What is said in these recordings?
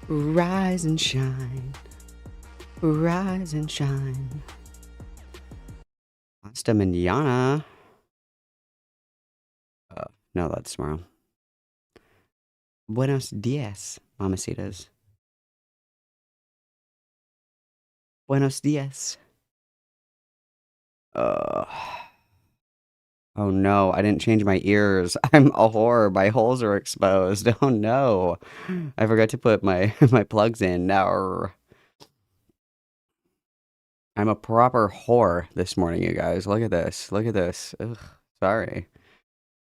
Rise and shine. Rise and shine. Hasta mañana. No, that's tomorrow. Buenos dias, mamacitas. Buenos dias. Oh no, I didn't change my ears. I'm a whore. My holes are exposed. Oh no. I forgot to put my my plugs in. Now I'm a proper whore this morning, you guys. Look at this. Look at this. Ugh, sorry.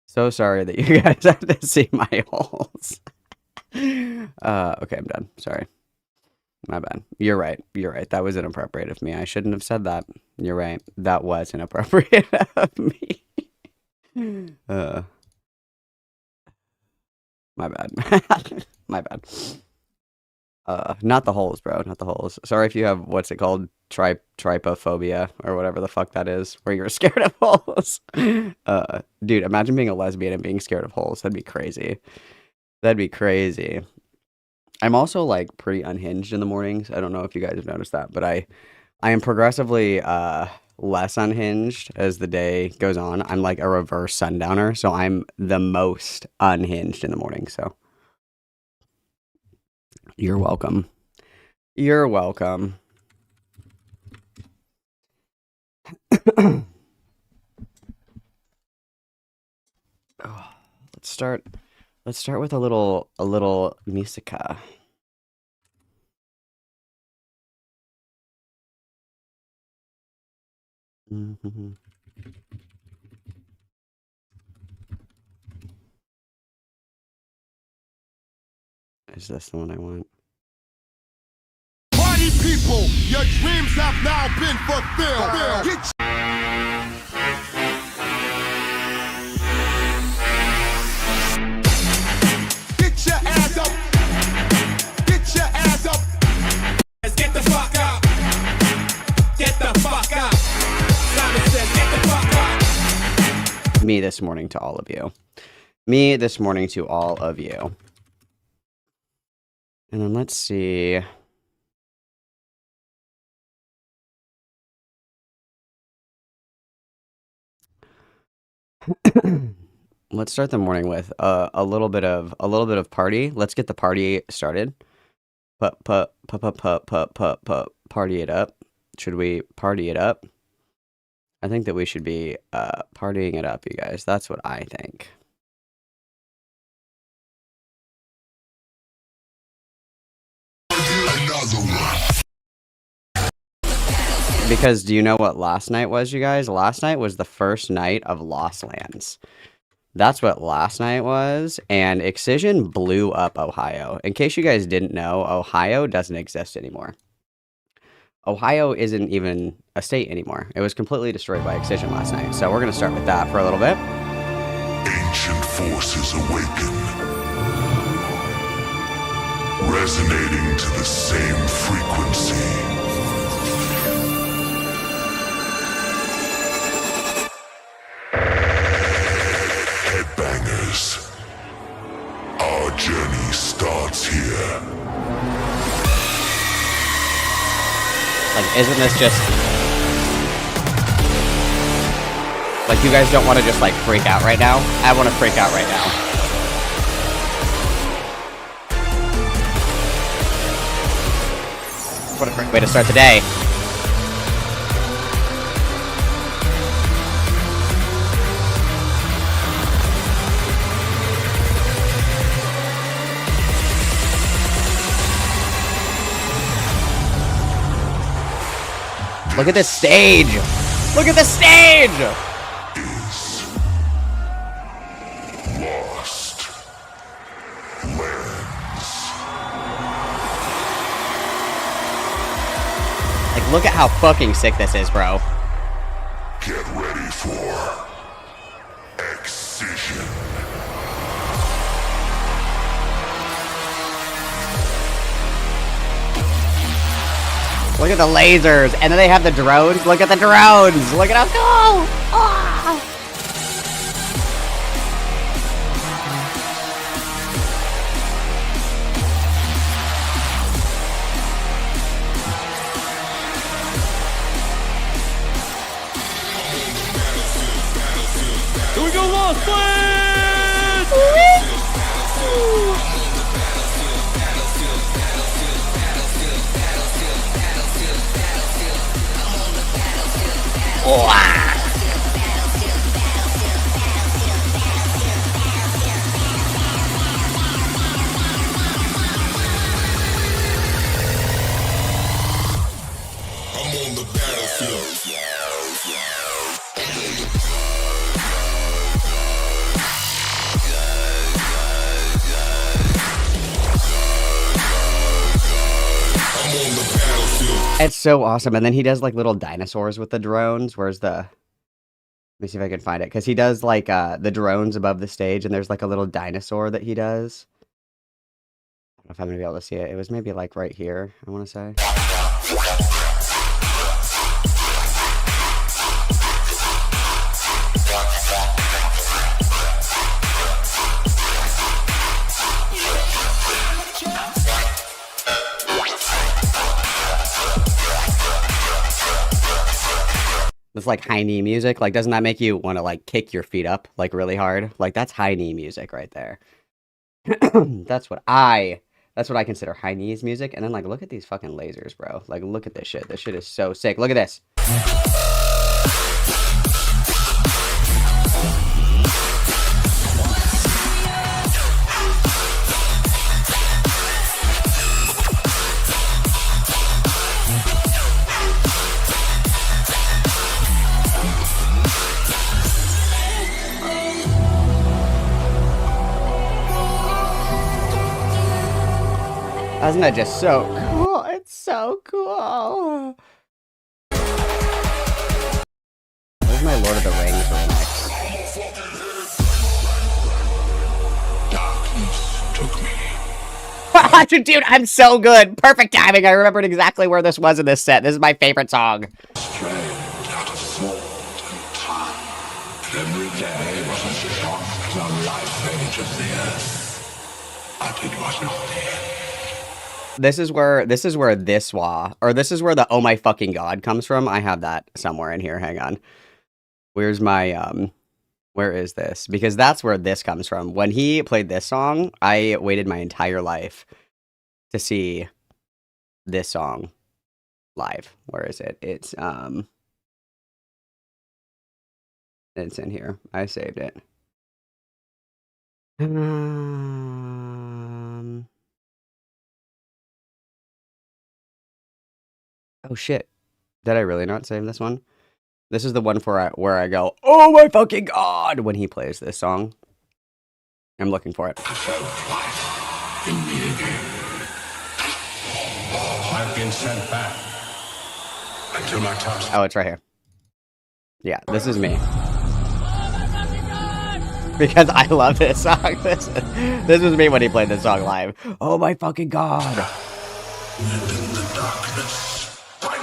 So sorry that you guys have to see my holes. Okay, I'm done. Sorry. My bad. You're right. You're right. That was inappropriate of me. I shouldn't have said that. You're right. That was inappropriate of me. My bad. My bad. Not the holes, bro. Not the holes. Sorry if you have, what's it called? Trypophobia or whatever the fuck that is, where you're scared of holes. Dude, imagine being a lesbian and being scared of holes. That'd be crazy. That'd be crazy. I'm also like pretty unhinged in the mornings. I don't know if you guys have noticed that, but I am progressively less unhinged as the day goes on. I'm like a reverse sundowner, so I'm the most unhinged in the morning. So you're welcome. You're welcome. Let's start with a little musica. Is this the one I want? Party people, your dreams have now been fulfilled. Get your ass up. Get your ass up. Let's get the fuck out. Get the fuck out. Simon says, get the fuck out. Me this morning to all of you. Me this morning to all of you. And then let's see. Let's start the morning with a little bit of party. Let's get the party started. Party it up. Should we party it up? I think that we should be partying it up, you guys. That's what I think. Because do you know what last night was, you guys? Last night was the first night of Lost Lands. That's what last night was, and Excision blew up Ohio. In case you guys didn't know, Ohio doesn't exist anymore. Ohio isn't even a state anymore. It was completely destroyed by Excision last night. So we're going to start with that for a little bit. Ancient forces awaken, resonating to the same frequency. Headbangers, our journey starts here. Like, isn't this just... Like, you guys don't want to just, like, freak out right now? I want to freak out right now. What a great way to start the day. Look at this stage! Look at the stage! Lost Lands. Like, look at how fucking sick this is, bro. Get ready for Excision. Look at the lasers, and then they have the drones. Look at the drones! Look at how cool! Ah! I'm on the battlefield. I'm on the battlefield. It's so awesome. And then he does like little dinosaurs with the drones. Where's the? Let me see if I can find it. Because he does like the drones above the stage, and there's like a little dinosaur that he does. I don't know if I'm gonna be able to see it. It was maybe like right here, I want to say. This like high knee music, like doesn't that make you want to like kick your feet up like really hard? Like that's high knee music right there. That's what I consider high knees music. And then like look at these fucking lasers, bro. Like look at this shit. This shit is so sick. Look at this. Isn't that just so cool? It's so cool. Where's my Lord of the Rings remix? Darkness took me. Dude, I'm so good. Perfect timing. I remembered exactly where this was in this set. This is my favorite song. Straight out of salt and time. Every day was a shock to the life age of the earth. But it was not the end. This is where this is where the oh my fucking god comes from. I have that somewhere in here. Hang on. Where's my where is this? Because that's where this comes from. When he played this song, I waited my entire life to see this song live. Where is it? It's in here. I saved it. Oh shit. Did I really not save this one? This is the one where I go, oh my fucking god, when he plays this song. I'm looking for it. I felt life in me again. I've been sent back until my task. Oh, it's right here. Yeah, this is me. Because I love this song. This was me when he played this song live. Oh my fucking god. And in the darkness, fight.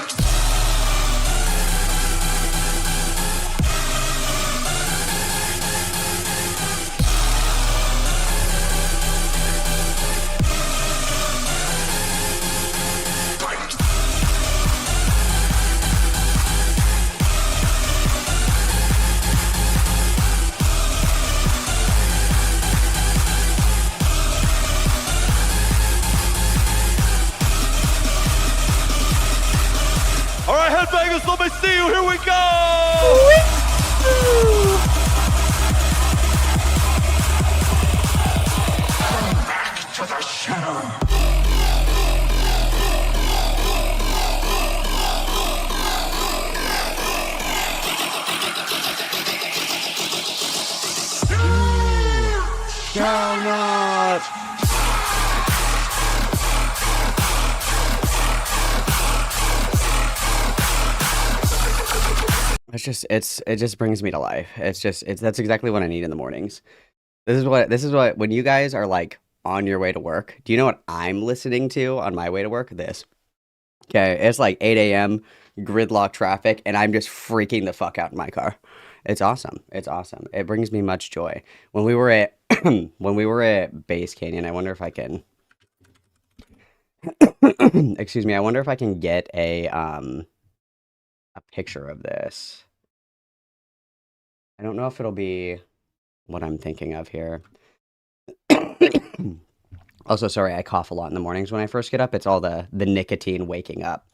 All right, headbangers, let me see you. Here we go. Back to the shadow. Shall not. It just brings me to life. That's exactly what I need in the mornings. This is what when you guys are like on your way to work. Do you know what I'm listening to on my way to work? This. Okay, it's like 8 a.m. gridlock traffic, and I'm just freaking the fuck out in my car. It's awesome. It's awesome. It brings me much joy. When we were at when we were at Base Canyon, I wonder if I can excuse me, I wonder if I can get a picture of this. I don't know if it'll be what I'm thinking of here. Also, sorry, I cough a lot in the mornings when I first get up. It's all the nicotine waking up.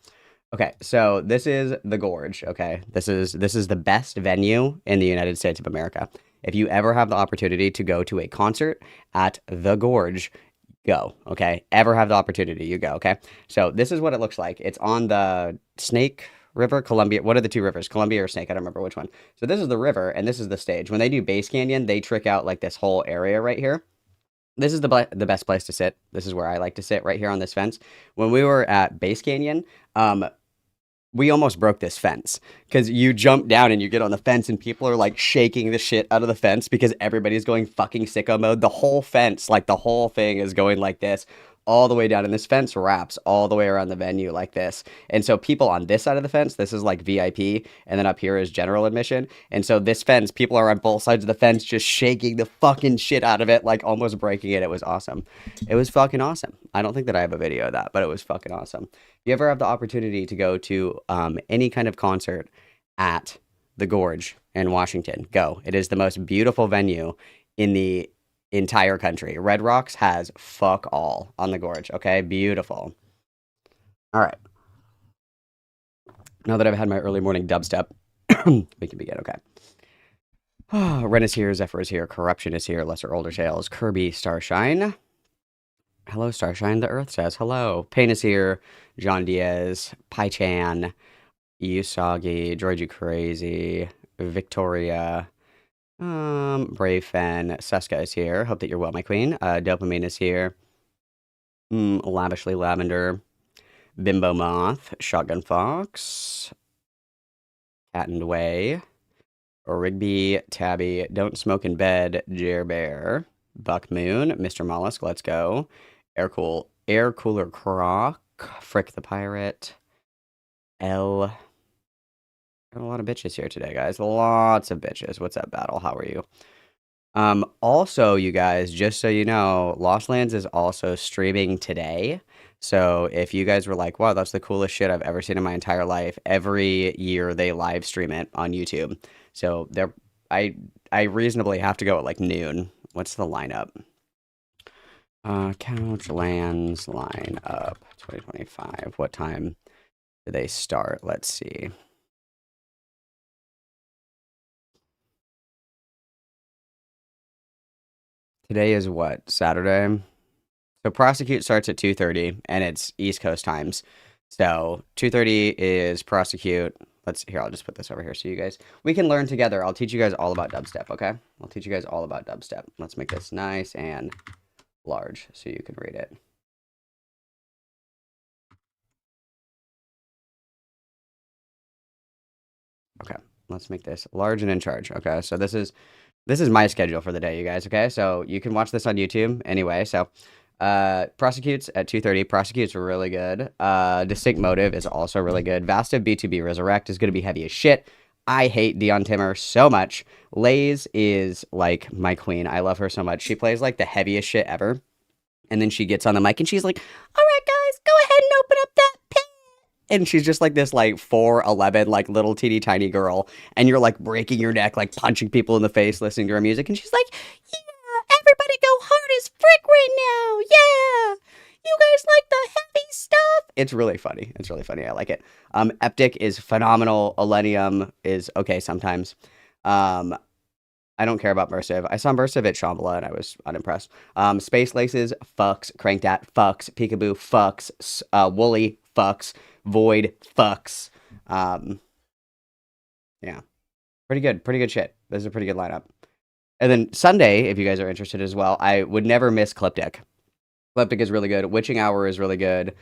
Okay, so this is the Gorge. Okay, this is the best venue in the United States of America. If you ever have the opportunity to go to a concert at the Gorge, go. Okay, ever have the opportunity, you go. Okay, so this is what it looks like. It's on the Snake River, Columbia. What are the two rivers? Columbia or Snake? I don't remember which one. So this is the river, and this is the stage. When they do Bass Canyon, they trick out like this whole area right here. This is the best place to sit. This is where I like to sit right here on this fence. When we were at Bass Canyon, we almost broke this fence because you jump down and you get on the fence and people are like shaking the shit out of the fence because everybody's going fucking sicko mode. The whole fence, like the whole thing is going like this all the way down. And this fence wraps all the way around the venue like this. And so people on this side of the fence, this is like VIP. And then up here is general admission. And so this fence, people are on both sides of the fence just shaking the fucking shit out of it, like almost breaking it. It was awesome. It was fucking awesome. I don't think that I have a video of that, but it was fucking awesome. If you ever have the opportunity to go to any kind of concert at the Gorge in Washington, go. It is the most beautiful venue in the entire country. Red Rocks has fuck all on the Gorge. Okay, beautiful. All right. Now that I've had my early morning dubstep, we can begin. Okay. Ren is here, Zephyr is here, Corruption is here, Lesser Older Tales, Kirby, Starshine. Hello, Starshine. The Earth says hello. Pain is here, John Diaz, Pai Chan, Usagi, Droid Crazy, Victoria, Brave Fen, Seska is here. Hope that you're well, my queen. Dopamine is here. Lavishly Lavender, Bimbo Moth, Shotgun Fox, Cat and Way, Rigby, Tabby, Don't Smoke in Bed, Jer Bear, Buck Moon, Mr. Mollusk, let's go. Air Cooler Croc, Frick the Pirate, L. Got a lot of bitches here today, guys. Lots of bitches. What's up, Battle? How are you? Also, you guys, just so you know, Lost Lands is also streaming today. So if you guys were like, wow, that's the coolest shit I've ever seen in my entire life, every year they live stream it on YouTube. So I reasonably have to go at like noon. What's the lineup? Couch Lands lineup 2025. What time do they start? Let's see. Today is what? Saturday? So Prosecute starts at 2:30 and it's East Coast times. So 2:30 is Prosecute. Here, I'll just put this over here so you guys, we can learn together. I'll teach you guys all about dubstep, okay? I'll teach you guys all about dubstep. Let's make this nice and large so you can read it. Okay, let's make this large and in charge. Okay, so this is my schedule for the day, you guys. Okay, so you can watch this on YouTube anyway. So Prosecutes at 2:30. Prosecutes really good. Distinct Motive is also really good. Vasta B2B Resurrect is going to be heavy as shit. I hate Dion Timmer so much. Lays is like my queen. I love her so much. She plays like the heaviest shit ever. And then she gets on the mic and she's like, all right, guys, go ahead and open up that pit. And she's just like this like 4'11", like little teeny tiny girl. And you're like breaking your neck, like punching people in the face, listening to her music. And she's like, yeah, everybody go hard as frick right now. Yeah. You guys like the heavy stuff? It's really funny. It's really funny. I like it. Eptic is phenomenal. Elenium is okay sometimes. I don't care about Mersive. I saw Mersive at Shambhala and I was unimpressed. Space Laces, fucks. Cranked At, fucks. Peekaboo, fucks. Woolly, fucks. Void, fucks. Yeah. Pretty good shit. This is a pretty good lineup. And then Sunday, if you guys are interested as well, I would never miss Cliptic. Cliptic is really good. Witching Hour is really good.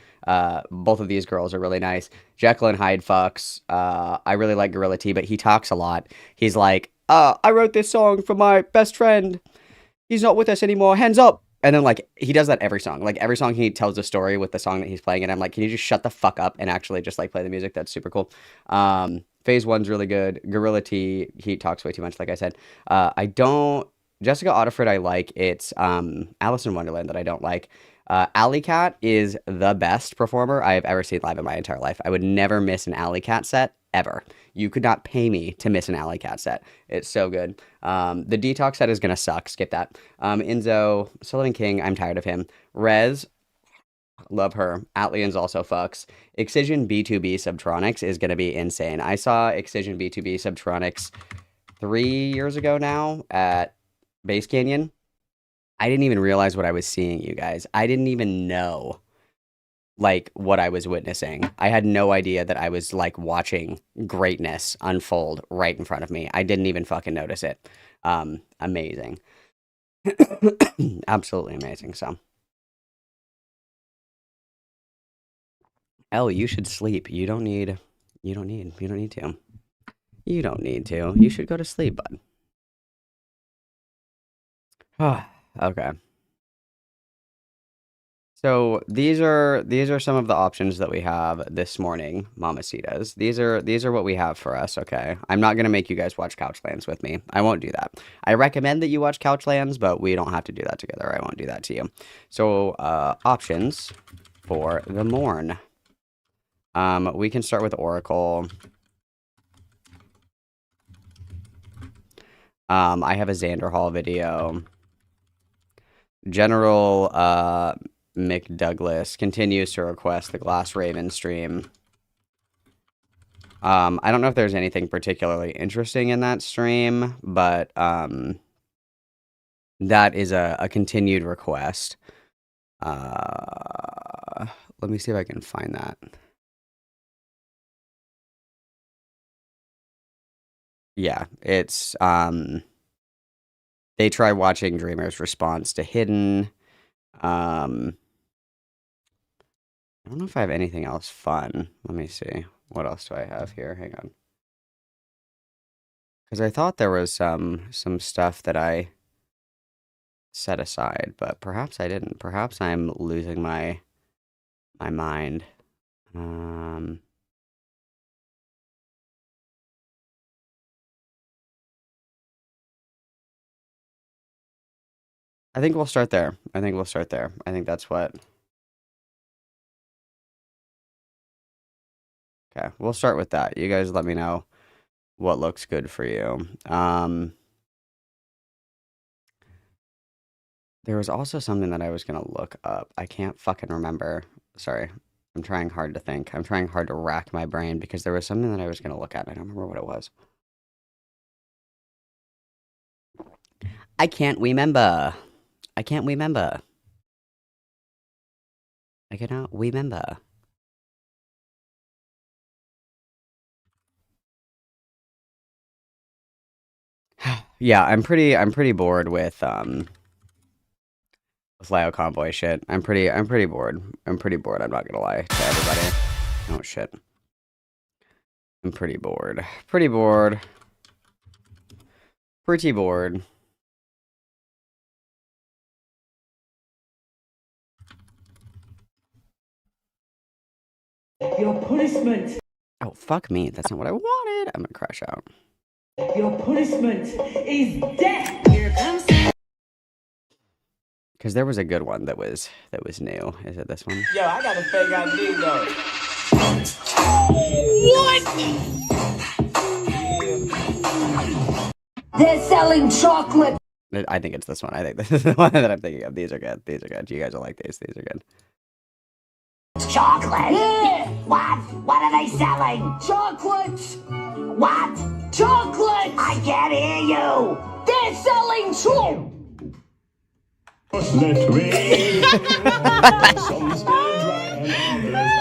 Both of these girls are really nice. Jekyll and Hyde fucks. I really like Gorilla T, but he talks a lot. He's like, I wrote this song for my best friend. He's not with us anymore. Hands up. And then, like, he does that every song. Like, every song he tells a story with the song that he's playing. And I'm like, can you just shut the fuck up and actually just, like, play the music? That's super cool. Phase 1's really good. Gorilla T, he talks way too much, like I said. Jessica Audiford I like. It's Alice in Wonderland that I don't like. Alley Cat is the best performer I have ever seen live in my entire life. I would never miss an Alley Cat set, ever. You could not pay me to miss an Alley Cat set. It's so good. The Detox set is gonna suck. Skip that. Enzo, Sullivan King, I'm tired of him. Rez, love her. Atlians also fucks. Excision B2B Subtronics is gonna be insane. I saw Excision B2B Subtronics 3 years ago now at Base Canyon. I didn't even realize what I was seeing, you guys. I didn't even know like what I was witnessing. I had no idea that I was like watching greatness unfold right in front of me. I didn't even fucking notice it. Amazing. Absolutely amazing. So, Elle, you should sleep. You don't need to. You don't need to. You should go to sleep, bud. Okay. So these are some of the options that we have this morning, Mamacitas. These are what we have for us, okay? I'm not gonna make you guys watch Couchlands with me. I won't do that. I recommend that you watch Couchlands, but we don't have to do that together. I won't do that to you. So options for the morn. We can start with Oracle. I have a Xander Hall video. General McDouglas continues to request the Glass Raven stream. I don't know if there's anything particularly interesting in that stream, but that is a continued request. Let me see if I can find that. Yeah, it's they try watching Dreamer's response to Hidden. I don't know if I have anything else fun. Let me see. What else do I have here? Hang on. Because I thought there was some stuff that I set aside, but perhaps I didn't. Perhaps I'm losing my mind. I think we'll start there. I think that's what. Okay, we'll start with that. You guys let me know what looks good for you. There was also something that I was gonna look up. I can't fucking remember. Sorry. I'm trying hard to think. I'm trying hard to rack my brain because there was something that I was gonna look at and I don't remember what it was. I can't remember. I can't remember. I cannot remember. Yeah, I'm pretty bored with Lio Convoy shit. I'm pretty bored. I'm pretty bored, I'm not gonna lie to everybody. Oh shit. I'm pretty bored. Pretty bored. Pretty bored. Your punishment. Oh, fuck me. That's not what I wanted. I'm gonna crash out. Your punishment is death. Here comes. Because there was a good one that was new. Is it this one? Yo, I got a fake ID though. They're selling chocolate. I think it's this one. I think this is the one that I'm thinking of. These are good. These are good. You guys will like these. These are good. Chocolate? Yeah. What? What are they selling? Chocolate. What? Chocolate. I can't hear you. They're selling chocolate.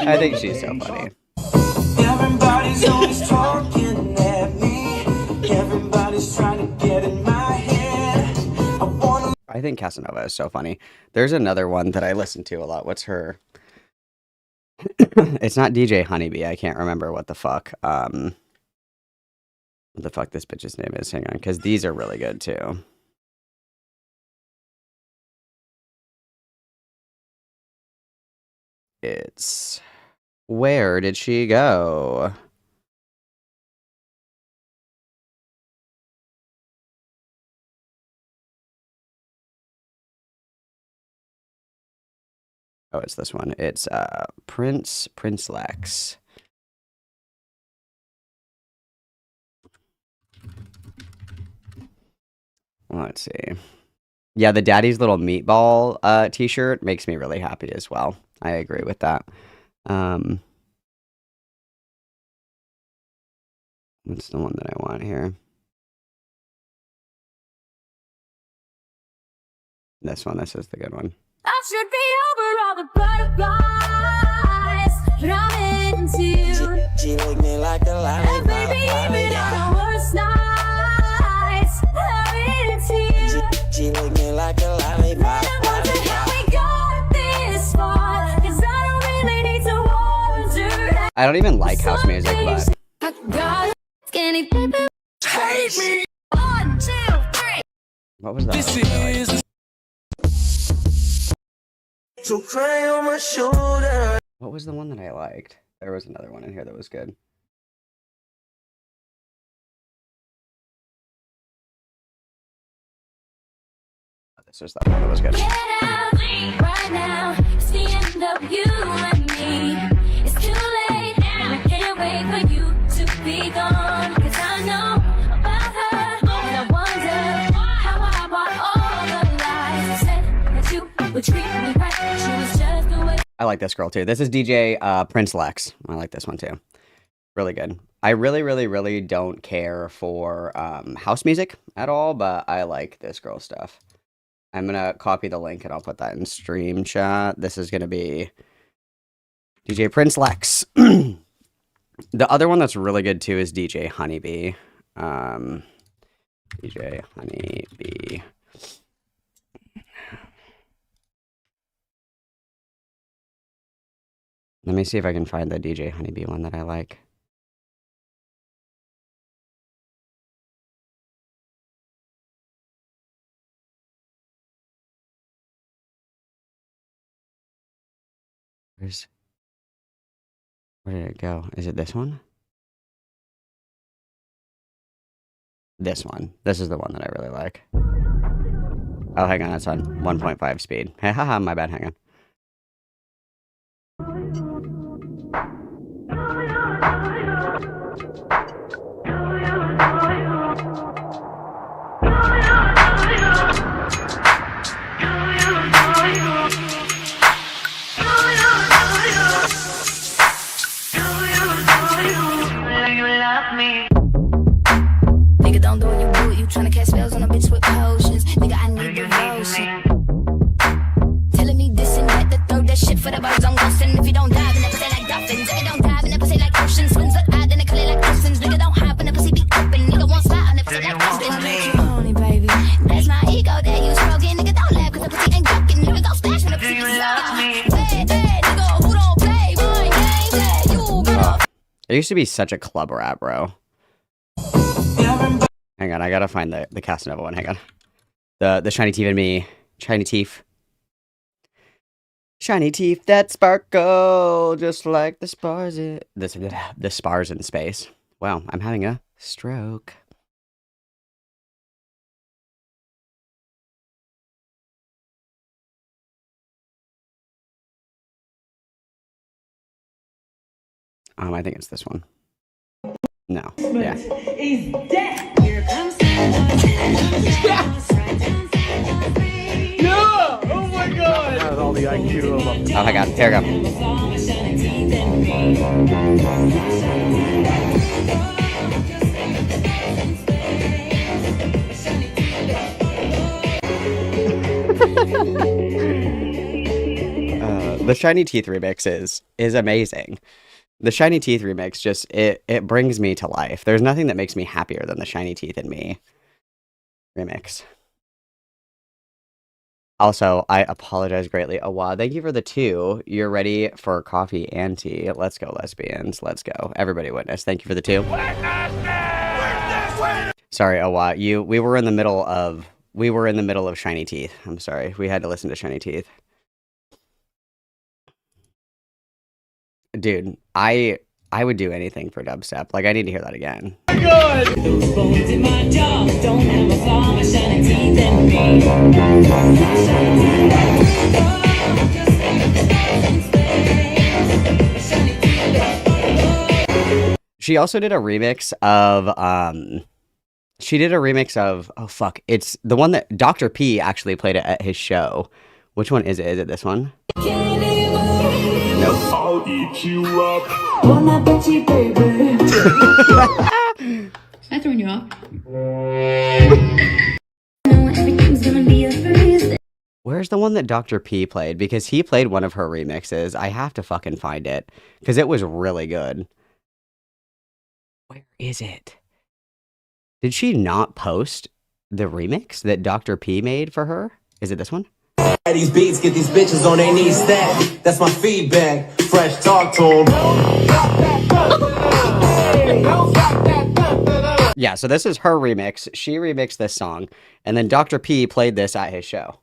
I think she's so funny. Everybody's always talking at me. Everybody's trying to get in my head. I think Casanova is so funny. There's another one that I listen to a lot. What's her? It's not DJ Honeybee. I can't remember what the fuck. What the fuck this bitch's name is. Hang on, because these are really good too. It's where did she go? Oh, it's this one. It's Prince Lex. Let's see. Yeah, the Daddy's Little Meatball t-shirt makes me really happy as well. I agree with that. What's the one that I want here? This one. This is the good one. I should be over all the butterflies, but I'm into you. She lick me like a And lollipop. baby, even on the worst nights, I'm into you. She lick me like a lollipop. And I wonder how we got this far, 'cause I don't really need to wonder. I don't even like house music, but I got skinny people. Hate me. 1, 2, 3. what was that? This one that I liked? is So cry on my shoulder. What was the one that I liked? There was another one in here that was good. This was that one that was good. Get out right now. It's the end of you and me. It's too late now. I can't wait for you to be gone. 'Cause I know about her. And I wonder how I bought all the lies. You said that you would treat me right. She was just the way. I like this girl too. This is DJ Prince Lex. I like this one too. Really good. I really don't care for house music at all, but I like this girl stuff. I'm gonna copy the link and I'll put that in stream chat. This is gonna be DJ Prince Lex. The other one that's really good too is DJ Honeybee. DJ Honeybee. Let me see if I can find the DJ Honeybee one that I like. Where did it go? Is it this one? This one. This is the one that I really like. Oh, hang on. It's on 1.5 speed. Hey, haha, my bad. Hang on. Nigga, don't do what you do. You tryna cast spells on a bitch with potions. Nigga, I need devotion. Telling me this and that, to throw that shit for the birds I'm ghosting. If you don't dive in the pussy like dolphins, nigga, don't dive in the pussy like oceans. Swins look odd in the clear like oceans. Nigga, don't hop in the pussy, be open. Nigga, won't slide in the pussy like oceans. Honey, baby, that's my ego that you stroking. Nigga, don't laugh 'cause the pussy ain't joking. Nigga, don't splash when the pussy is joking. Hey, nigga, who don't play my game? That you better. It used to be such a club rap, bro. Hang on, I gotta find the Casanova one. Hang on. The shiny teeth in me. Shiny teeth. Shiny teeth that sparkle just like the spars in the spars in space. Wow, I'm having a stroke. I think it's this one. No. Yeah. Oh my god, here we go. The Shiny Teeth remix is amazing. The Shiny Teeth remix just it brings me to life. There's nothing that makes me happier than the Shiny Teeth in Me remix. Also, I apologize greatly. Awa, thank you for the 2. You're ready for coffee and tea. Let's go, lesbians. Let's go. Everybody witness. Thank you for the 2. Sorry, Awa. We were in the middle of Shiny Teeth. I'm sorry. We had to listen to Shiny Teeth. Dude, I would do anything for dubstep. Like, I need to hear that again. Those bones in my jaw don't have a flaw. My shiny teeth and She also did a remix of She did a remix of, oh fuck, it's the one that Dr. P actually played it at his show. Which one is it? Is it this one? Nope. I'll eat you up. I throwing you off? Where's the one that Dr. P played? Because he played one of her remixes. I have to fucking find it. Because it was really good. Where is it? Did she not post the remix that Dr. P made for her? Is it this one? These beats get these bitches on their knees stacked. That's my feedback. Fresh talk to 'em. Yeah, so this is her remix. She remixed this song. And then Dr. P played this at his show.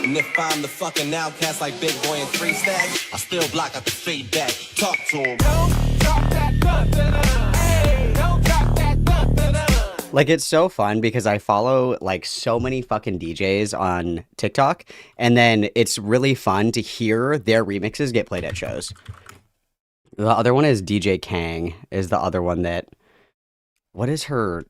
And if I'm the fucking outcast like Big Boy and Three Stack, I still block out the feedback. Talk to him. Like, it's so fun because I follow like so many fucking DJs on TikTok, and then it's really fun to hear their remixes get played at shows. The other one is DJ Kang, is the other one that, what is her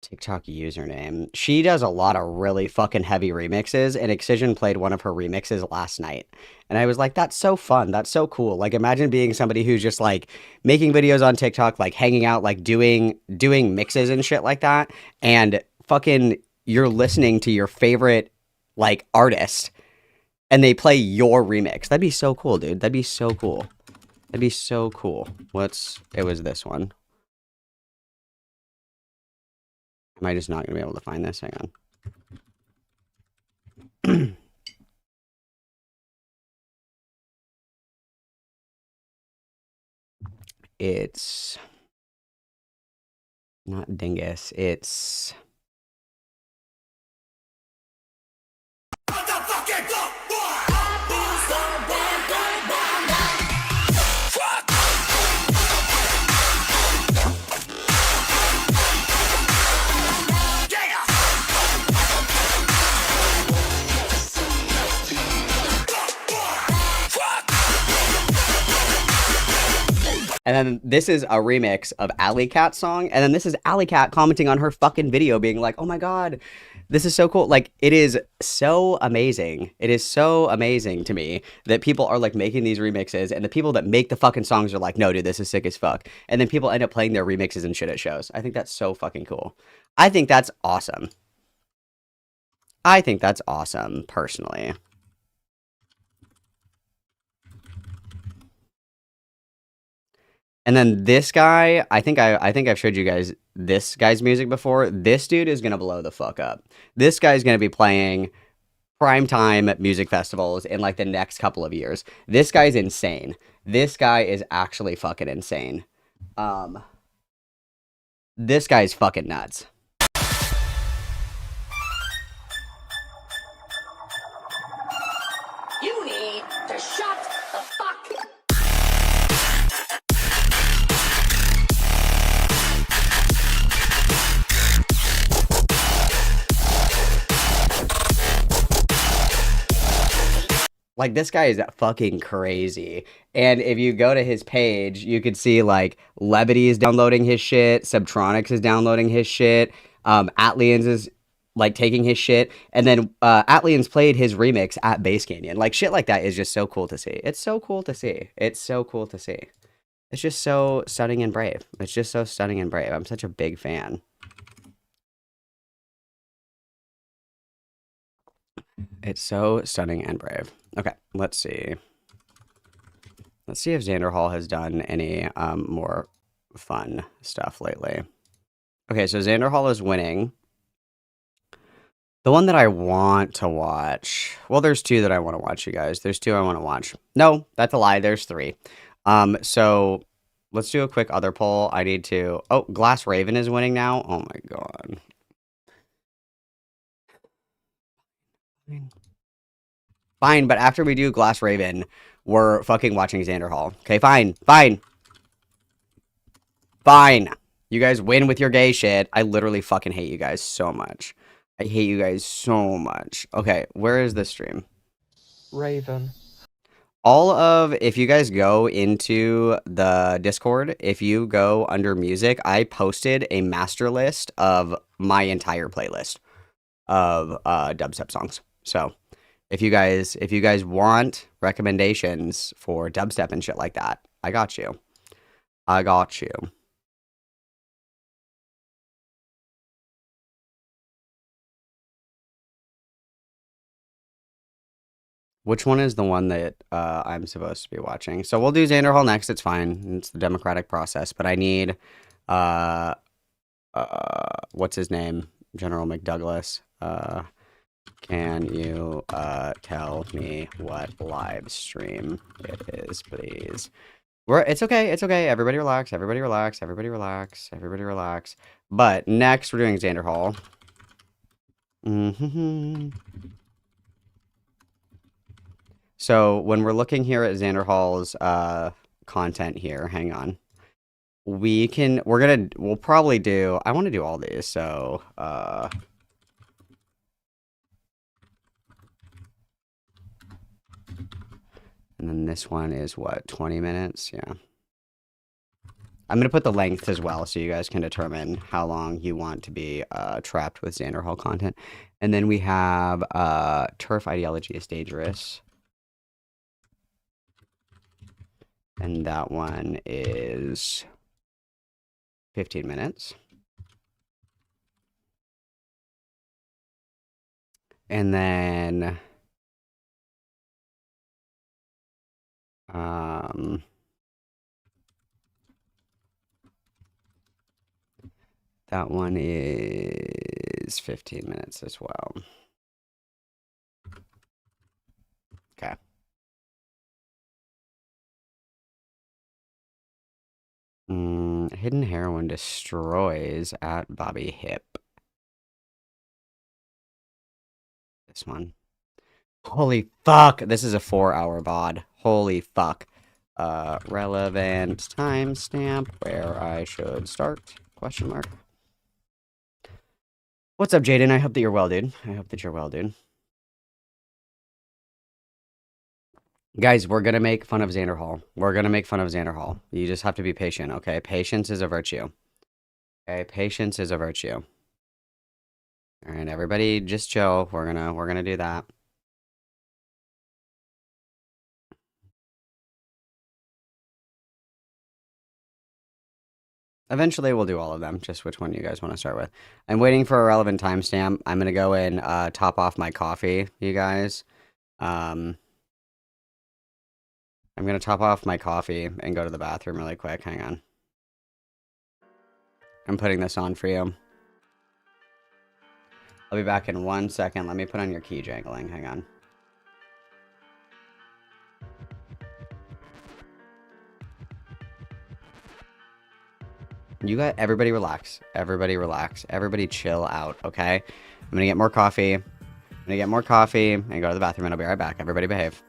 TikTok username? She does a lot of really fucking heavy remixes, and Excision played one of her remixes last night. And I was like, that's so fun. That's so cool. Like, imagine being somebody who's just like making videos on TikTok, like hanging out, like doing mixes and shit like that. And fucking you're listening to your favorite like artist and they play your remix. That'd be so cool, dude. That'd be so cool. That'd be so cool. It was this one. Am I just not going to be able to find this? Hang on. It's not Dingus. It's and then this is a remix of Alley Cat's song. And then this is Alley Cat commenting on her fucking video being like, oh my God, this is so cool. Like, it is so amazing. It is so amazing to me that people are like making these remixes and the people that make the fucking songs are like, no, dude, this is sick as fuck. And then people end up playing their remixes and shit at shows. I think that's so fucking cool. I think that's awesome. I think that's awesome, personally. And then this guy, I think I've showed you guys this guy's music before. This dude is gonna blow the fuck up. This guy's gonna be playing primetime music festivals in like the next couple of years. This guy's insane. This guy is actually fucking insane. This guy's fucking nuts. You need to shut the fuck up. Like, this guy is fucking crazy. And if you go to his page, you could see like Levity is downloading his shit, Subtronics is downloading his shit, Atlians is like taking his shit, and then Atlians played his remix at Bass Canyon. Like, shit like that is just so cool to see. It's so cool to see. It's so cool to see. It's just so stunning and brave. It's just so stunning and brave. I'm such a big fan. It's so stunning and brave. Okay, let's see. Let's see if Xander Hall has done any more fun stuff lately. Okay, so Xander Hall is winning. The one that I want to watch... Well, there's two that I want to watch, you guys. There's two I want to watch. No, that's a lie. There's three. So let's do a quick other poll. I need to... Oh, Glass Raven is winning now? Oh my god. Fine, but after we do Glass Raven, we're fucking watching Xander Hall. Okay, fine. Fine. Fine. You guys win with your gay shit. I literally fucking hate you guys so much. I hate you guys so much. Okay, where is this stream? Raven. If you guys go into the Discord, if you go under music, I posted a master list of my entire playlist of dubstep songs. So if you guys want recommendations for dubstep and shit like that, I got you. I got you. Which one is the one that I'm supposed to be watching? So we'll do Xander Hall next. It's fine. It's the democratic process. But I need, what's his name? General McDouglas. Can you tell me what live stream it is, please? It's okay. It's okay. Everybody relax. Everybody relax. Everybody relax. Everybody relax. But next, we're doing Xander Hall. So when we're looking here at Xander Hall's content here, hang on. We'll probably do, I want to do all these, so and then this one is what, 20 minutes? Yeah. I'm going to put the length as well so you guys can determine how long you want to be trapped with Xander Hall content. And then we have Turf Ideology is Dangerous. And that one is 15 minutes. And then that one is 15 minutes as well. Okay. Hidden Heroin destroys at Bobby Hip. This one. Holy fuck! This is a 4-hour VOD. Holy fuck. Relevant timestamp where I should start? Question mark. What's up, Jaden? I hope that you're well, dude. I hope that you're well, dude. Guys, we're gonna make fun of Xander Hall. We're gonna make fun of Xander Hall. You just have to be patient, okay? Patience is a virtue. Okay, patience is a virtue. All right, everybody, just chill. We're gonna do that. Eventually, we'll do all of them. Just which one you guys want to start with. I'm waiting for a relevant timestamp. I'm gonna go and top off my coffee, you guys. I'm gonna top off my coffee and go to the bathroom really quick. Hang on. I'm putting this on for you. I'll be back in 1 second. Let me put on your key jangling. Hang on. You got everybody relax. Everybody relax. Everybody chill out, okay? I'm gonna get more coffee. I'm gonna get more coffee and go to the bathroom and I'll be right back. Everybody behave.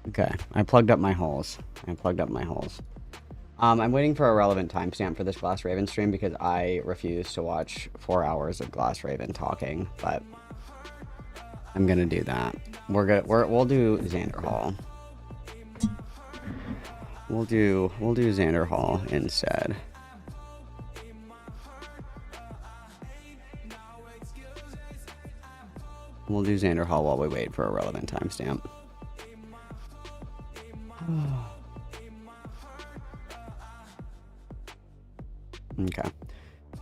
Okay, I plugged up my holes. I'm waiting for a relevant timestamp for this Glass Raven stream because I refuse to watch 4 hours of Glass Raven talking, but I'm gonna do that. We'll do Xander Hall. We'll do Xander Hall instead. We'll do Xander Hall while we wait for a relevant timestamp. Okay.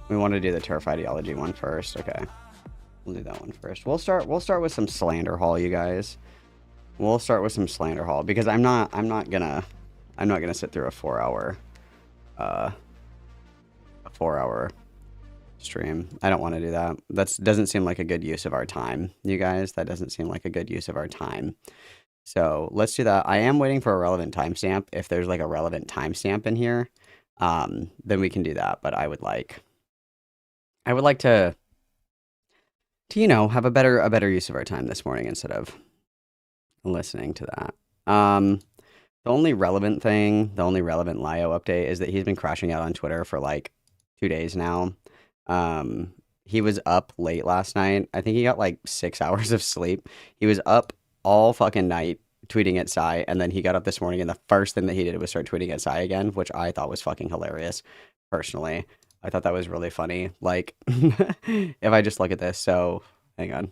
We want to do the turf ideology one first. Okay. We'll do that one first. We'll start with some slander hall, you guys. We'll start with some slander hall because I'm not gonna sit through a 4 hour stream. I don't want to do that. That doesn't seem like a good use of our time, you guys. That doesn't seem like a good use of our time. So let's do that. I am waiting for a relevant timestamp. If there's like a relevant timestamp in here, then we can do that. But I would like to you know, have a better use of our time this morning instead of listening to that. The only relevant thing, the only relevant Lio update is that he's been crashing out on Twitter for like 2 days now. He was up late last night. I think he got like 6 hours of sleep. He was up all fucking night tweeting at Psy, and then he got up this morning and the first thing that he did was start tweeting at Psy again, which I thought was fucking hilarious, personally. I thought that was really funny. Like, if I just look at this, so, hang on.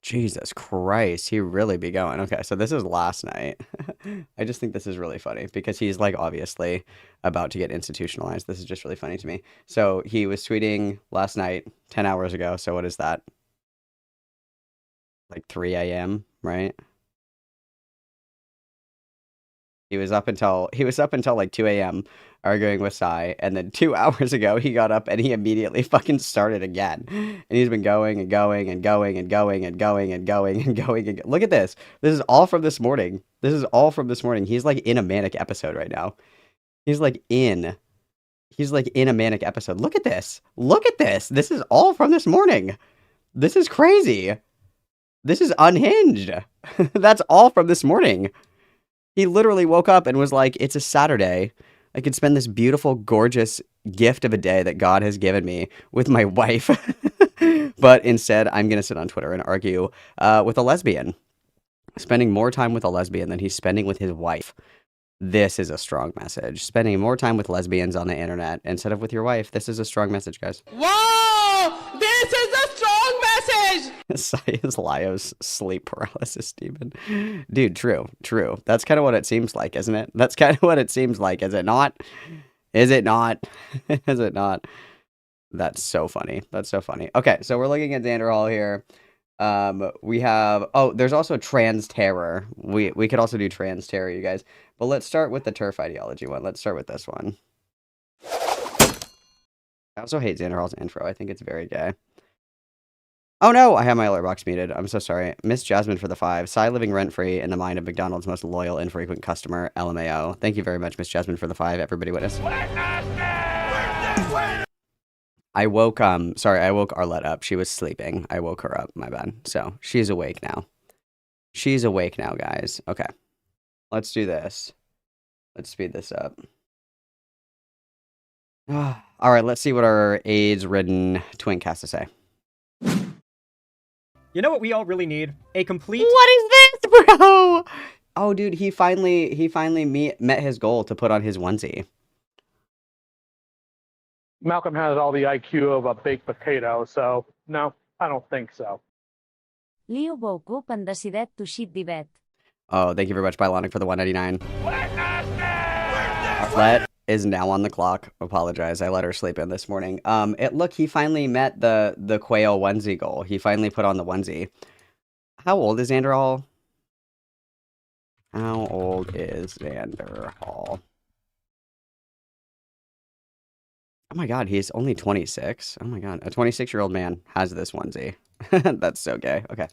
Jesus Christ, he really be going. Okay, so this is last night. I just think this is really funny because he's like obviously about to get institutionalized. This is just really funny to me. So he was tweeting last night, 10 hours ago. So what is that? Like 3 a.m., right? He was up until like 2 a.m. arguing with Psy, and then 2 hours ago he got up and he immediately fucking started again. And he's been going and going and going and going and going and going and going and look at this. This is all from this morning. He's like in a manic episode right now. He's like in a manic episode. Look at this. This is all from this morning. This is crazy. This is unhinged. That's all from this morning. He literally woke up and was like, it's a Saturday. I could spend this beautiful, gorgeous gift of a day that God has given me with my wife. But instead, I'm going to sit on Twitter and argue with a lesbian. Spending more time with a lesbian than he's spending with his wife. This is a strong message. Spending more time with lesbians on the internet instead of with your wife. This is a strong message, guys. Whoa! This is a strong message! Sai is Lio's sleep paralysis demon. Dude, true. That's kind of what it seems like, isn't it? That's kind of what it seems like, is it not? Is it not? Is it not? That's so funny. Okay, so we're looking at Xander Hall here. We have, there's also Trans Terror. We could also do Trans Terror, you guys. But let's start with the turf ideology one. Let's start with this one. I also hate Xander Hall's intro. I think it's very gay. Oh no, I have my alert box muted. I'm so sorry. Miss Jasmine for the 5. Psy living rent-free in the mind of McDonald's most loyal, infrequent customer, LMAO. Thank you very much, Miss Jasmine for the 5. Everybody witness. I woke Arlette up. She was sleeping. I woke her up, my bad. So, she's awake now. She's awake now, guys. Okay. Let's do this. Let's speed this up. All right, let's see what our AIDS-ridden twink has to say. You know what we all really need? A complete... What is this, bro? Oh, dude, he finally met his goal to put on his onesie. Malcolm has all the IQ of a baked potato, so no, I don't think so. Leo woke up and decided to shit the bed. Oh, thank you very much, Bionic, for the 199. Arlette is now on the clock. Apologize, I let her sleep in this morning. Look, he finally met the quail onesie goal. He finally put on the onesie. How old is Xander Hall? How old is Xander Hall? Oh my god, he's only 26. Oh my god, a 26-year-old man has this onesie. That's so gay. Okay.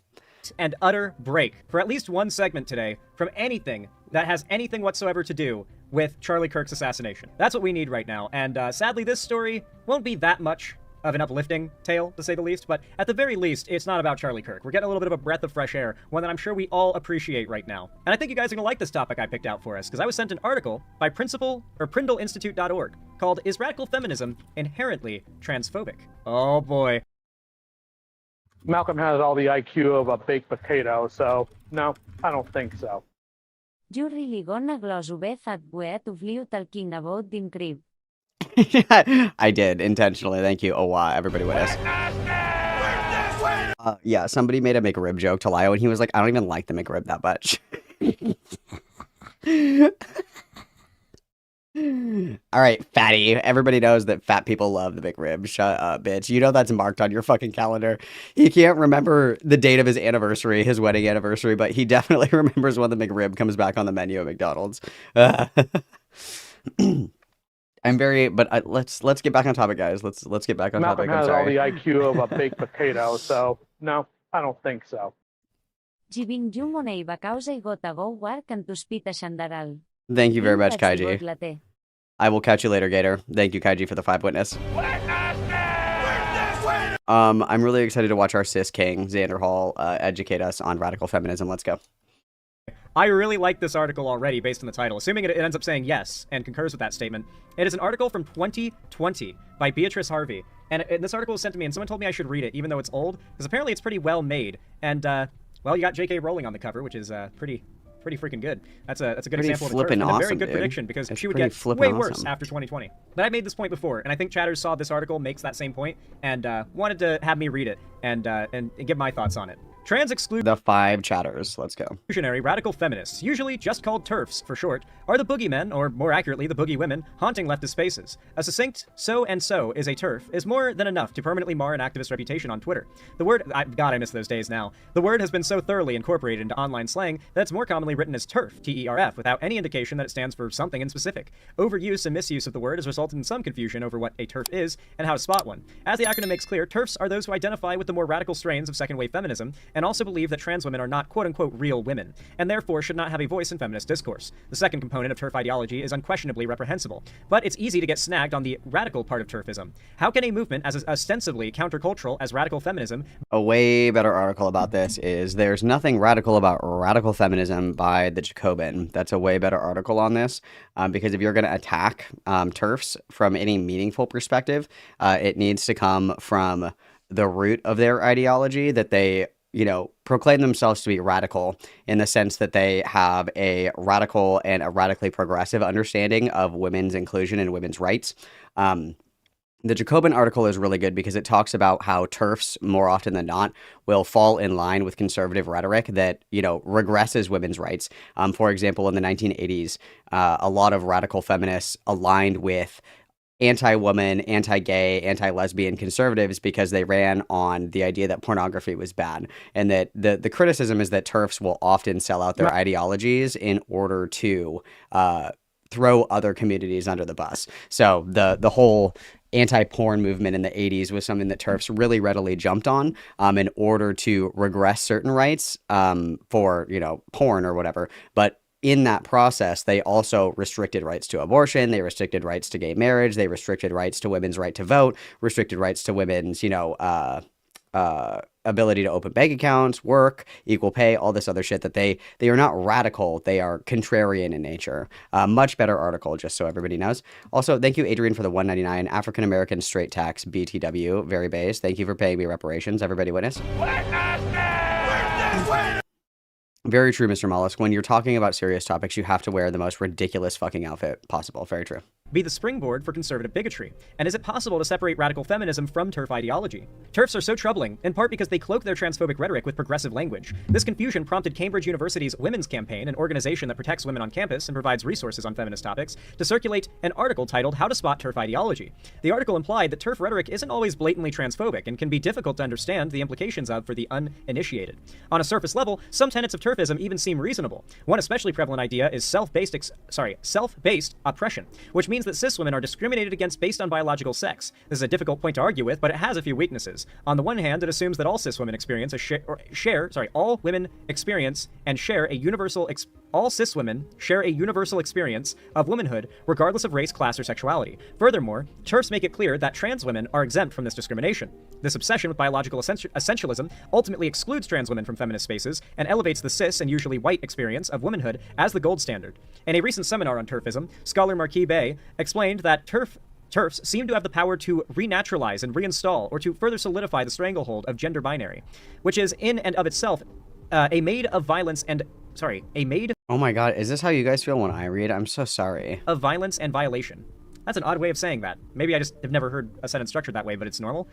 And utter break for at least one segment today from anything that has anything whatsoever to do with Charlie Kirk's assassination. That's what we need right now. And sadly, this story won't be that much of an uplifting tale, to say the least, but at the very least, it's not about Charlie Kirk. We're getting a little bit of a breath of fresh air, one that I'm sure we all appreciate right now. And I think you guys are gonna like this topic I picked out for us, because I was sent an article by PrindleInstitute.org called "Is Radical Feminism Inherently Transphobic?" Oh boy. Malcolm has all the IQ of a baked potato, so no, I don't think so. You really gonna gloss beth at wet of Leo talking about dim crib. I did intentionally. Thank you. Oh wow, everybody with us. Yeah, somebody made a McRib joke to Lio, and he was like, "I don't even like the McRib that much." All right, fatty. Everybody knows that fat people love the McRib. Shut up, bitch. You know that's marked on your fucking calendar. He can't remember the date of his anniversary, his wedding anniversary, but he definitely remembers when the McRib comes back on the menu at McDonald's. I'm very, but let's get back on topic, guys. Let's get back on Malcolm topic. I'm has all sorry. the IQ of a baked potato, so no, I don't think so. Jibing Jumonei causa I gota go war can tu spita shandaral. Thank you very much, That's Kaiji. good latte. I will catch you later, Gator. Thank you, Kaiji, for the 5 witness. I'm really excited to watch our cis king, Xander Hall, educate us on radical feminism. Let's go. I really like this article already based on the title, assuming it ends up saying yes and concurs with that statement. It is an article from 2020 by Beatrice Harvey. And this article was sent to me, and someone told me I should read it, even though it's old, because apparently it's pretty well made. And, well, you got J.K. Rowling on the cover, which is pretty freaking good. That's a good Pretty example of a flippin' and a very awesome, good dude. prediction, because That's she would pretty get flippin' way worse awesome. after 2020. But I made this point before, and I think chatters saw this article makes that same point, and wanted to have me read it and give my thoughts on it. Trans exclusion. The 5 chatters. Let's go. Exclusionary radical feminists, usually just called TERFs for short, are the boogeymen, or more accurately, the boogie women, haunting leftist spaces. A succinct "so and so is a TERF" is more than enough to permanently mar an activist reputation on Twitter. The word, God, I miss those days now. The word has been so thoroughly incorporated into online slang that it's more commonly written as TERF, T-E-R-F, without any indication that it stands for something in specific. Overuse and misuse of the word has resulted in some confusion over what a TERF is and how to spot one. As the acronym makes clear, TERFs are those who identify with the more radical strains of second-wave feminism and also believe that trans women are not quote-unquote real women, and therefore should not have a voice in feminist discourse. The second component of TERF ideology is unquestionably reprehensible, but it's easy to get snagged on the radical part of TERFism. How can a movement as ostensibly countercultural as radical feminism... A way better article about this is "There's Nothing Radical About Radical Feminism" by the Jacobin. That's a way better article on this, because if you're going to attack TERFs from any meaningful perspective, it needs to come from the root of their ideology, that they proclaim themselves to be radical in the sense that they have a radical and a radically progressive understanding of women's inclusion and women's rights. The Jacobin article is really good because it talks about how TERFs, more often than not, will fall in line with conservative rhetoric that, regresses women's rights. For example, in the 1980s, a lot of radical feminists aligned with anti-woman, anti-gay, anti-lesbian conservatives because they ran on the idea that pornography was bad. And that the criticism is that TERFs will often sell out their ideologies in order to throw other communities under the bus. So the whole anti-porn movement in the 80s was something that TERFs really readily jumped on in order to regress certain rights for, porn or whatever. But in that process, they also restricted rights to abortion, they restricted rights to gay marriage, they restricted rights to women's right to vote, restricted rights to women's, ability to open bank accounts, work, equal pay, all this other shit that they are not radical, they are contrarian in nature. Much better article, just so everybody knows. Also, thank you, Adrian, for the $1.99 African American straight tax BTW, very base. Thank you for paying me reparations. Everybody witness. Very true, Mr. Mollusk. When you're talking about serious topics, you have to wear the most ridiculous fucking outfit possible. Very true. Be the springboard for conservative bigotry? And is it possible to separate radical feminism from TERF ideology? TERFs are so troubling, in part because they cloak their transphobic rhetoric with progressive language. This confusion prompted Cambridge University's Women's Campaign, an organization that protects women on campus and provides resources on feminist topics, to circulate an article titled "How to Spot TERF Ideology." The article implied that TERF rhetoric isn't always blatantly transphobic and can be difficult to understand the implications of for the uninitiated. On a surface level, some tenets of TERFism even seem reasonable. One especially prevalent idea is self-based oppression, which means that cis women are discriminated against based on biological sex. This is a difficult point to argue with, but it has a few weaknesses. On the one hand, it assumes that all cis women experience all women experience and share a universal all cis women share a universal experience of womanhood regardless of race, class, or sexuality. Furthermore, TERFs make it clear that trans women are exempt from this discrimination. This obsession with biological essentialism ultimately excludes trans women from feminist spaces and elevates the cis and usually white experience of womanhood as the gold standard. In a recent seminar on TERFism, scholar Marquis Bay explained that TERFs seem to have the power to renaturalize and reinstall or to further solidify the stranglehold of gender binary, which is in and of itself a maid of violence and Oh my god, is this how you guys feel when I read? I'm so sorry. of violence and violation. That's an odd way of saying that. Maybe I just have never heard a sentence structured that way, but it's normal.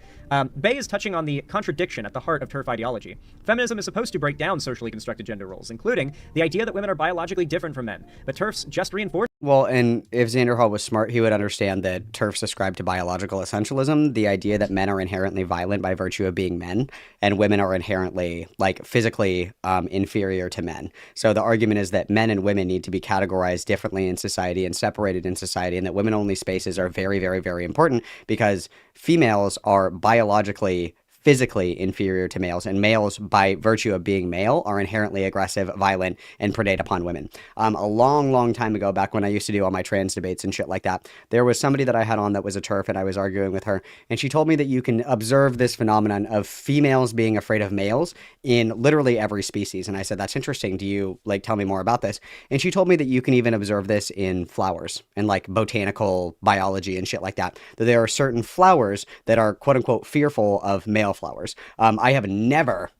Bay is touching on the contradiction at the heart of TERF ideology. Feminism is supposed to break down socially constructed gender roles, including the idea that women are biologically different from men. But TERFs just reinforce. Well, and if Xander Hall was smart, he would understand that TERFs ascribe to biological essentialism, the idea that men are inherently violent by virtue of being men, and women are inherently, like, physically inferior to men. So the argument is that men and women need to be categorized differently in society and separated in society, and that women-only spaces are very, very, very important because females are biologically physically inferior to males, and males, by virtue of being male, are inherently aggressive, violent, and predate upon women. A long, long time ago, back when I used to do all my trans debates and shit like that, there was somebody that I had on that was a TERF, and I was arguing with her, and she told me that you can observe this phenomenon of females being afraid of males in literally every species. And I said, that's interesting. Do you, like, tell me more about this? And she told me that you can even observe this in flowers and, like, botanical biology and shit like that. That there are certain flowers that are, quote-unquote, fearful of male flowers. I have never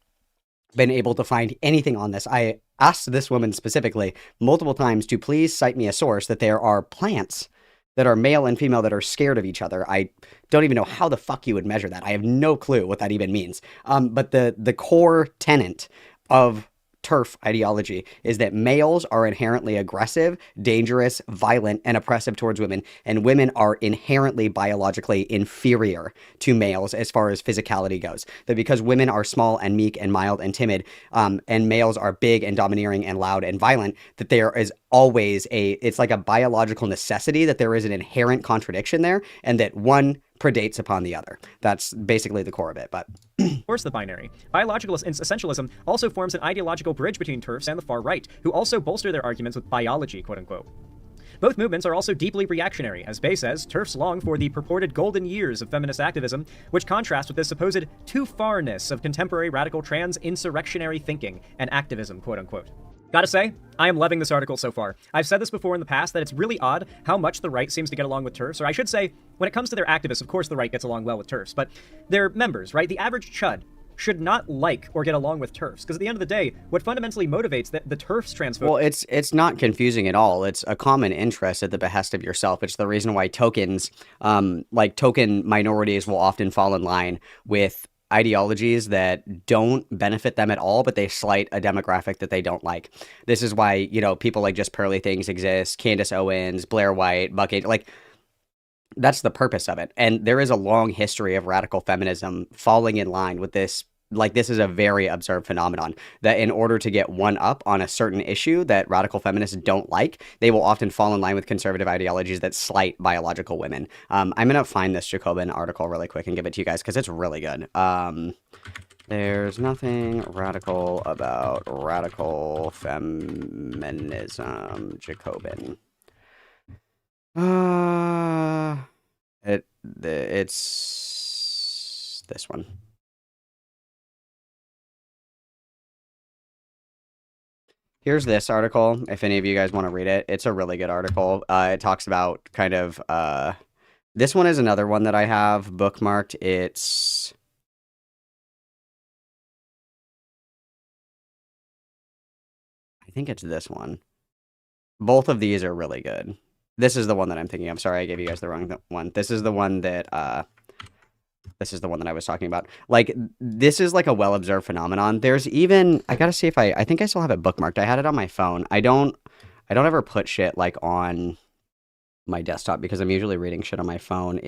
been able to find anything on this. I asked this woman specifically multiple times to please cite me a source that there are plants that are male and female that are scared of each other. I don't even know how the fuck you would measure that. I have no clue what that even means. But the core tenet of TERF ideology is that males are inherently aggressive, dangerous, violent, and oppressive towards women, and women are inherently biologically inferior to males as far as physicality goes. That because women are small and meek and mild and timid, and males are big and domineering and loud and violent, that there is always it's like a biological necessity that there is an inherent contradiction there, and that one predates upon the other. That's basically the core of it, but... Force the binary. Biological essentialism also forms an ideological bridge between TERFs and the far right, who also bolster their arguments with biology, quote-unquote. Both movements are also deeply reactionary. As Bay says, TERFs long for the purported golden years of feminist activism, which contrast with the supposed too-farness of contemporary radical trans insurrectionary thinking and activism, quote-unquote. Gotta say, I am loving this article so far. I've said this before in the past that it's really odd how much the right seems to get along with TERFs, or I should say, when it comes to their activists, of course the right gets along well with TERFs, but their members, right? The average chud should not like or get along with TERFs, because at the end of the day, what fundamentally motivates the TERFs transphobia... Well, it's not confusing at all. It's a common interest at the behest of yourself. It's the reason why tokens, like token minorities will often fall in line with ideologies that don't benefit them at all, but they slight a demographic that they don't like. This is why, you know, people like Just Pearly Things exist, Candace Owens, Blair White, Bucket, like, that's the purpose of it. And there is a long history of radical feminism falling in line with this. Like, this is a very observed phenomenon that in order to get one up on a certain issue that radical feminists don't like, they will often fall in line with conservative ideologies that slight biological women. I'm going to find this Jacobin article really quick and give it to you guys because it's really good. There's nothing radical about radical feminism, Jacobin. It's this one. Here's this article, if any of you guys want to read it. It's a really good article. It talks about kind of, this one is another one that I have bookmarked. I think it's this one. Both of these are really good. This is the one that I'm thinking of. Sorry, I gave you guys the wrong one. This is the one that, I was talking about. Like, this is like a well-observed phenomenon. There's even, I gotta see if I think I still have it bookmarked. I had it on my phone. I don't ever put shit like on my desktop because I'm usually reading shit on my phone.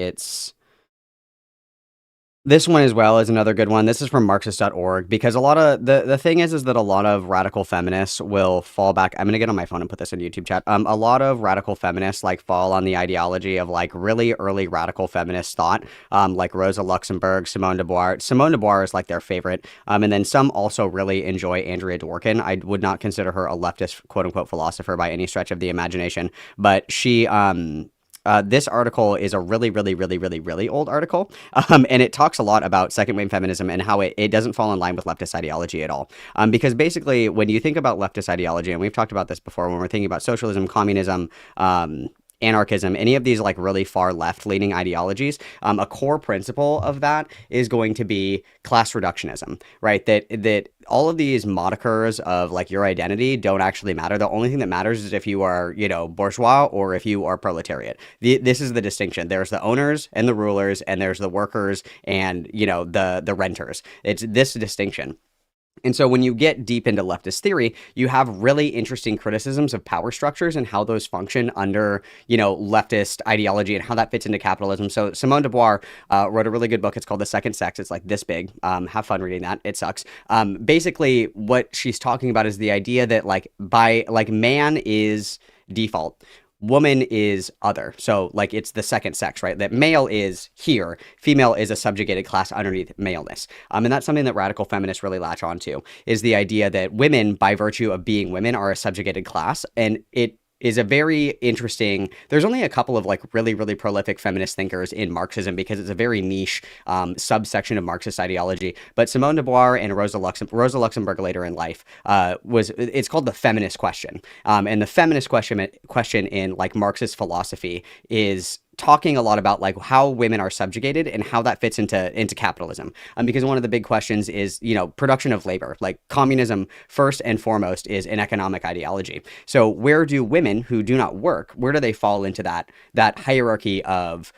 This one as well is another good one. This is from Marxist.org because a lot of the thing is that a lot of radical feminists will fall back. I'm gonna get on my phone and put this in YouTube chat. A lot of radical feminists like fall on the ideology of like really early radical feminist thought, like Rosa Luxemburg, Simone de Beauvoir. Simone de Beauvoir is like their favorite, and then some also really enjoy Andrea Dworkin. I would not consider her a leftist quote unquote philosopher by any stretch of the imagination, but she this article is a really, really, really, really, really old article, and it talks a lot about second wave feminism and how it doesn't fall in line with leftist ideology at all. Because basically, when you think about leftist ideology, and we've talked about this before, when we're thinking about socialism, communism, anarchism, any of these like really far left leaning ideologies, a core principle of that is going to be class reductionism, right? That all of these monikers of like your identity don't actually matter. The only thing that matters is if you are, bourgeois or if you are proletariat. This is the distinction. There's the owners and the rulers, and there's the workers and, the renters. It's this distinction. And so when you get deep into leftist theory, you have really interesting criticisms of power structures and how those function under, leftist ideology and how that fits into capitalism. So Simone de Beauvoir wrote a really good book. It's called The Second Sex. It's like this big. Have fun reading that. It sucks. Basically, what she's talking about is the idea that man is default. Woman is other. So like it's the second sex, right? That male is here, female is a subjugated class underneath maleness. And that's something that radical feminists really latch onto, is the idea that women, by virtue of being women, are a subjugated class. And it is a very interesting, there's only a couple of like really, really prolific feminist thinkers in Marxism because it's a very niche subsection of Marxist ideology. But Simone de Beauvoir and Rosa Luxemburg later in life it's called the feminist question. And the feminist question in like Marxist philosophy is talking a lot about like how women are subjugated and how that fits into capitalism. Because one of the big questions is, production of labor. Like communism, first and foremost, is an economic ideology. So where do women who do not work, where do they fall into that hierarchy of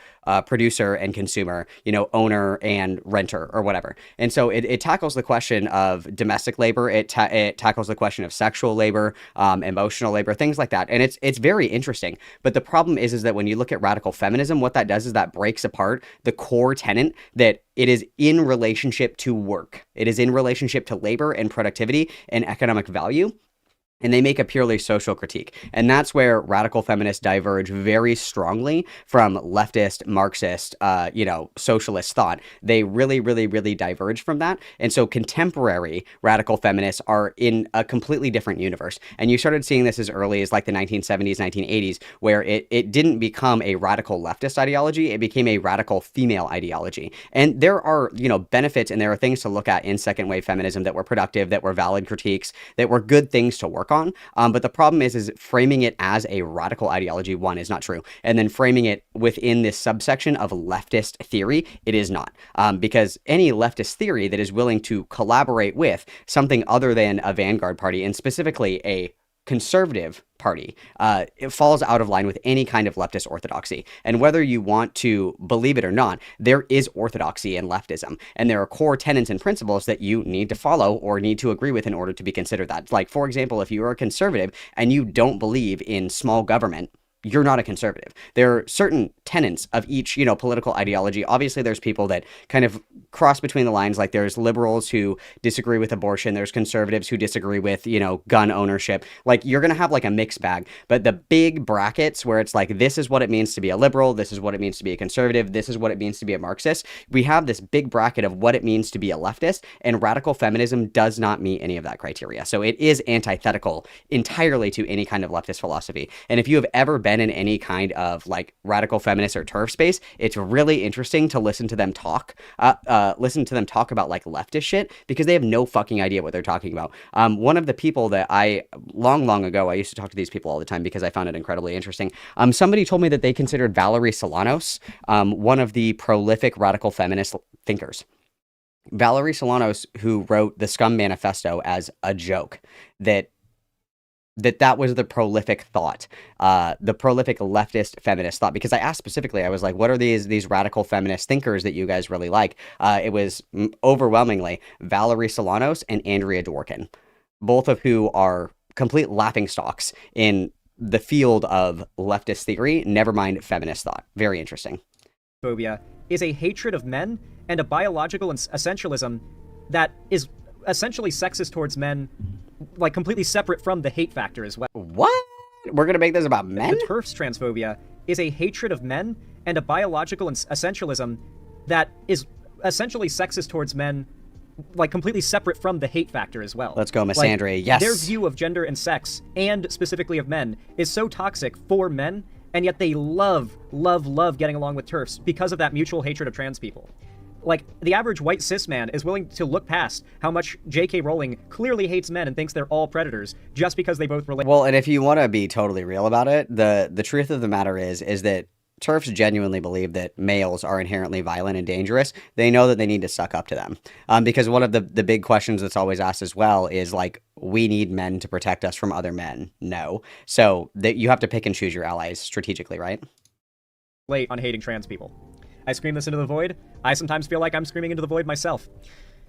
producer and consumer, owner and renter or whatever? And so it tackles the question of domestic labor. It tackles the question of sexual labor, emotional labor, things like that. And it's very interesting. But the problem is that when you look at radical feminism, what that does is that breaks apart the core tenet that it is in relationship to work. It is in relationship to labor and productivity and economic value. And they make a purely social critique. And that's where radical feminists diverge very strongly from leftist, Marxist, socialist thought. They really, really, really diverge from that. And so contemporary radical feminists are in a completely different universe. And you started seeing this as early as like the 1970s, 1980s, where it didn't become a radical leftist ideology. It became a radical female ideology. And there are, benefits and there are things to look at in second wave feminism that were productive, that were valid critiques, that were good things to work on. But the problem is framing it as a radical ideology, one, is not true. And then framing it within this subsection of leftist theory, it is not. Because any leftist theory that is willing to collaborate with something other than a vanguard party, and specifically a conservative party, it falls out of line with any kind of leftist orthodoxy. And whether you want to believe it or not, there is orthodoxy in leftism. And there are core tenets and principles that you need to follow or need to agree with in order to be considered that. Like, for example, if you are a conservative and you don't believe in small government, you're not a conservative. There are certain tenets of each, political ideology. Obviously, there's people that kind of cross between the lines. Like there's liberals who disagree with abortion. There's conservatives who disagree with, gun ownership. Like you're going to have like a mixed bag. But the big brackets where it's like, this is what it means to be a liberal. This is what it means to be a conservative. This is what it means to be a Marxist. We have this big bracket of what it means to be a leftist. And radical feminism does not meet any of that criteria. So it is antithetical entirely to any kind of leftist philosophy. And if you have ever been in any kind of like radical feminist or TERF space, it's really interesting to listen to them talk about like leftist shit, because they have no fucking idea what they're talking about. One of the people that I long ago, I used to talk to these people all the time because I found it incredibly interesting. Somebody told me that they considered Valerie Solanos one of the prolific radical feminist thinkers. Valerie Solanos, who wrote the Scum Manifesto as a joke, that was the prolific thought, the prolific leftist feminist thought. Because I asked specifically, I was like, what are these radical feminist thinkers that you guys really like? It was overwhelmingly Valerie Solanos and Andrea Dworkin, both of who are complete laughingstocks in the field of leftist theory, never mind feminist thought. Very interesting. Phobia is a hatred of men and a biological essentialism that is essentially sexist towards men, like completely separate from the hate factor as well. What? We're gonna make this about men? The TERF's transphobia is a hatred of men and a biological essentialism that is essentially sexist towards men, like completely separate from the hate factor as well. Let's go, Miss Like, Andrea. Yes. Their view of gender and sex, and specifically of men, is so toxic for men, and yet they love getting along with TERFs because of that mutual hatred of trans people. Like, the average white cis man is willing to look past how much J.K. Rowling clearly hates men and thinks they're all predators just because they both relate. Well, and if you want to be totally real about it, the truth of the matter is that TERFs genuinely believe that males are inherently violent and dangerous. They know that they need to suck up to them. Because one of the big questions that's always asked as well is, like, we need men to protect us from other men. No. So that you have to pick and choose your allies strategically, right? Late on hating trans people. I scream this into the void. I sometimes feel like I'm screaming into the void myself.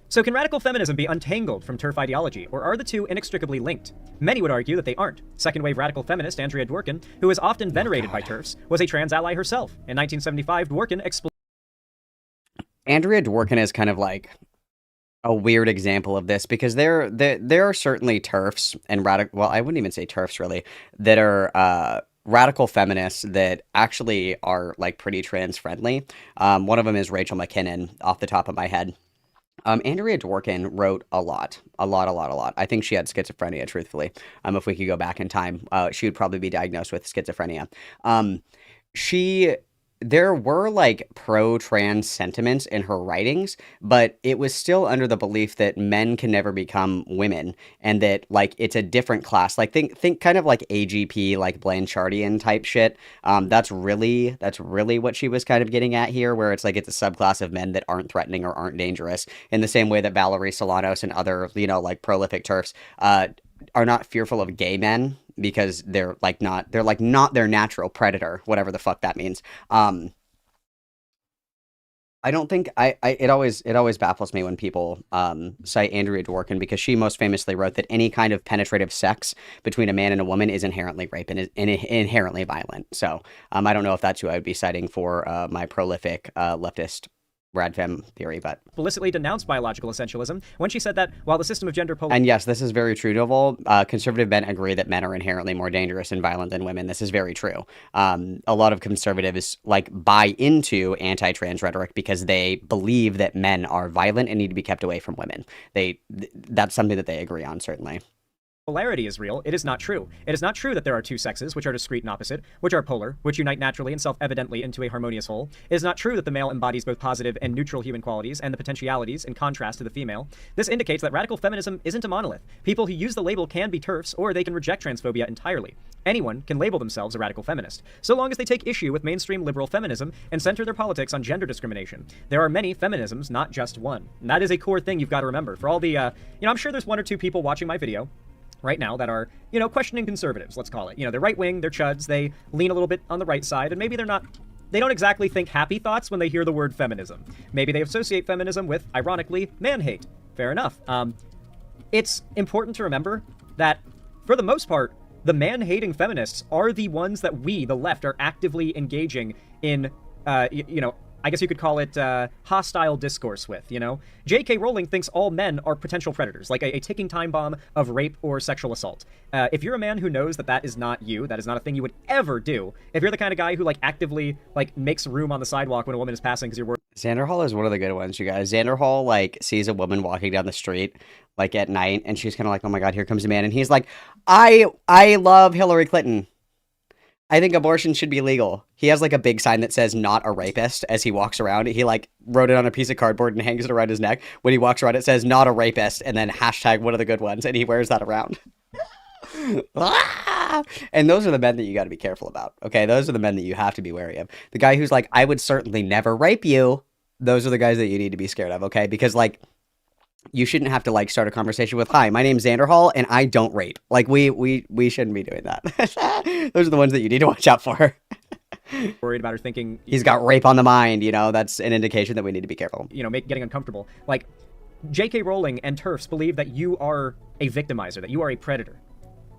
So can radical feminism be untangled from TERF ideology, or are the two inextricably linked? Many would argue that they aren't. Second-wave radical feminist Andrea Dworkin, who is often venerated by TERFs, was a trans ally herself. In 1975, Dworkin Andrea Dworkin is kind of like a weird example of this, because there are certainly TERFs and radical, well, I wouldn't even say TERFs really, that are radical feminists that actually are like pretty trans friendly. One of them is Rachel McKinnon, off the top of my head. Andrea Dworkin wrote a lot. I think she had schizophrenia, truthfully. If we could go back in time, she would probably be diagnosed with schizophrenia. There were like pro-trans sentiments in her writings, but it was still under the belief that men can never become women, and that like it's a different class. Like think kind of like AGP, like Blanchardian type shit. That's really what she was kind of getting at here, where it's like it's a subclass of men that aren't threatening or aren't dangerous, in the same way that Valerie Solanos and other, like prolific TERFs are not fearful of gay men, because they're not their natural predator, whatever the fuck that means. I don't think it always baffles me when people cite Andrea Dworkin, because she most famously wrote that any kind of penetrative sex between a man and a woman is inherently rape and is inherently violent. So I don't know if that's who I would be citing for my prolific leftist radfem theory, but explicitly denounced biological essentialism when she said that while the system of gender and yes, this is very true, Novel. Conservative men agree that men are inherently more dangerous and violent than women. This is very true. A lot of conservatives like buy into anti-trans rhetoric because they believe that men are violent and need to be kept away from women. That's something that they agree on, certainly. Polarity is real. It is not true. It is not true that there are two sexes, which are discrete and opposite, which are polar, which unite naturally and self-evidently into a harmonious whole. It is not true that the male embodies both positive and neutral human qualities and the potentialities in contrast to the female. This indicates that radical feminism isn't a monolith. People who use the label can be TERFs, or they can reject transphobia entirely. Anyone can label themselves a radical feminist, so long as they take issue with mainstream liberal feminism and center their politics on gender discrimination. There are many feminisms, not just one. And that is a core thing you've got to remember. For all the, I'm sure there's one or two people watching my video right now that are, questioning conservatives, let's call it. They're right-wing, they're chuds, they lean a little bit on the right side, and maybe they don't exactly think happy thoughts when they hear the word feminism. Maybe they associate feminism with, ironically, man-hate. Fair enough. It's important to remember that, for the most part, the man-hating feminists are the ones that we, the left, are actively engaging in, I guess you could call it hostile discourse with, J.K. Rowling thinks all men are potential predators, like a ticking time bomb of rape or sexual assault. If you're a man who knows that that is not you, that is not a thing you would ever do, if you're the kind of guy who actively makes room on the sidewalk when a woman is passing because you're worried. Xander Hall is one of the good ones, you guys. Xander Hall sees a woman walking down the street at night, and she's kind of like, oh my god, here comes a man, and he's like, I love Hillary Clinton. I think abortion should be legal. He has a big sign that says not a rapist as he walks around. He wrote it on a piece of cardboard and hangs it around his neck. When he walks around, it says not a rapist and then hashtag one of the good ones, and he wears that around. And those are the men that you got to be careful about. Okay, those are the men that you have to be wary of. The guy who's like, I would certainly never rape you. Those are the guys that you need to be scared of. Okay, because you shouldn't have to start a conversation with, hi, my name's Xander Hall and I don't rape. We shouldn't be doing that. Those are the ones that you need to watch out for. Worried about her thinking he's got rape on the mind, that's an indication that we need to be careful. Getting uncomfortable. J.K. Rowling and TERFs believe that you are a victimizer, that you are a predator.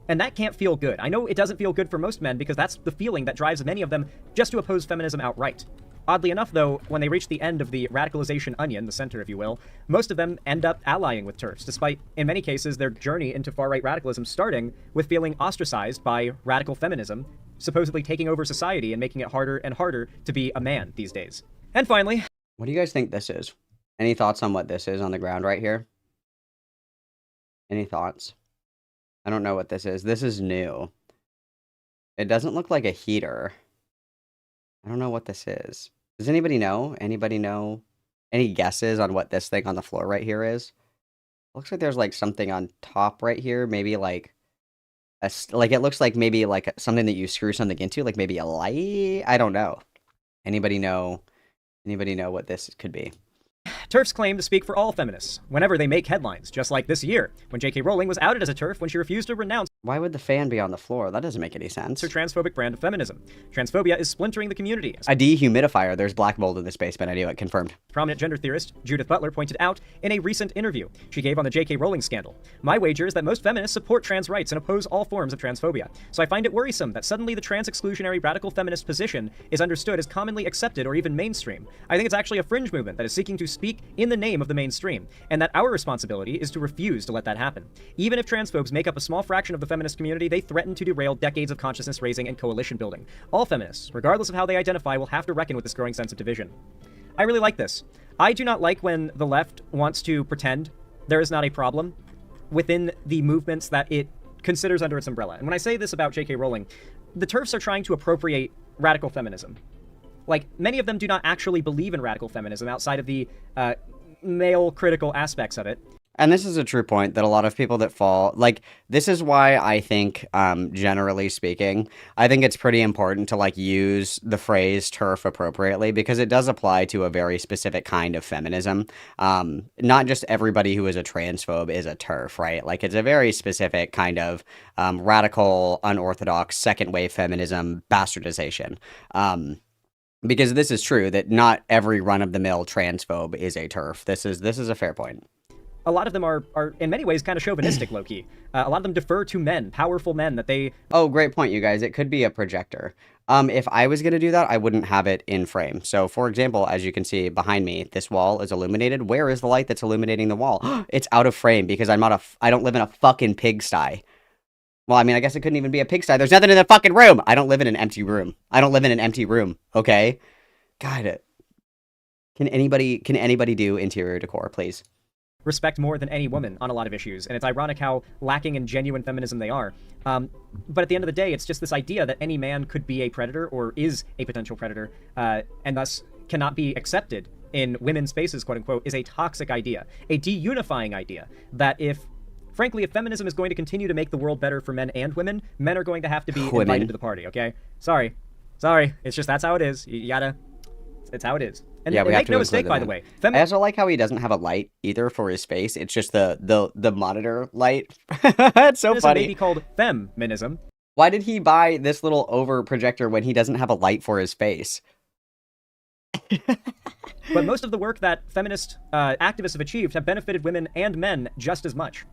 And that can't feel good. I know it doesn't feel good for most men because that's the feeling that drives many of them just to oppose feminism outright. Oddly enough, though, when they reach the end of the radicalization onion, the center, if you will, most of them end up allying with TERFs, despite, in many cases, their journey into far-right radicalism starting with feeling ostracized by radical feminism, supposedly taking over society and making it harder and harder to be a man these days. And finally... What do you guys think this is? Any thoughts on what this is on the ground right here? Any thoughts? I don't know what this is. This is new. It doesn't look like a heater. I don't know what this is. Does anybody know? Anybody know? Any guesses on what this thing on the floor right here is? Looks like there's like something on top right here. Maybe like it looks like maybe like something that you screw something into, like maybe a light. I don't know. Anybody know? Anybody know what this could be? TERFs claim to speak for all feminists whenever they make headlines, just like this year, when J.K. Rowling was outed as a TERF when she refused to renounce Why would the fan be on the floor? That doesn't make any sense. her transphobic brand of feminism. Transphobia is splintering the community. A dehumidifier. There's black mold in this basement. I knew it. Confirmed. Prominent gender theorist Judith Butler pointed out in a recent interview she gave on the J.K. Rowling scandal. My wager is that most feminists support trans rights and oppose all forms of transphobia. So I find it worrisome that suddenly the trans-exclusionary radical feminist position is understood as commonly accepted or even mainstream. I think it's actually a fringe movement that is seeking to speak in the name of the mainstream, and that our responsibility is to refuse to let that happen. Even if transphobes make up a small fraction of the feminist community, they threaten to derail decades of consciousness raising and coalition building. All feminists, regardless of how they identify, will have to reckon with this growing sense of division. I really like this. I do not like when the left wants to pretend there is not a problem within the movements that it considers under its umbrella. And when I say this about J.K. Rowling, the TERFs are trying to appropriate radical feminism. Like, many of them do not actually believe in radical feminism outside of the male critical aspects of it. And this is a true point that a lot of people that fall, like, this is why I think, generally speaking, I think it's pretty important to, like, use the phrase TERF appropriately, because it does apply to a very specific kind of feminism. Not just everybody who is a transphobe is a TERF, right? Like, it's a very specific kind of radical, unorthodox, second-wave feminism bastardization. Because this is true, that not every run-of-the-mill transphobe is a TERF. This is a fair point. A lot of them are in many ways kind of chauvinistic, low-key. A lot of them defer to men, powerful men that they... Oh, great point, you guys. It could be a projector. If I was going to do that, I wouldn't have it in frame. So, for example, as you can see behind me, this wall is illuminated. Where is the light that's illuminating the wall? It's out of frame because I don't live in a fucking pigsty. Well, I mean, I guess it couldn't even be a pigsty. There's nothing in the fucking room. I don't live in an empty room. I don't live in an empty room, okay? God, can anybody do interior decor, please? Respect more than any woman on a lot of issues, and it's ironic how lacking in genuine feminism they are. But at the end of the day, it's just this idea that any man could be a predator or is a potential predator, and thus cannot be accepted in women's spaces, quote unquote, is a toxic idea, a deunifying idea, that frankly, if feminism is going to continue to make the world better for men and women, men are going to have to be invited to the party, okay? Sorry. It's just, that's how it is. You gotta, it's how it is. And yeah, make no mistake, by the way. I also like how he doesn't have a light either for his face. It's just the monitor light. It's so funny. May be called feminism. Why did he buy this little over projector when he doesn't have a light for his face? But most of the work that feminist activists have achieved have benefited women and men just as much.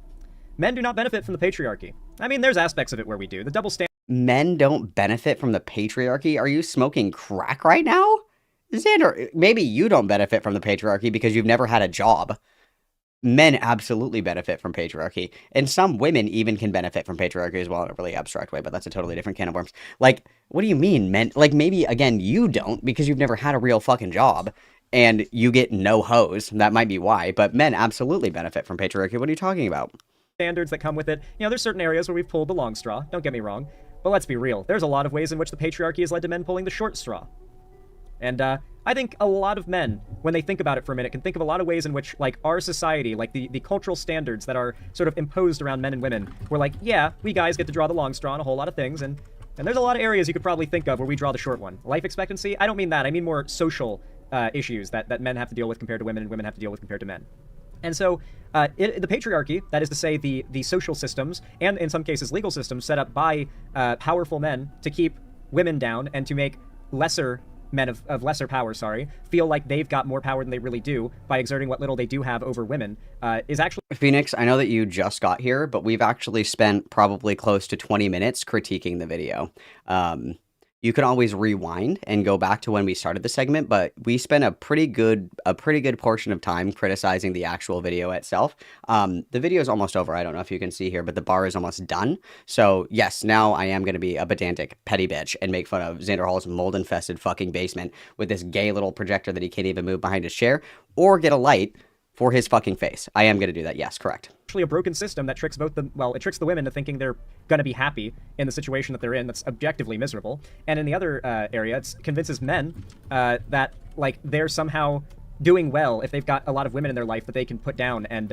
Men do not benefit from the patriarchy. I mean, there's aspects of it where we do. The double standard. Men don't benefit from the patriarchy? Are you smoking crack right now? Xander, maybe you don't benefit from the patriarchy because you've never had a job. Men absolutely benefit from patriarchy. And some women even can benefit from patriarchy as well in a really abstract way, but that's a totally different can of worms. Like, what do you mean, men? Like, maybe, again, you don't because you've never had a real fucking job and you get no hose. That might be why, but men absolutely benefit from patriarchy. What are you talking about? Standards that come with it. You know, there's certain areas where we've pulled the long straw, don't get me wrong. But let's be real. There's a lot of ways in which the patriarchy has led to men pulling the short straw. And I think a lot of men, when they think about it for a minute, can think of a lot of ways in which, like, our society, like the cultural standards that are sort of imposed around men and women, we're like, yeah, we guys get to draw the long straw on a whole lot of things, and there's a lot of areas you could probably think of where we draw the short one. Life expectancy? I don't mean that. I mean more social issues that men have to deal with compared to women and women have to deal with compared to men. And so the patriarchy, that is to say the social systems, and in some cases legal systems set up by powerful men to keep women down and to make lesser men of lesser power, feel like they've got more power than they really do by exerting what little they do have over women, is actually... Phoenix, I know that you just got here, but we've actually spent probably close to 20 minutes critiquing the video. you can always rewind and go back to when we started the segment, but we spent a pretty good portion of time criticizing the actual video itself. The video is almost over. I don't know if you can see here, but the bar is almost done. So yes, now I am going to be a pedantic petty bitch and make fun of Xander Hall's mold-infested fucking basement with this gay little projector that he can't even move behind his chair, or get a light for his fucking face. I am going to do that. Yes, correct. Actually a broken system that tricks it tricks the women to thinking they're going to be happy in the situation that they're in that's objectively miserable. And in the other area, it convinces men that, like, they're somehow doing well if they've got a lot of women in their life that they can put down and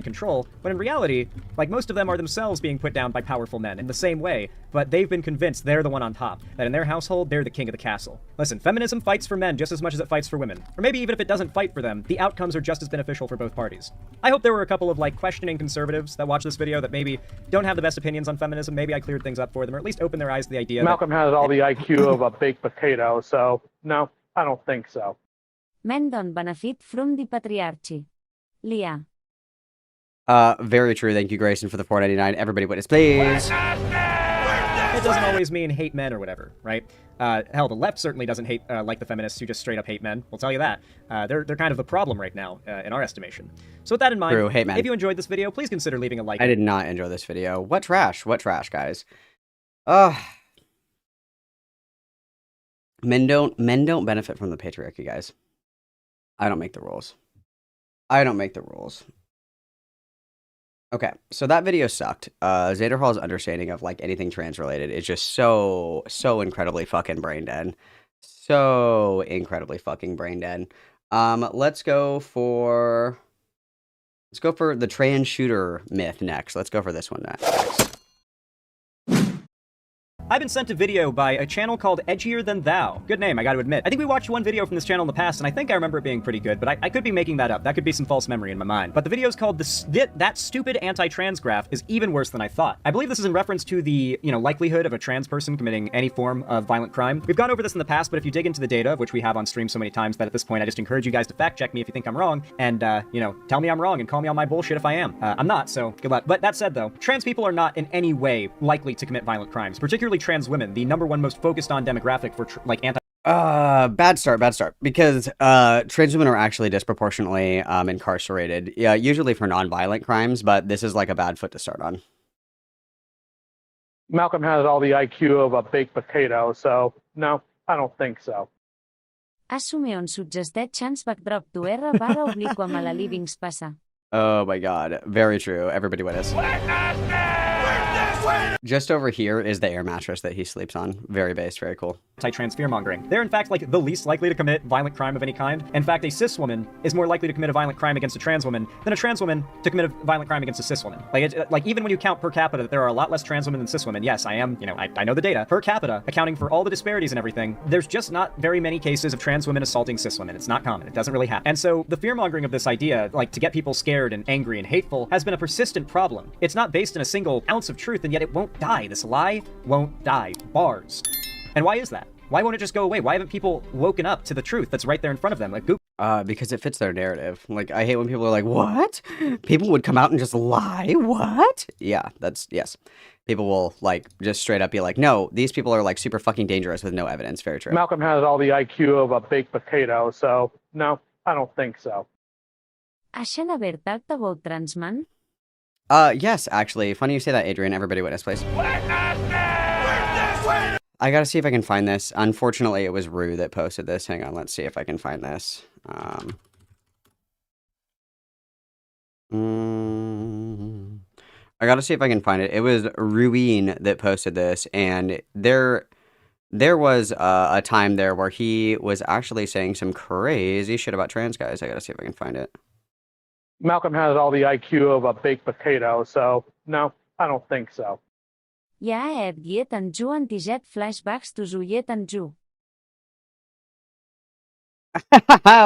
control, when in reality, like, most of them are themselves being put down by powerful men in the same way, but they've been convinced they're the one on top, that in their household, they're the king of the castle. Listen, feminism fights for men just as much as it fights for women. Or maybe even if it doesn't fight for them, the outcomes are just as beneficial for both parties. I hope there were a couple of, like, questioning conservatives that watch this video that maybe don't have the best opinions on feminism. Maybe I cleared things up for them, or at least opened their eyes to the idea Malcolm has all the IQ of a baked potato, so no, I don't think so. Men don't benefit from the patriarchy. Leah. Very true. Thank you, Grayson, for the $4.99. Everybody witness, please. It doesn't always mean hate men or whatever, right? Hell, the left certainly doesn't hate like the feminists who just straight up hate men. We'll tell you that. They're kind of the problem right now, in our estimation. So with that in mind, True, hate men. if you enjoyed this video, please consider leaving a like. I did not enjoy this video. What trash, guys. Men don't benefit from the patriarchy, guys. I don't make the rules. Okay, so that video sucked. Xander Hall's understanding of, like, anything trans related is just so incredibly fucking brain dead. So incredibly fucking brain dead. Let's go for the trans shooter myth next. Let's go for this one next. I've been sent a video by a channel called Edgier Than Thou. Good name, I gotta admit. I think we watched one video from this channel in the past, and I think I remember it being pretty good, but I could be making that up. That could be some false memory in my mind. But the video's called That Stupid Anti-Trans Graph is even worse than I thought. I believe this is in reference to the, likelihood of a trans person committing any form of violent crime. We've gone over this in the past, but if you dig into the data, of which we have on stream so many times that at this point I just encourage you guys to fact check me if you think I'm wrong, and, tell me I'm wrong and call me on my bullshit if I am. I'm not, so good luck. But that said, though, trans people are not in any way likely to commit violent crimes, particularly trans women, the number one most focused on demographic for Bad start, because trans women are actually disproportionately incarcerated, usually for non-violent crimes, but this is like a bad foot to start on. Malcolm has all the IQ of a baked potato, so no, I don't think so. Assume on suggested chance backdrop to R barra obliqua mala livings passa. Oh my god, very true. Everybody witness. Just over here is the air mattress that he sleeps on. Very based, very cool. Anti-trans fear-mongering. They're in fact like the least likely to commit violent crime of any kind. In fact, a cis woman is more likely to commit a violent crime against a trans woman than a trans woman to commit a violent crime against a cis woman. Like even when you count per capita that there are a lot less trans women than cis women. Yes, I know the data. Per capita, accounting for all the disparities and everything, there's just not very many cases of trans women assaulting cis women. It's not common. It doesn't really happen. And so the fear-mongering of this idea, like to get people scared and angry and hateful, has been a persistent problem. It's not based in a single ounce of truth, and yet it won't die. This lie won't die. Bars. And why is that? Why won't it just go away? Why haven't people woken up to the truth that's right there in front of them? Like Google. Because it fits their narrative. Like, I hate when people are like, what? People would come out and just lie? What? Yeah, yes. People will, like, just straight up be like, no, these people are, like, super fucking dangerous with no evidence. Very true. Malcolm has all the IQ of a baked potato, so no, I don't think so. Ashen haver talked about trans man? Yes, actually. Funny you say that, Adrian. Everybody witness, please. I gotta see if I can find this. Unfortunately, it was Rue that posted this. Hang on, let's see if I can find this. I gotta see if I can find it. It was Ruin that posted this, and there was a time there where he was actually saying some crazy shit about trans guys. I gotta see if I can find it. Malcolm has all the IQ of a baked potato, so no, I don't think so. Ja yet and Ju anti-jet flashbacks to Zuyet and Ju.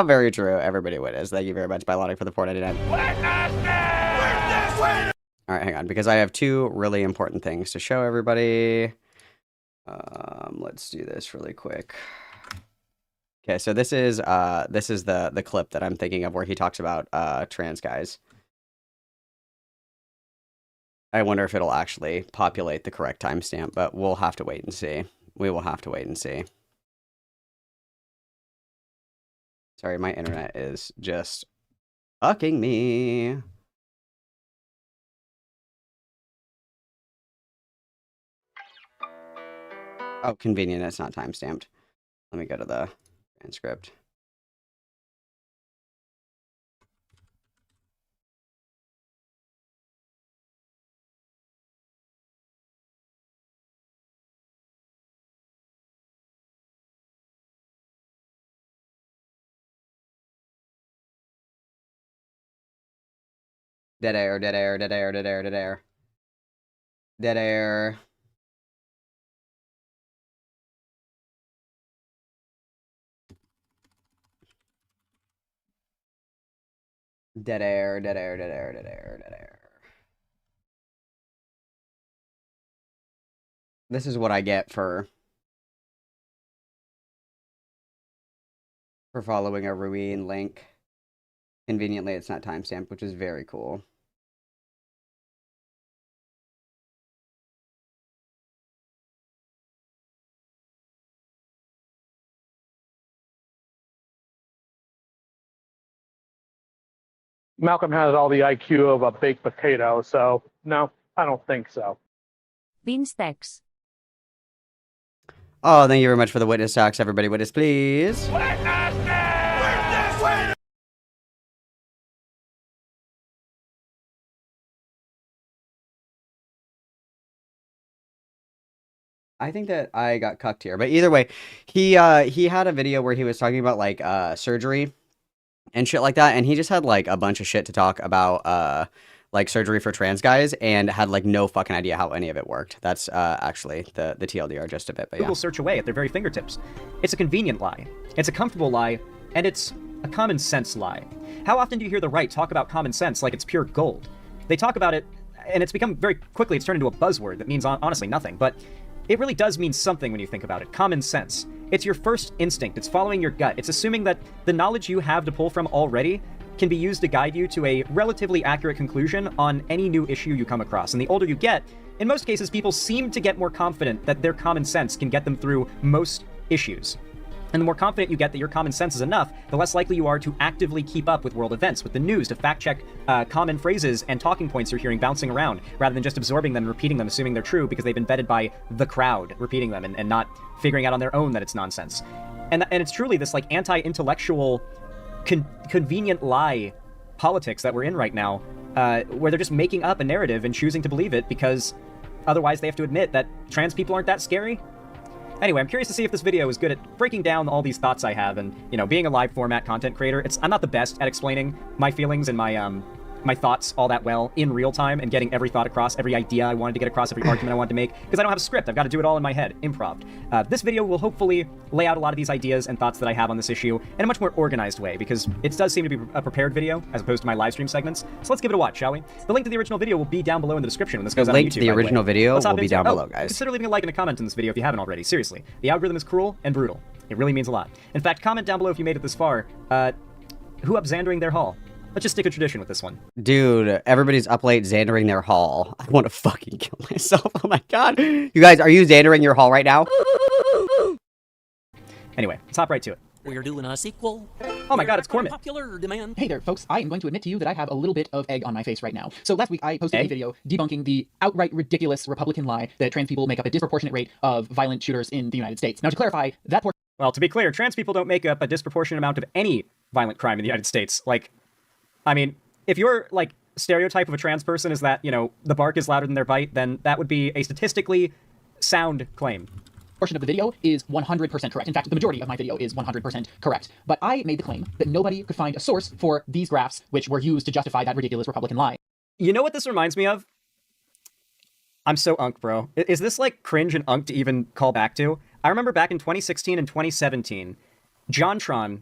Very true. Everybody witness. Thank you very much, Bilotic, for the $4.99. Alright, hang on, because I have two really important things to show everybody. Let's do this really quick. Okay, so this is the clip that I'm thinking of where he talks about trans guys. I wonder if it'll actually populate the correct timestamp, but we'll have to wait and see. We will have to wait and see. Sorry, my internet is just fucking me. Oh, convenient. It's not timestamped. Let me go to the transcript. Dead air, dead air, dead air, dead air, dead air. Dead air. Dead air, dead air, dead air, dead air, dead air. This is what I get for following a Ruin link. Conveniently, it's not timestamped, which is very cool. Malcolm has all the IQ of a baked potato, so no, I don't think so. Beanstacks. Oh, thank you very much for the witness talks, everybody. Witness, please. I think that I got cucked here, but either way, he had a video where he was talking about like surgery and shit like that, and he just had like a bunch of shit to talk about like surgery for trans guys, and had like no fucking idea how any of it worked. That's actually the TLDR gist of it. But yeah. Google search away at their very fingertips. It's a convenient lie. It's a comfortable lie, and it's a common sense lie. How often do you hear the right talk about common sense like it's pure gold? They talk about it, and it's become very quickly, it's turned into a buzzword that means honestly nothing, but it really does mean something when you think about it. Common sense. It's your first instinct. It's following your gut. It's assuming that the knowledge you have to pull from already can be used to guide you to a relatively accurate conclusion on any new issue you come across. And the older you get, in most cases, people seem to get more confident that their common sense can get them through most issues. And the more confident you get that your common sense is enough, the less likely you are to actively keep up with world events, with the news, to fact-check common phrases and talking points you're hearing bouncing around, rather than just absorbing them and repeating them, assuming they're true because they've been vetted by the crowd repeating them and not figuring out on their own that it's nonsense. And it's truly this like anti-intellectual, convenient lie politics that we're in right now, where they're just making up a narrative and choosing to believe it because otherwise they have to admit that trans people aren't that scary. Anyway, I'm curious to see if this video is good at breaking down all these thoughts I have, and, you know, being a live format content creator, I'm not the best at explaining my feelings and my thoughts all that well in real time and getting every thought across, every idea I wanted to get across, every argument I wanted to make, because I don't have a script. I've got to do it all in my head, improv. This video will hopefully lay out a lot of these ideas and thoughts that I have on this issue in a much more organized way, because it does seem to be a prepared video as opposed to my live stream segments. So let's give it a watch, shall we? The link to the original video will be down below in the description when this goes out on YouTube. The link to the original video will be down below, guys. Consider leaving a like and a comment in this video if you haven't already. Seriously, the algorithm is cruel and brutal. It really means a lot. In fact, comment down below if you made it this far. Who up Xandering their hall? Let's just stick a tradition with this one. Dude, everybody's up late Xandering their hall. I want to fucking kill myself. Oh my god. You guys, are you Xandering your hall right now? Anyway, let's hop right to it. We're doing a sequel. Oh my god, it's Cormit. Popular demand. Hey there, folks. I am going to admit to you that I have a little bit of egg on my face right now. So last week I posted Egg? a video debunking the outright ridiculous Republican lie that trans people make up a disproportionate rate of violent shooters in the United States. Now to clarify, that portion... Well, to be clear, trans people don't make up a disproportionate amount of any violent crime in the United States. Like, I mean, if your, like, stereotype of a trans person is that, you know, the bark is louder than their bite, then that would be a statistically sound claim. Portion of the video is 100% correct. In fact, the majority of my video is 100% correct. But I made the claim that nobody could find a source for these graphs which were used to justify that ridiculous Republican lie. You know what this reminds me of? I'm so unk, bro. Is this, like, cringe and unk to even call back to? I remember back in 2016 and 2017, JonTron...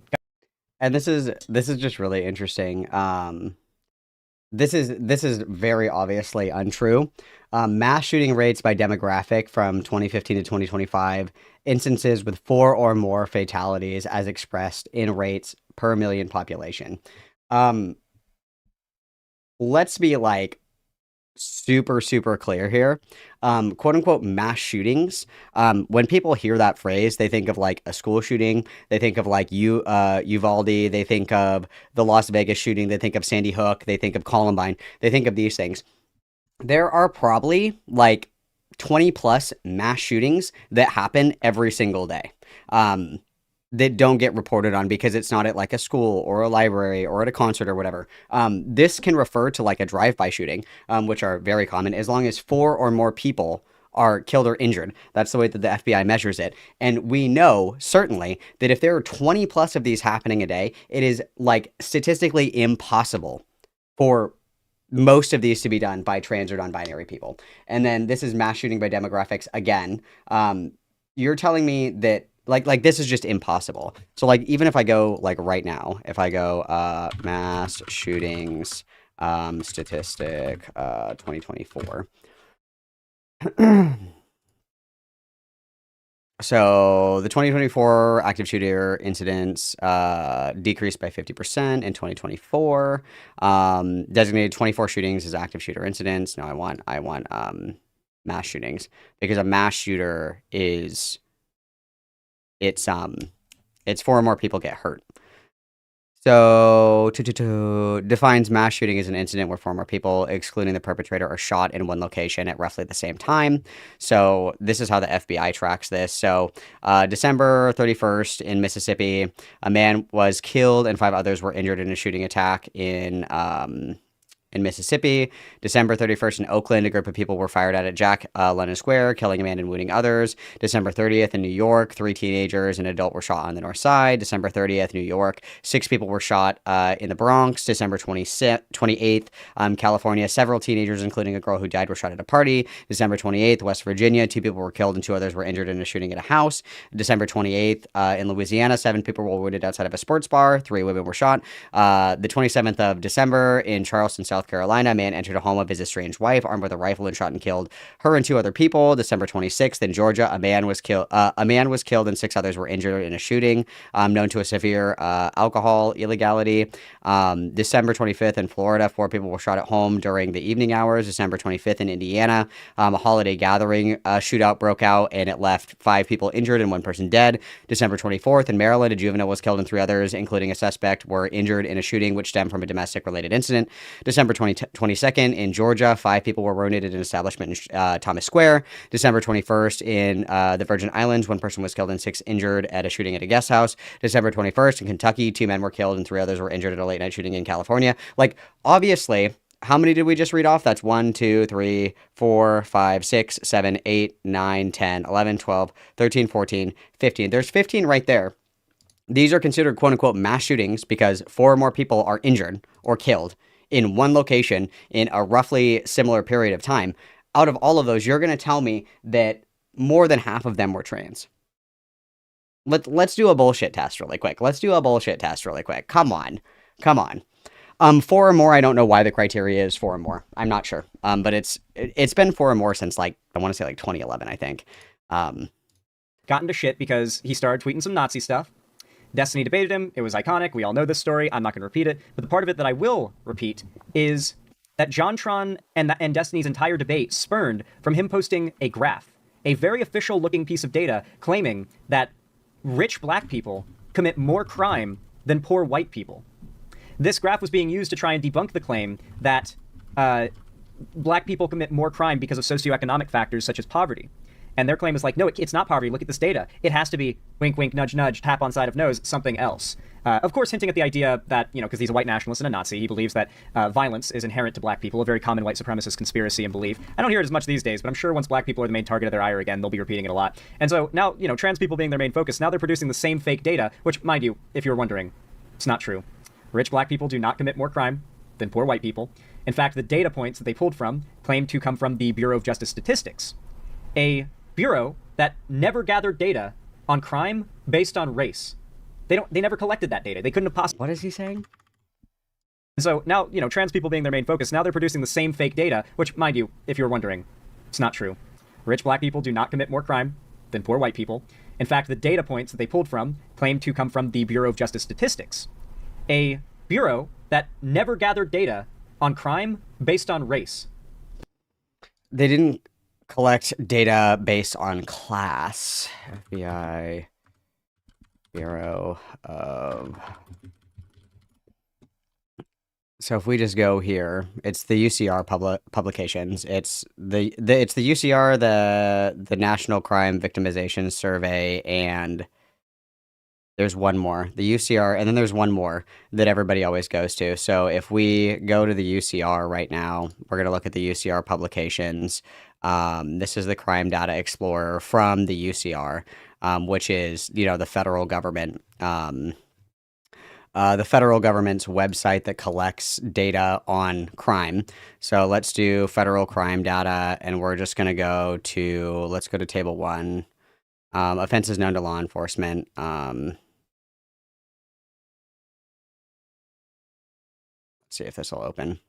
And this is just really interesting. This is very obviously untrue. Mass shooting rates by demographic from 2015 to 2025, instances with 4 or more fatalities as expressed in rates per million population. Let's be like super, super clear here. Quote unquote mass shootings. When people hear that phrase, they think of like a school shooting. They think of like Uvalde. They think of the Las Vegas shooting. They think of Sandy Hook. They think of Columbine. They think of these things. There are probably like 20 plus mass shootings that happen every single day. That don't get reported on because it's not at like a school or a library or at a concert or whatever. This can refer to like a drive-by shooting, which are very common, as long as 4 or more people are killed or injured. That's the way that the FBI measures it. And we know certainly that if there are 20 plus of these happening a day, it is like statistically impossible for most of these to be done by trans or non-binary people. And then this is mass shooting by demographics again. You're telling me that like this is just impossible. So like even if I go like right now, if I go mass shootings statistic 2024. So the 2024 active shooter incidents decreased by 50% in 2024. Designated 24 shootings as active shooter incidents. No, I want mass shootings, because a mass shooter is it's 4 or more people get hurt. So, defines mass shooting as an incident where 4 or more people, excluding the perpetrator, are shot in one location at roughly the same time. So, this is how the FBI tracks this. So, December 31st in Mississippi, a man was killed and 5 others were injured in a shooting attack in Mississippi. December 31st in Oakland, a group of people were fired at Jack London Square, killing a man and wounding others. December 30th in New York, 3 teenagers and an adult were shot on the north side. December 30th, New York, 6 people were shot in the Bronx. December 28th, California, several teenagers, including a girl who died, were shot at a party. December 28th, West Virginia, 2 people were killed and 2 others were injured in a shooting at a house. December 28th, in Louisiana, 7 people were wounded outside of a sports bar. 3 women were shot. The 27th of December in Charleston, South Carolina, a man entered a home of his estranged wife, armed with a rifle, and shot and killed her and 2 other people. December 26th in Georgia, a man was killed and 6 others were injured in a shooting known to a severe alcohol illegality. December 25th in Florida, 4 people were shot at home during the evening hours. December 25th in Indiana, a holiday gathering shootout broke out and it left 5 people injured and 1 person dead. December 24th in Maryland, a juvenile was killed and 3 others, including a suspect, were injured in a shooting which stemmed from a domestic related incident. December 22nd in Georgia, 5 people were wounded in an establishment in Thomas Square. December 21st in the Virgin Islands, 1 person was killed and 6 injured at a shooting at a guest house. December 21st in Kentucky, 2 men were killed and 3 others were injured at a late night shooting in California. Like, obviously, how many did we just read off? That's 1, 2, 3, 4, 5, 6, 7, 8, 9, 10, 11, 12, 13, 14, 15. There's 15 right there. These are considered quote unquote mass shootings because 4 or more people are injured or killed in one location in a roughly similar period of time. Out of all of those, you're going to tell me that more than half of them were trans. Let's do a bullshit test really quick. Come on. 4 or more, I don't know why the criteria is 4 or more. I'm not sure. But it's been 4 or more since like, I want to say like 2011, I think. Got into shit because he started tweeting some Nazi stuff. Destiny debated him. It was iconic. We all know this story. I'm not going to repeat it. But the part of it that I will repeat is that JonTron and Destiny's entire debate spurned from him posting a graph, a very official-looking piece of data claiming that rich black people commit more crime than poor white people. This graph was being used to try and debunk the claim that black people commit more crime because of socioeconomic factors such as poverty. And their claim is like, no, it's not poverty. Look at this data. It has to be wink, wink, nudge, nudge, tap on side of nose, something else. Of course, hinting at the idea that, because he's a white nationalist and a Nazi, he believes that violence is inherent to black people, a very common white supremacist conspiracy and belief. I don't hear it as much these days, but I'm sure once black people are the main target of their ire again, they'll be repeating it a lot. And so now, trans people being their main focus, now they're producing the same fake data, which, mind you, if you're wondering, it's not true. Rich black people do not commit more crime than poor white people. In fact, the data points that they pulled from claim to come from the Bureau of Justice Statistics, a bureau that never gathered data on crime based on race. They never collected that data. They couldn't have possibly. What is he saying? So now, trans people being their main focus, now they're producing the same fake data, which, mind you, if you're wondering, it's not true. Rich black people do not commit more crime than poor white people. In fact, the data points that they pulled from claim to come from the Bureau of Justice Statistics, a bureau that never gathered data on crime based on race. they didn't collect data based on class. FBI Bureau of... So if we just go here, it's the UCR publications. It's the UCR, the National Crime Victimization Survey, and there's one more, the UCR, and then there's one more that everybody always goes to. So if we go to the UCR right now, we're going to look at the UCR publications. This is the Crime Data Explorer from the UCR, which is, the federal government, the federal government's website that collects data on crime. So let's do federal crime data, and we're just going to go to, let's go to table 1, offenses known to law enforcement. Let's see if this will open.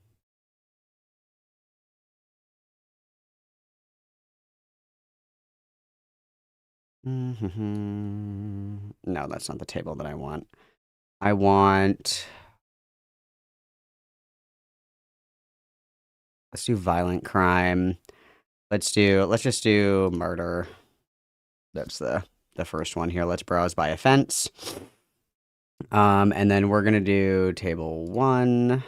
No, that's not the table that I want. I want... Let's do violent crime. Let's just do murder. That's the first one here. Let's browse by offense. And then we're gonna do table 1.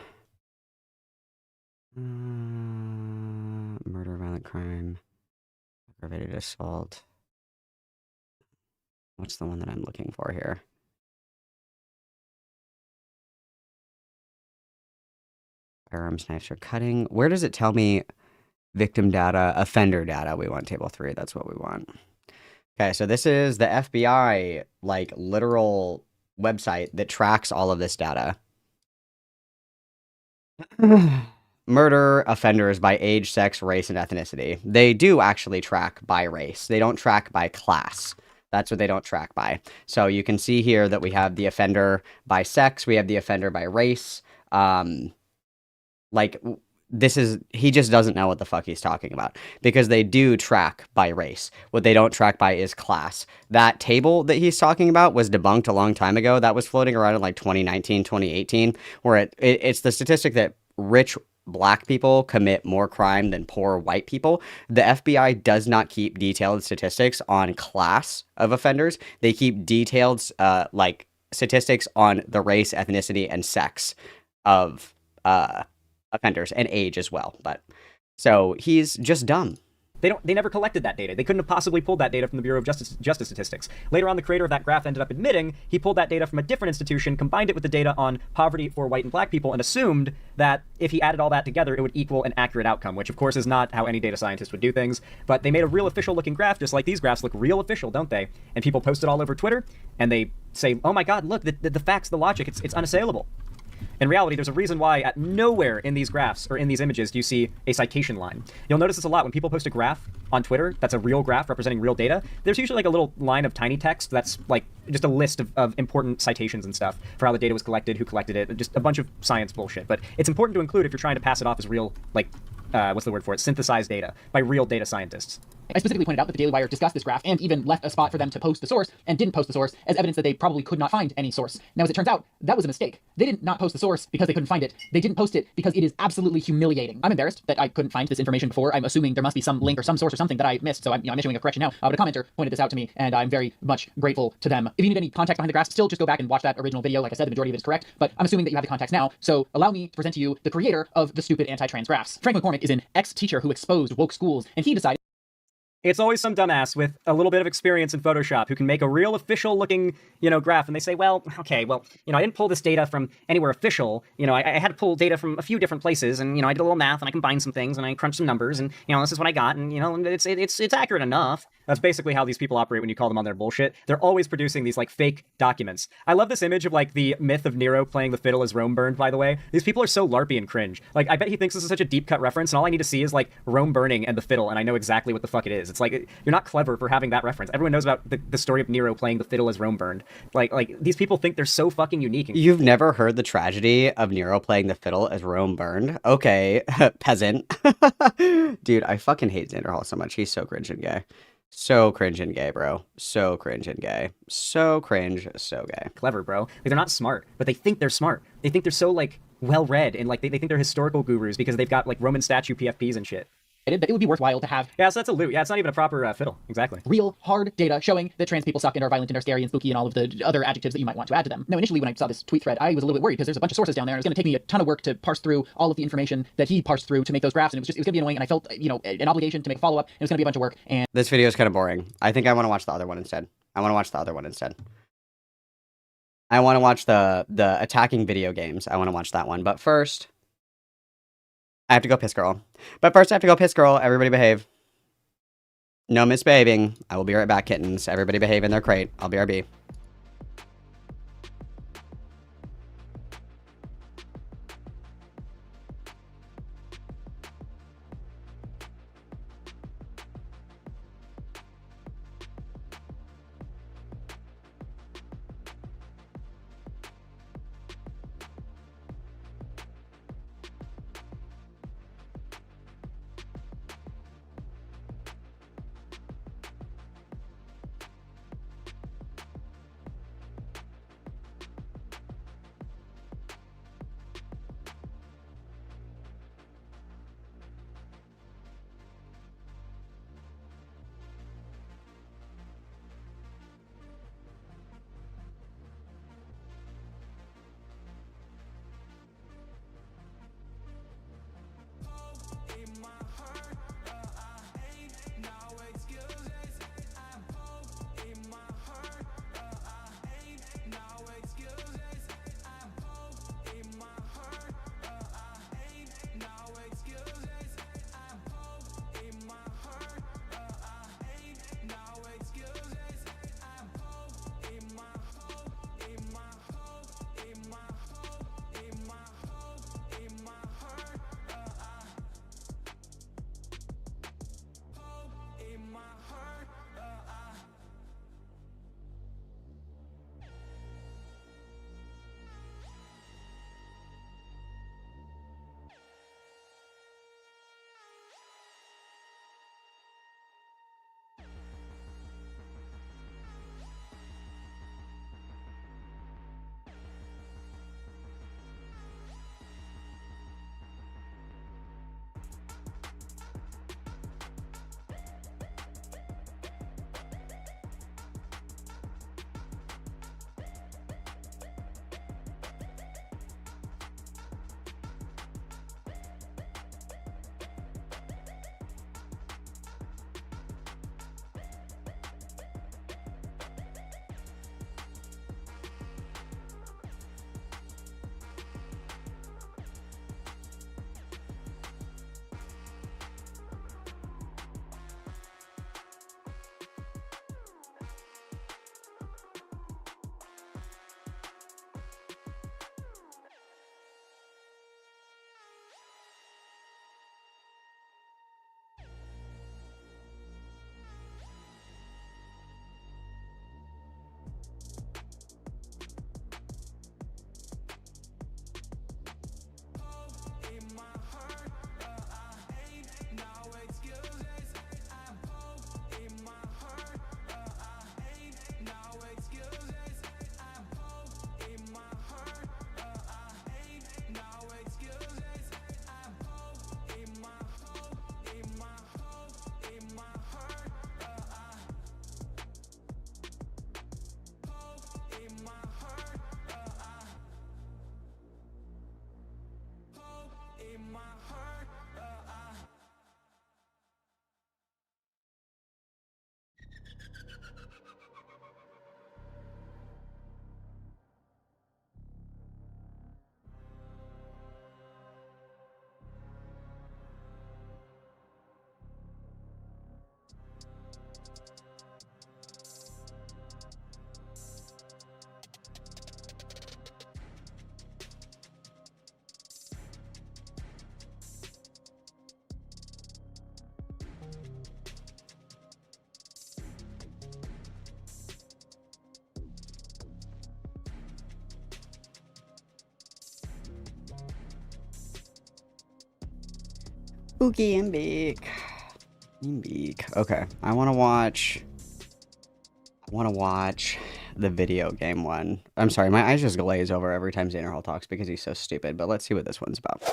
Murder, violent crime, aggravated assault. What's the one that I'm looking for here? Firearms, knives for cutting. Where does it tell me victim data, offender data? We want table 3. That's what we want. Okay, so this is the FBI, like, literal website that tracks all of this data. Murder offenders by age, sex, race, and ethnicity. They do actually track by race. They don't track by class. That's what they don't track by. So you can see here that we have the offender by sex. We have the offender by race. He just doesn't know what the fuck he's talking about, because they do track by race. What they don't track by is class. That table that he's talking about was debunked a long time ago. That was floating around in like 2019, 2018, where it's the statistic that rich black people commit more crime than poor white people. The FBI does not keep detailed statistics on class of offenders. They keep detailed statistics on the race, ethnicity, and sex of offenders, and age as well. But so he's just dumb. They never collected that data. They couldn't have possibly pulled that data from the Bureau of Justice Statistics. Later on, the creator of that graph ended up admitting he pulled that data from a different institution, combined it with the data on poverty for white and black people, and assumed that if he added all that together, it would equal an accurate outcome, which of course is not how any data scientist would do things. But they made a real official looking graph, just like these graphs look real official, don't they? And people post it all over Twitter, and they say, oh my god, look, the facts, the logic, it's unassailable. In reality, there's a reason why at nowhere in these graphs or in these images do you see a citation line. You'll notice this a lot when people post a graph on Twitter that's a real graph representing real data. There's usually like a little line of tiny text that's like just a list of important citations and stuff for how the data was collected, who collected it, just a bunch of science bullshit. But it's important to include if you're trying to pass it off as real, like, what's the word for it? Synthesized data by real data scientists. I specifically pointed out that the Daily Wire discussed this graph and even left a spot for them to post the source and didn't post the source as evidence that they probably could not find any source. Now, as it turns out, that was a mistake. They did not post the source because they couldn't find it. They didn't post it because it is absolutely humiliating. I'm embarrassed that I couldn't find this information before. I'm assuming there must be some link or some source or something that I missed, so I'm issuing a correction now. But a commenter pointed this out to me, and I'm very much grateful to them. If you need any context behind the graphs, still just go back and watch that original video. Like I said, the majority of it is correct, but I'm assuming that you have the context now, so allow me to present to you the creator of the stupid anti-trans graphs. Frank McCormick is an ex-teacher who exposed woke schools, and he decided It's always some dumbass with a little bit of experience in Photoshop who can make a real official looking, graph. And they say, well, okay, well, I didn't pull this data from anywhere official. I had to pull data from a few different places, and, I did a little math and I combined some things and I crunched some numbers and, this is what I got. And, it's accurate enough. That's basically how these people operate when you call them on their bullshit. They're always producing these fake documents. I love this image of the myth of Nero playing the fiddle as Rome burned, by the way. These people are so LARPy and cringe. I bet he thinks this is such a deep cut reference, and all I need to see is Rome burning and the fiddle, and I know exactly what the fuck it is. It's you're not clever for having that reference. Everyone knows about the story of Nero playing the fiddle as Rome burned. These people think they're so fucking unique. You've never heard the tragedy of Nero playing the fiddle as Rome burned? Okay, peasant. Dude, I fucking hate Xander Hall so much. He's so cringe and gay. So cringe and gay, bro. So cringe and gay. So cringe, so gay. Clever, bro. They're not smart, but they think they're smart. They think they're so, well-read, and, they think they're historical gurus because they've got, Roman statue PFPs and shit. that it would be worthwhile to have Yeah, so that's a loot. Yeah, it's not even a proper fiddle. Exactly. real, hard data showing that trans people suck and are violent and are scary and spooky and all of the other adjectives that you might want to add to them. Now, initially, when I saw this tweet thread, I was a little bit worried because there's a bunch of sources down there, and it's going to take me a ton of work to parse through all of the information that he parsed through to make those graphs, and it was going to be annoying, and I felt, an obligation to make a follow-up, and it was going to be a bunch of work, and... This video is kind of boring. I think I want to watch the other one instead. I want to watch the attacking video games. I want to watch that one. But first, I have to go piss girl. Everybody behave. No misbehaving. I will be right back, kittens. Everybody behave in their crate. I'll BRB. Spooky and Beak. Okay, I want to watch the video game one. I'm sorry, my eyes just glaze over every time Xander Hall talks because he's so stupid, but let's see what this one's about.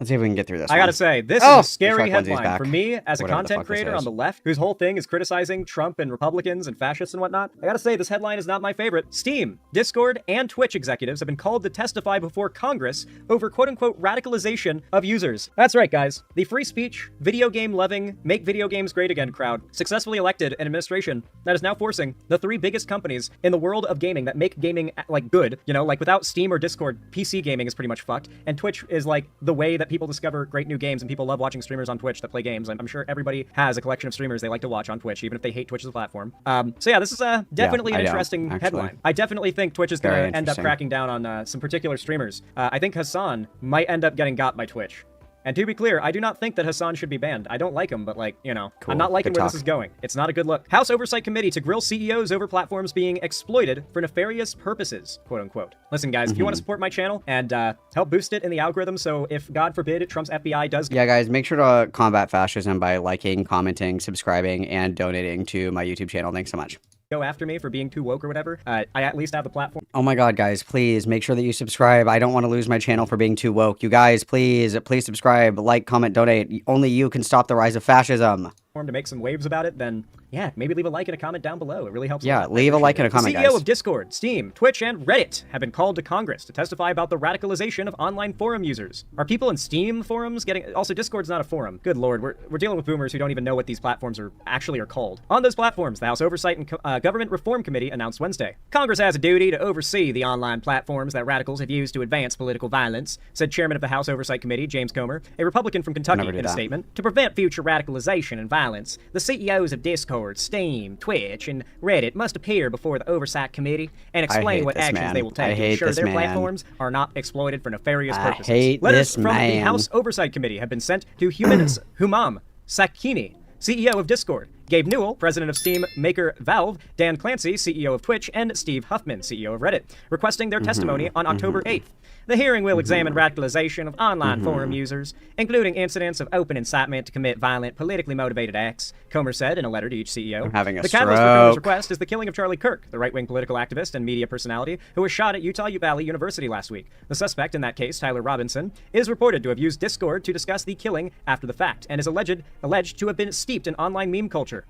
Let's see if we can get through this. I gotta one. say, this Oh, is a scary Shark Lindsay's headline back. for me as a Whatever the content fuck this creator is. on the left, whose whole thing is criticizing Trump and Republicans and fascists and whatnot. I gotta say, this headline is not my favorite. Steam, Discord, and Twitch executives have been called to testify before Congress over quote-unquote radicalization of users. That's right, guys. The free speech, video game loving, make video games great again crowd successfully elected an administration that is now forcing the 3 biggest companies in the world of gaming that make gaming like good, you know, like without Steam or Discord, PC gaming is pretty much fucked, and Twitch is like the way that people discover great new games, and people love watching streamers on Twitch that play games. I'm sure everybody has a collection of streamers they like to watch on Twitch, even if they hate Twitch as a platform. So yeah, this is definitely I an don't, interesting actually. headline. I definitely think Twitch is going Very to end up interesting. cracking down on some particular streamers. I think Hassan might end up getting got by Twitch. And to be clear, I do not think that Hassan should be banned. I don't like him, but like, you know, Cool. I'm not liking Good where this talk. is going. It's not a good look. House Oversight Committee to grill CEOs over platforms being exploited for nefarious purposes, quote unquote. Listen, guys, if you want to support my channel and help boost it in the algorithm, so if, God forbid, Trump's FBI does... Yeah, guys, make sure to combat fascism by liking, commenting, subscribing, and donating to my YouTube channel. Thanks so much. go after me for being too woke or whatever, I at least have the platform. Oh my god, guys, please make sure that you subscribe. I don't want to lose my channel for being too woke. You guys, please subscribe, like, comment, donate. Only you can stop the rise of fascism. To make some waves about it, then yeah, maybe leave a like and a comment down below. It really helps. Yeah, leave a like and a comment, The CEO guys. of Discord, Steam, Twitch, and Reddit have been called to Congress to testify about the radicalization of online forum users. Are people in Steam forums getting... Also, Discord's not a forum. Good lord, we're dealing with boomers who don't even know what these platforms are called. On those platforms, the House Oversight and Government Reform Committee announced Wednesday. Congress has a duty to oversee the online platforms that radicals have used to advance political violence, said Chairman of the House Oversight Committee, James Comer, a Republican from Kentucky, Never do in a that. statement. To prevent future radicalization and violence, the CEOs of Discord, Steam, Twitch, and Reddit must appear before the Oversight Committee and explain hate what this actions man. they will I take to hate ensure this their man. platforms are not exploited for nefarious I purposes. hate Letters this from the man. House Oversight Committee have been sent to Humam Sakini, CEO of Discord, Gabe Newell, president of Steam maker Valve, Dan Clancy, CEO of Twitch, and Steve Huffman, CEO of Reddit, requesting their testimony on October 8th. The hearing will examine radicalization of online forum users, including incidents of open incitement to commit violent, politically motivated acts, Comer said in a letter to each CEO. I'm having a the catalyst for Comer's stroke. request is the killing of Charlie Kirk, the right-wing political activist and media personality who was shot at Utah Valley University last week. The suspect in that case, Tyler Robinson, is reported to have used Discord to discuss the killing after the fact, and is alleged to have been steeped in online meme culture.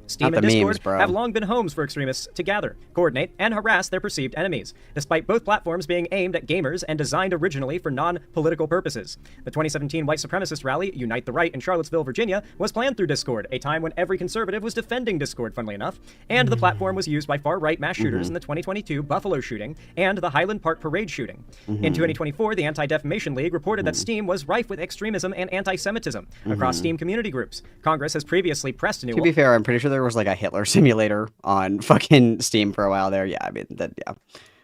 Steam Not and the Discord memes, bro. have long been homes for extremists to gather, coordinate, and harass their perceived enemies, despite both platforms being aimed at gamers and designed originally for non-political purposes. The 2017 white supremacist rally, Unite the Right, in Charlottesville, Virginia, was planned through Discord, a time when every conservative was defending Discord, funnily enough, and the platform was used by far-right mass shooters in the 2022 Buffalo shooting and the Highland Park parade shooting. In 2024, the Anti-Defamation League reported that Steam was rife with extremism and anti-Semitism across Steam community groups. Congress has previously pressed Newell... To be fair, I'm pretty sure there was like a Hitler simulator on fucking Steam for a while there. Yeah, I mean, yeah.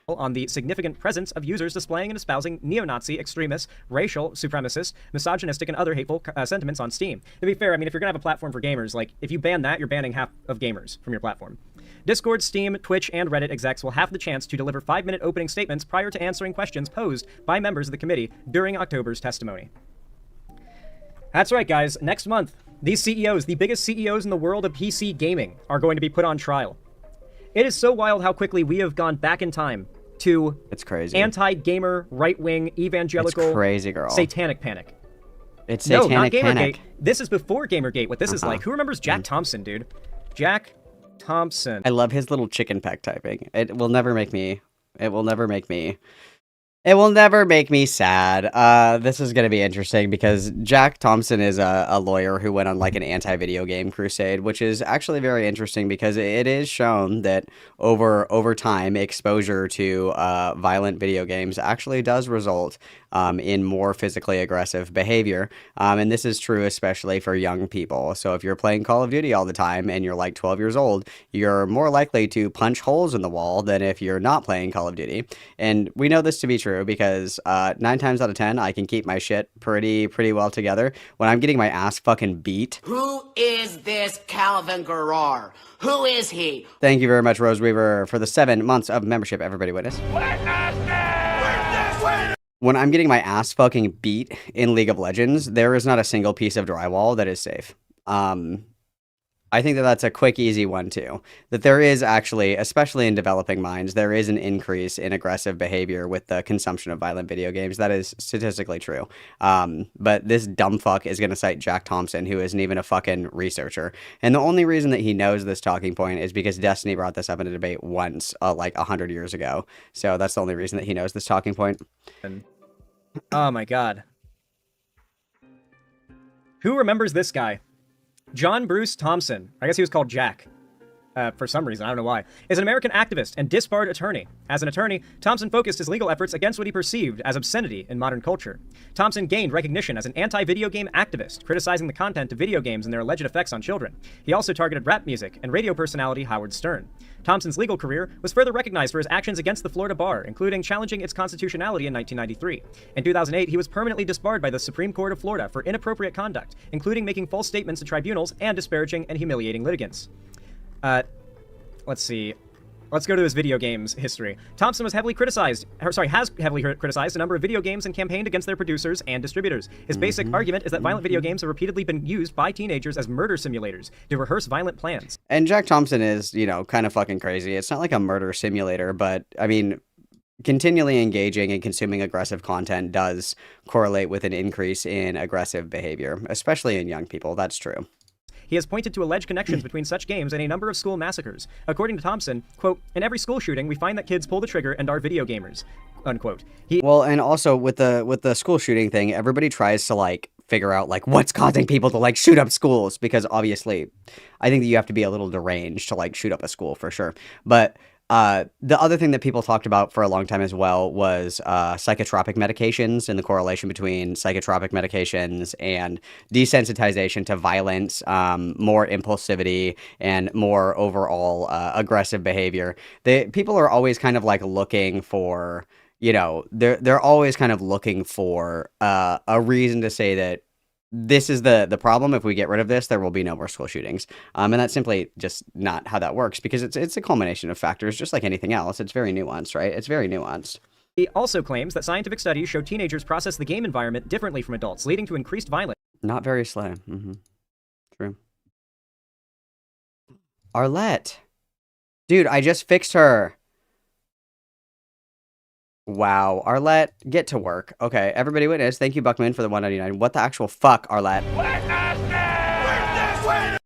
on the significant presence of users displaying and espousing neo-Nazi, extremist, racial, supremacist, misogynistic, and other hateful sentiments on Steam. To be fair, I mean, if you're gonna have a platform for gamers, like, if you ban that, you're banning half of gamers from your platform. Discord, Steam, Twitch, and Reddit execs will have the chance to deliver 5-minute opening statements prior to answering questions posed by members of the committee during October's testimony. That's right, guys. Next month, these CEOs, the biggest CEOs in the world of PC gaming, are going to be put on trial. It is so wild how quickly we have gone back in time to It's crazy. anti-gamer, right-wing, evangelical, It's crazy, girl. satanic panic. It's satanic No, not Gamergate. panic. This is before Gamergate. What this is like. Who remembers Jack Thompson, dude? Jack Thompson. I love his little chicken peck typing. It will never make me. It will never make me. It will never make me sad. This is going to be interesting because Jack Thompson is a lawyer who went on like an anti-video game crusade, which is actually very interesting because it is shown that over time, exposure to violent video games actually does result in more physically aggressive behavior. And this is true especially for young people. So if you're playing Call of Duty all the time and you're like 12 years old, you're more likely to punch holes in the wall than if you're not playing Call of Duty. And we know this to be true because 9 times out of 10, I can keep my shit pretty well together. When I'm getting my ass fucking beat. Who is this Calvin Garrar? Who is he? Thank you very much, Rose Weaver, for the 7 months of membership. Everybody witness. When I'm getting my ass fucking beat in League of Legends, there is not a single piece of drywall that is safe. I think that that's a quick, easy one too. That there is actually, especially in developing minds, there is an increase in aggressive behavior with the consumption of violent video games. That is statistically true. But this dumb fuck is going to cite Jack Thompson, who isn't even a fucking researcher. And the only reason that he knows this talking point is because Destiny brought this up in a debate once, like 100 years ago. So that's the only reason that he knows this talking point. Oh my god. Who remembers this guy? John Bruce Thompson, I guess he was called Jack, for some reason, I don't know why, is an American activist and disbarred attorney. As an attorney, Thompson focused his legal efforts against what he perceived as obscenity in modern culture. Thompson gained recognition as an anti-video game activist, criticizing the content of video games and their alleged effects on children. He also targeted rap music and radio personality Howard Stern. Thompson's legal career was further recognized for his actions against the Florida bar, including challenging its constitutionality in 1993. In 2008, he was permanently disbarred by the Supreme Court of Florida for inappropriate conduct, including making false statements to tribunals and disparaging and humiliating litigants. Let's see. Let's go to his video games history. Thompson was has heavily criticized a number of video games and campaigned against their producers and distributors. His basic argument is that violent video games have repeatedly been used by teenagers as murder simulators to rehearse violent plans. And Jack Thompson is, kind of fucking crazy. It's not like a murder simulator, but I mean, continually engaging and consuming aggressive content does correlate with an increase in aggressive behavior, especially in young people. That's true. He has pointed to alleged connections between such games and a number of school massacres. According to Thompson, quote, in every school shooting, we find that kids pull the trigger and are video gamers, unquote. Well, and also with the school shooting thing, everybody tries to figure out what's causing people to shoot up schools, because obviously I think that you have to be a little deranged to shoot up a school for sure. But the other thing that people talked about for a long time as well was psychotropic medications and the correlation between psychotropic medications and desensitization to violence, more impulsivity, and more overall aggressive behavior. People are always kind of looking for, they're always kind of looking for a reason to say that this is the problem. If we get rid of this, there will be no more school shootings. And that's simply just not how that works, because it's a culmination of factors, just like anything else. It's very nuanced, right? It's very nuanced. He also claims that scientific studies show teenagers process the game environment differently from adults, leading to increased violence. Not very slow. True. Arlette. Dude, I just fixed her. Wow, Arlette, get to work. Okay, everybody witness. Thank you, Buckman, for the 199. What the actual fuck, Arlette?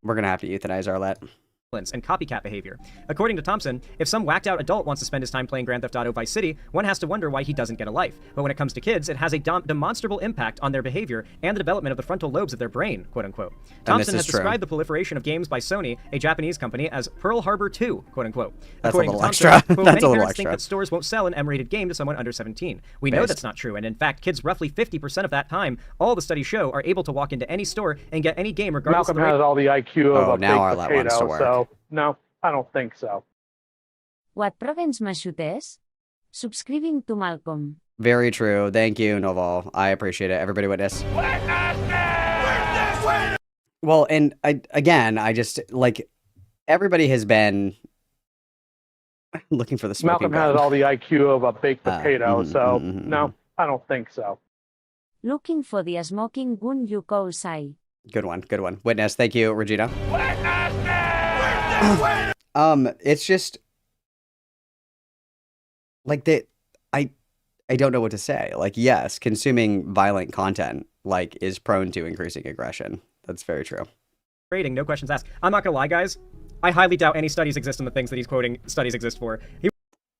We're gonna have to euthanize Arlette. And copycat behavior. According to Thompson, if some whacked-out adult wants to spend his time playing Grand Theft Auto Vice City, one has to wonder why he doesn't get a life. But when it comes to kids, it has a demonstrable impact on their behavior and the development of the frontal lobes of their brain, quote-unquote. Thompson has described the proliferation of games by Sony, a Japanese company, as Pearl Harbor 2, quote-unquote. That's According a little to Thompson, extra. Quote, That's a many little parents extra. think that stores won't sell an M-rated game to someone under 17. We know that's not true, and in fact, kids roughly 50% of that time, all the studies show, are able to walk into any store and get any game regardless Malcolm of the has all the IQ of a now baked Arlette wants to potato, work. so no, I don't think so. What province m'aixutes? Subscribing to Malcolm. Very true. Thank you, Noval. I appreciate it. Everybody witness. Well, and I just, everybody has been looking for the smoking Malcolm has gun. all the IQ of a baked potato, so no, I don't think so. Looking for the smoking gun you call say. Good one. Witness. Thank you, Regina. It's just I don't know what to say. Yes, consuming violent content is prone to increasing aggression. That's very true. rating, no questions asked. I'm not gonna lie, guys. I highly doubt any studies exist on the things that he's quoting studies exist for.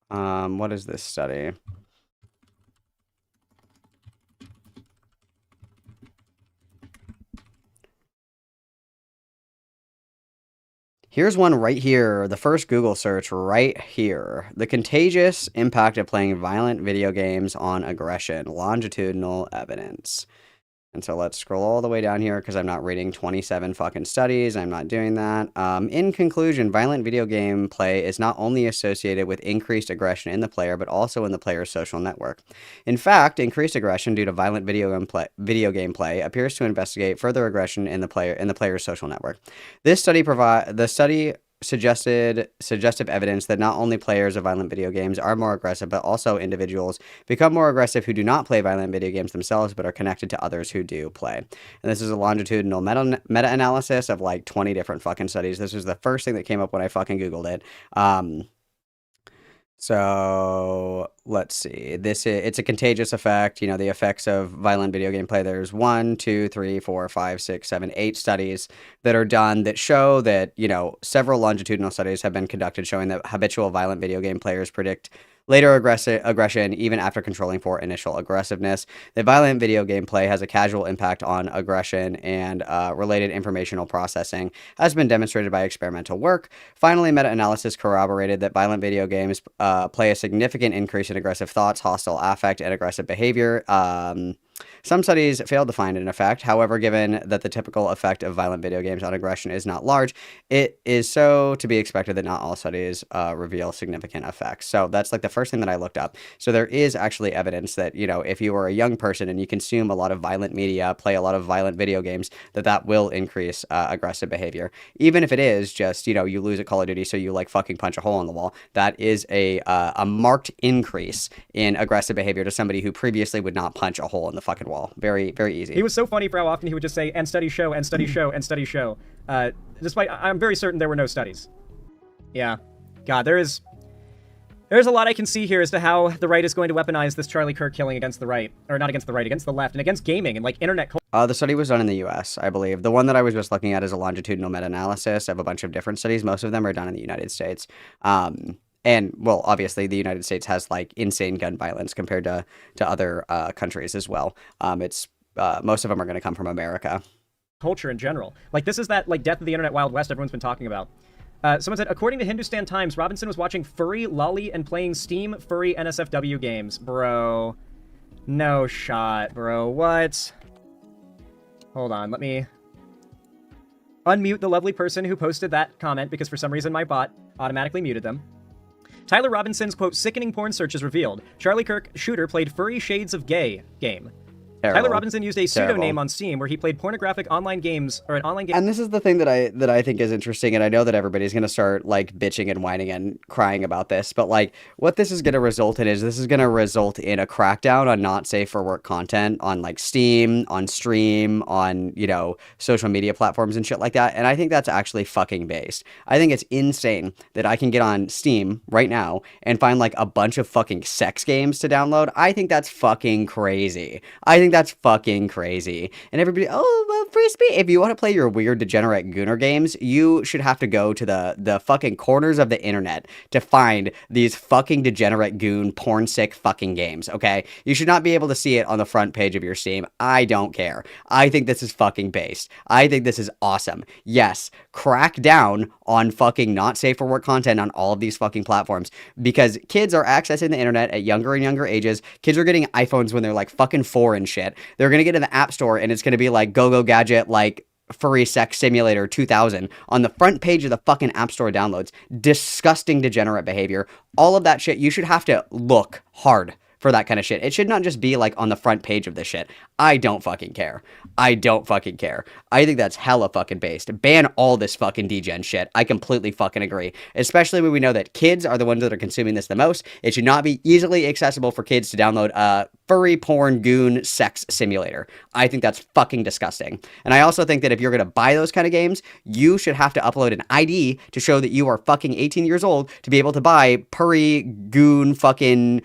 What is this study? Here's one right here, the first Google search right here. The contagious impact of playing violent video games on aggression, longitudinal evidence. And so let's scroll all the way down here because I'm not reading 27 fucking studies. I'm not doing that. In conclusion, violent video game play is not only associated with increased aggression in the player, but also in the player's social network. In fact, increased aggression due to violent video game play appears to investigate further aggression in the player's social network. The study suggestive evidence that not only players of violent video games are more aggressive, but also individuals become more aggressive who do not play violent video games themselves, but are connected to others who do play. And this is a longitudinal meta-analysis of like 20 different fucking studies. This was the first thing that came up when I fucking Googled it. So let's see. It's a contagious effect. You know, the effects of violent video game play. There's 1, 2, 3, 4, 5, 6, 7, 8 studies that are done that show that, you know, several longitudinal studies have been conducted showing that habitual violent video game players predict later aggression even after controlling for initial aggressiveness. The violent video game play has a casual impact on aggression and related informational processing, has been demonstrated by experimental work. Finally, meta-analysis corroborated that violent video games play a significant increase in aggressive thoughts, hostile affect, and aggressive behavior. Some studies failed to find an effect. However, given that the typical effect of violent video games on aggression is not large, it is so to be expected that not all studies reveal significant effects. So that's like the first thing that I looked up. So there is actually evidence that, you know, if you are a young person and you consume a lot of violent media, play a lot of violent video games, that will increase aggressive behavior. Even if it is just, you know, you lose at Call of Duty, so you like fucking punch a hole in the wall, that is a marked increase in aggressive behavior to somebody who previously would not punch a hole in the fucking wall. Very, very easy. He was so funny for how often he would just say, and studies show, and studies show, and studies show. Despite, I'm very certain there were no studies. Yeah. God, there's a lot I can see here as to how the right is going to weaponize this Charlie Kirk killing against the right. Or not against the right, against the left, and against gaming and, like, internet culture. The study was done in the US, I believe. The one that I was just looking at is a longitudinal meta-analysis of a bunch of different studies. Most of them are done in the United States. And, well, obviously, the United States has, like, insane gun violence compared to other countries as well. Most of them are going to come from America. Culture in general. Like, this is that, like, death of the internet Wild West everyone's been talking about. Someone said, according to Hindustan Times, Robinson was watching furry lolly and playing Steam furry NSFW games. Bro. No shot, bro. What? Hold on, let me unmute the lovely person who posted that comment because for some reason my bot automatically muted them. Tyler Robinson's, quote, sickening porn search is revealed. Charlie Kirk shooter played Furry Shades of Gay game. Terrible. Tyler Robinson used a pseudonym on Steam where he played pornographic online games, or an online game. And this is the thing that I think is interesting, and I know that everybody's going to start, like, bitching and whining and crying about this, but, like, what this is going to result in is this is going to result in a crackdown on not safe for work content on, like, Steam, on Stream, on, you know, social media platforms and shit like that, and I think that's actually fucking based. I think it's insane that I can get on Steam right now and find, like, a bunch of fucking sex games to download. I think that's fucking crazy. I think that's fucking crazy. And everybody, oh, well, free speech. If you want to play your weird degenerate gooner games, you should have to go to the fucking corners of the internet to find these fucking degenerate goon porn sick fucking games, okay? You should not be able to see it on the front page of your Steam. I don't care. I think this is fucking based. I think this is awesome. Yes, crack down on fucking not safe for work content on all of these fucking platforms because kids are accessing the internet at younger and younger ages. Kids are getting iPhones when they're like fucking 4 and shit. They're going to get in the App Store and it's going to be like Go Gadget, like Furry Sex Simulator 2000 on the front page of the fucking App Store downloads. Disgusting degenerate behavior. All of that shit, you should have to look hard for that kind of shit. It should not just be like on the front page of this shit. I don't fucking care. I don't fucking care. I think that's hella fucking based. Ban all this fucking degen shit. I completely fucking agree. Especially when we know that kids are the ones that are consuming this the most. It should not be easily accessible for kids to download furry porn goon sex simulator. I think that's fucking disgusting. And I also think that if you're going to buy those kind of games, you should have to upload an ID to show that you are fucking 18 years old to be able to buy furry goon fucking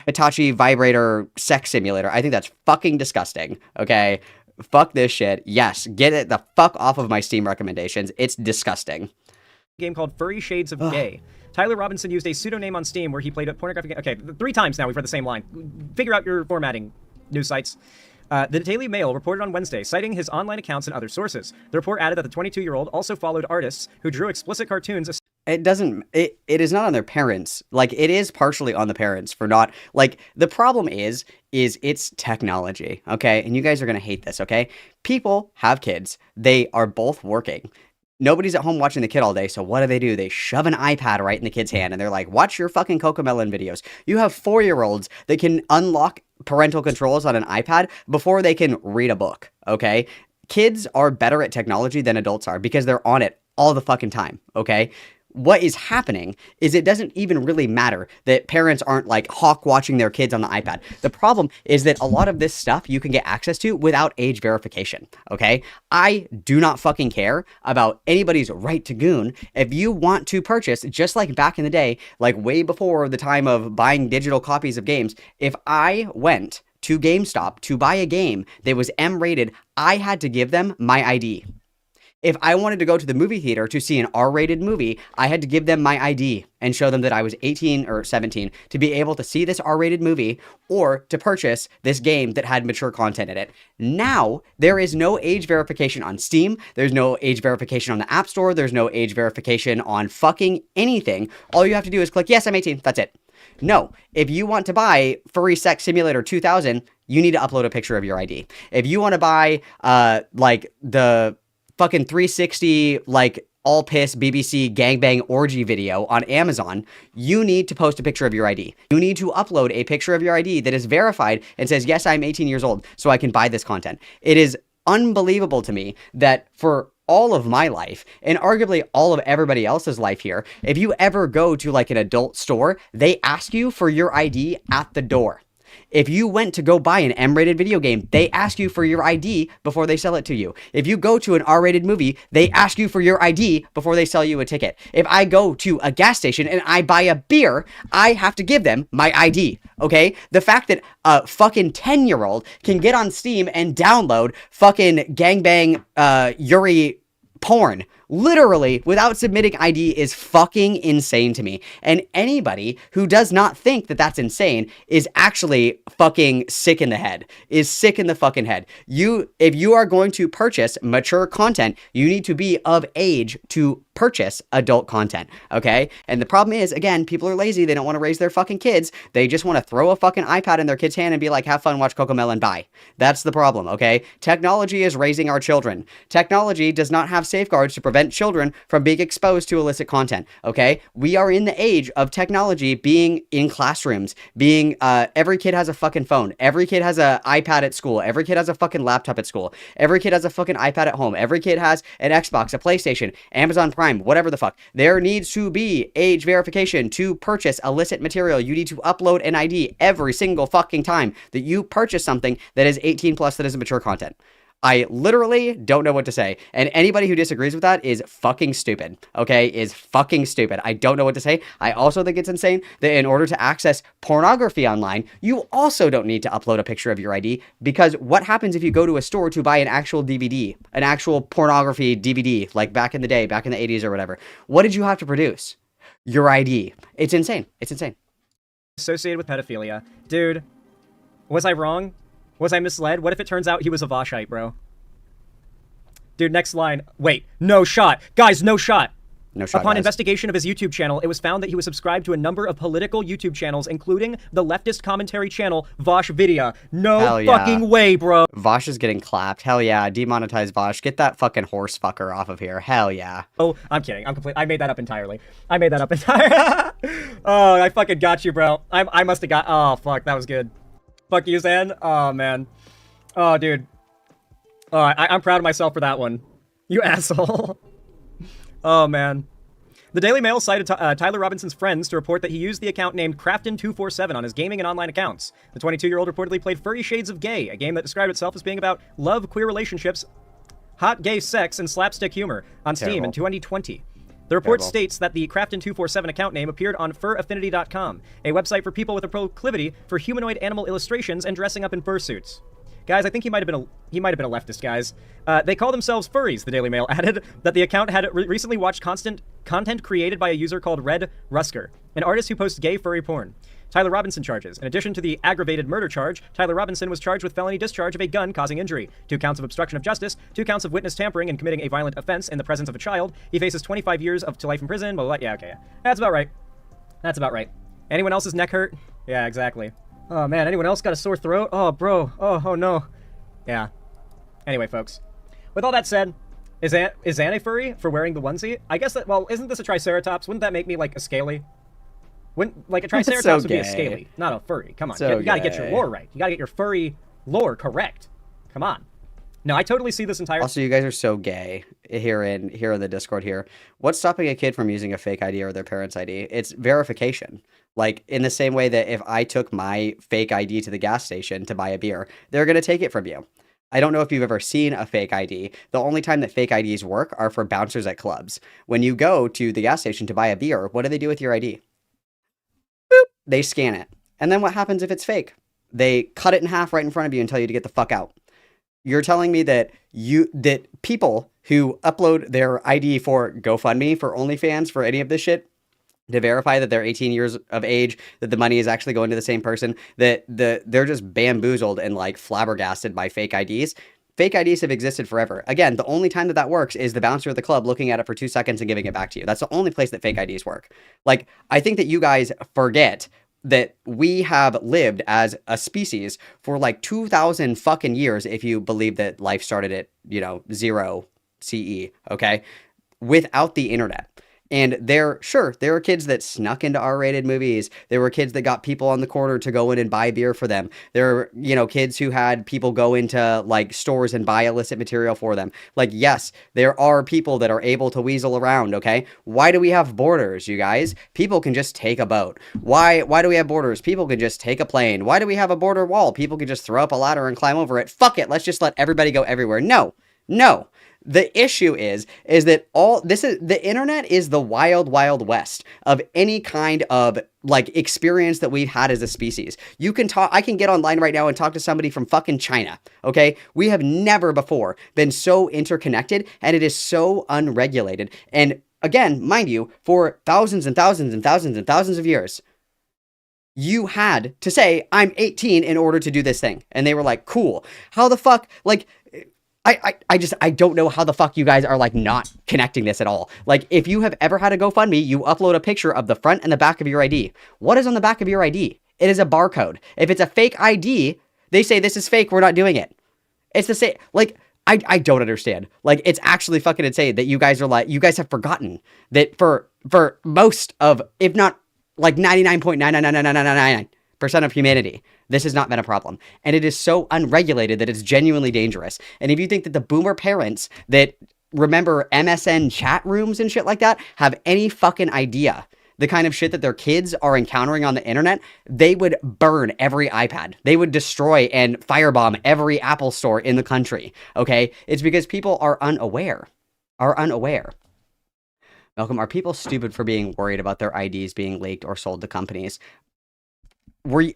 Hitachi vibrator sex simulator. I think that's fucking disgusting, okay? Fuck this shit. Yes, get it the fuck off of my Steam recommendations. It's disgusting. Game called Furry Shades of Gay. Tyler Robinson used a pseudonym on Steam where he played a pornographic... Okay, 3 times now we've read the same line. Figure out your formatting, news sites. The Daily Mail reported on Wednesday, citing his online accounts and other sources. The report added that the 22-year-old also followed artists who drew explicit cartoons... It is not on their parents. Like, it is partially on the parents for not, like, the problem is it's technology, okay? And you guys are going to hate this, okay? People have kids. They are both working. Nobody's at home watching the kid all day, so what do? They shove an iPad right in the kid's hand, and they're like, watch your fucking Cocomelon videos. You have 4-year-olds that can unlock parental controls on an iPad before they can read a book, okay? Kids are better at technology than adults are because they're on it all the fucking time, okay? What is happening is it doesn't even really matter that parents aren't like hawk watching their kids on the iPad. The problem is that a lot of this stuff you can get access to without age verification, okay? I do not fucking care about anybody's right to goon. If you want to purchase, just like back in the day, like way before the time of buying digital copies of games, if I went to GameStop to buy a game that was M-rated, I had to give them my ID. If I wanted to go to the movie theater to see an R-rated movie, I had to give them my ID and show them that I was 18 or 17 to be able to see this R-rated movie or to purchase this game that had mature content in it. Now, there is no age verification on Steam. There's no age verification on the App Store. There's no age verification on fucking anything. All you have to do is click, yes, I'm 18. That's it. No, if you want to buy Furry Sex Simulator 2000, you need to upload a picture of your ID. If you want to buy, like, the fucking 360, like, all piss BBC gangbang orgy video on Amazon, you need to post a picture of your ID. You need to upload a picture of your ID that is verified and says, yes, I'm 18 years old, so I can buy this content. It is unbelievable to me that for all of my life, and arguably all of everybody else's life here, if you ever go to like an adult store, they ask you for your ID at the door. If you went to go buy an M-rated video game, they ask you for your ID before they sell it to you. If you go to an R-rated movie, they ask you for your ID before they sell you a ticket. If I go to a gas station and I buy a beer, I have to give them my ID, okay? The fact that a fucking 10-year-old can get on Steam and download fucking gangbang Yuri porn literally without submitting ID is fucking insane to me. And anybody who does not think that that's insane is actually fucking sick in the head, is sick in the fucking head. If you are going to purchase mature content, you need to be of age to purchase adult content, okay? And the problem is, again, people are lazy. They don't want to raise their fucking kids. They just want to throw a fucking iPad in their kid's hand and be like, have fun, watch Cocomelon, bye. That's the problem, okay? Technology is raising our children. Technology does not have safeguards to prevent children from being exposed to illicit content, okay? We are in the age of technology being in classrooms, being, every kid has a fucking phone. Every kid has an iPad at school. Every kid has a fucking laptop at school. Every kid has a fucking iPad at home. Every kid has an Xbox, a PlayStation, Amazon Prime, whatever the fuck. There needs to be age verification to purchase illicit material. You need to upload an ID every single fucking time that you purchase something that is 18 plus that is mature content. I literally don't know what to say. And anybody who disagrees with that is fucking stupid, okay? Is fucking stupid. I don't know what to say. I also think it's insane that in order to access pornography online, you also don't need to upload a picture of your ID, because what happens if you go to a store to buy an actual DVD, an actual pornography DVD, like back in the day, back in the 80s or whatever? What did you have to produce? Your ID. It's insane. It's insane. Associated with pedophilia. Dude, was I wrong? Was I misled? What if it turns out he was a Vashite, bro? Dude, next line. Wait, no shot. Guys, no shot. No shot, Upon guys. investigation of his YouTube channel, it was found that he was subscribed to a number of political YouTube channels, including the leftist commentary channel Vosh Vidya. No Hell yeah. fucking way, bro. Vosh is getting clapped. Hell yeah. Demonetize Vosh. Get that fucking horse fucker off of here. Hell yeah. Oh, I'm kidding. I made that up entirely. I made that up entirely. Oh, I fucking got you, bro. I must have got... Oh, fuck. That was good. Fuck you, Zan. Oh, man. Oh, dude. I'm proud of myself for that one. You asshole. Oh, man. The Daily Mail cited Tyler Robinson's friends to report that he used the account named Crafton247 on his gaming and online accounts. The 22-year-old reportedly played Furry Shades of Gay, a game that described itself as being about love, queer relationships, hot gay sex, and slapstick humor on Steam in 2020. The report states that the Crafton247 account name appeared on furaffinity.com, a website for people with a proclivity for humanoid animal illustrations and dressing up in fursuits. Guys, I think he might have been a leftist, guys. They call themselves furries, the Daily Mail added, that the account had recently watched content created by a user called Red Rusker, an artist who posts gay furry porn. Tyler Robinson charges. In addition to the aggravated murder charge, Tyler Robinson was charged with felony discharge of a gun causing injury, 2 counts of obstruction of justice, 2 counts of witness tampering and committing a violent offense in the presence of a child. He faces 25 years to life in prison. Blah, blah, blah. Yeah, okay, yeah. That's about right. That's about right. Anyone else's neck hurt? Yeah, exactly. Oh, man, anyone else got a sore throat? Oh, bro. Oh no. Yeah. Anyway, folks. With all that said, is Anne a furry for wearing the onesie? I guess that, well, isn't this a Triceratops? Wouldn't that make me, like, a scaly? Wouldn't, like, a Triceratops would be a scaly, not a furry. Come on, you gotta get your lore right. You gotta get your furry lore correct. Come on. No, I totally see this entire. Also, you guys are so gay here in the Discord here. What's stopping a kid from using a fake ID or their parents' ID? It's verification. Like, in the same way that if I took my fake ID to the gas station to buy a beer, they're going to take it from you. I don't know if you've ever seen a fake ID. The only time that fake IDs work are for bouncers at clubs. When you go to the gas station to buy a beer, what do they do with your ID? Boop! They scan it. And then what happens if it's fake? They cut it in half right in front of you and tell you to get the fuck out. You're telling me that people who upload their ID for GoFundMe, for OnlyFans, for any of this shit, to verify that they're 18 years of age, that the money is actually going to the same person, that they're just bamboozled and like flabbergasted by fake IDs. Fake IDs have existed forever. Again, the only time that works is the bouncer of the club looking at it for 2 seconds and giving it back to you. That's the only place that fake IDs work. Like, I think that you guys forget that we have lived as a species for like 2,000 fucking years, if you believe that life started at, 0 CE, okay? Without the internet. And there are kids that snuck into R-rated movies. There were kids that got people on the corner to go in and buy beer for them. There are, kids who had people go into like stores and buy illicit material for them. Like, yes, there are people that are able to weasel around, okay? Why do we have borders, you guys? People can just take a boat. Why do we have borders? People can just take a plane. Why do we have a border wall? People can just throw up a ladder and climb over it. Fuck it, let's just let everybody go everywhere. No. The issue is that the internet is the wild, wild west of any kind of like experience that we've had as a species. I can get online right now and talk to somebody from fucking China. Okay. We have never before been so interconnected, and it is so unregulated. And again, mind you, for thousands and thousands and thousands and thousands of years, you had to say, I'm 18 in order to do this thing. And they were like, cool. How the fuck, like, I don't know how the fuck you guys are like not connecting this at all. Like, if you have ever had a GoFundMe, you upload a picture of the front and the back of your ID. What is on the back of your ID? It is a barcode. If it's a fake ID, they say this is fake, we're not doing it. It's the same. Like, I don't understand. Like, it's actually fucking insane that you guys are like, you guys have forgotten that for most of, if not like 99.99999% of humanity, this has not been a problem. And it is so unregulated that it's genuinely dangerous. And if you think that the boomer parents that remember MSN chat rooms and shit like that have any fucking idea the kind of shit that their kids are encountering on the internet, they would burn every iPad. They would destroy and firebomb every Apple store in the country. Okay? It's because people are unaware. Malcolm, are people stupid for being worried about their IDs being leaked or sold to companies? Do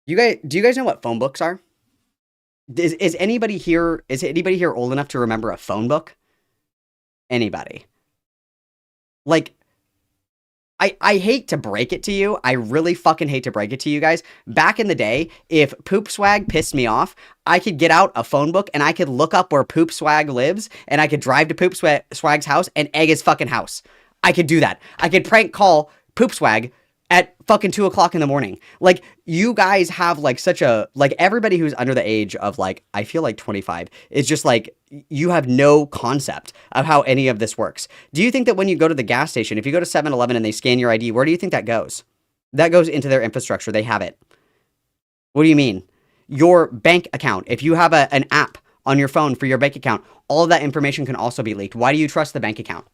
you guys know what phone books are? Is anybody here old enough to remember a phone book? Anybody? Like, I hate to break it to you. I really fucking hate to break it to you guys. Back in the day, if Poop Swag pissed me off, I could get out a phone book and I could look up where Poop Swag lives, and I could drive to Poop Swag's house and egg his fucking house. I could do that. I could prank call Poop Swag at fucking 2 o'clock in the morning. Like, you guys have like such a, like, everybody who's under the age of like, I feel like 25, is just like, you have no concept of how any of this works. Do you think that when you go to the gas station, if you go to 7-Eleven and they scan your ID, where do you think that goes? That goes into their infrastructure. They have it. What do you mean? Your bank account, if you have an app on your phone for your bank account, all of that information can also be leaked. Why do you trust the bank account?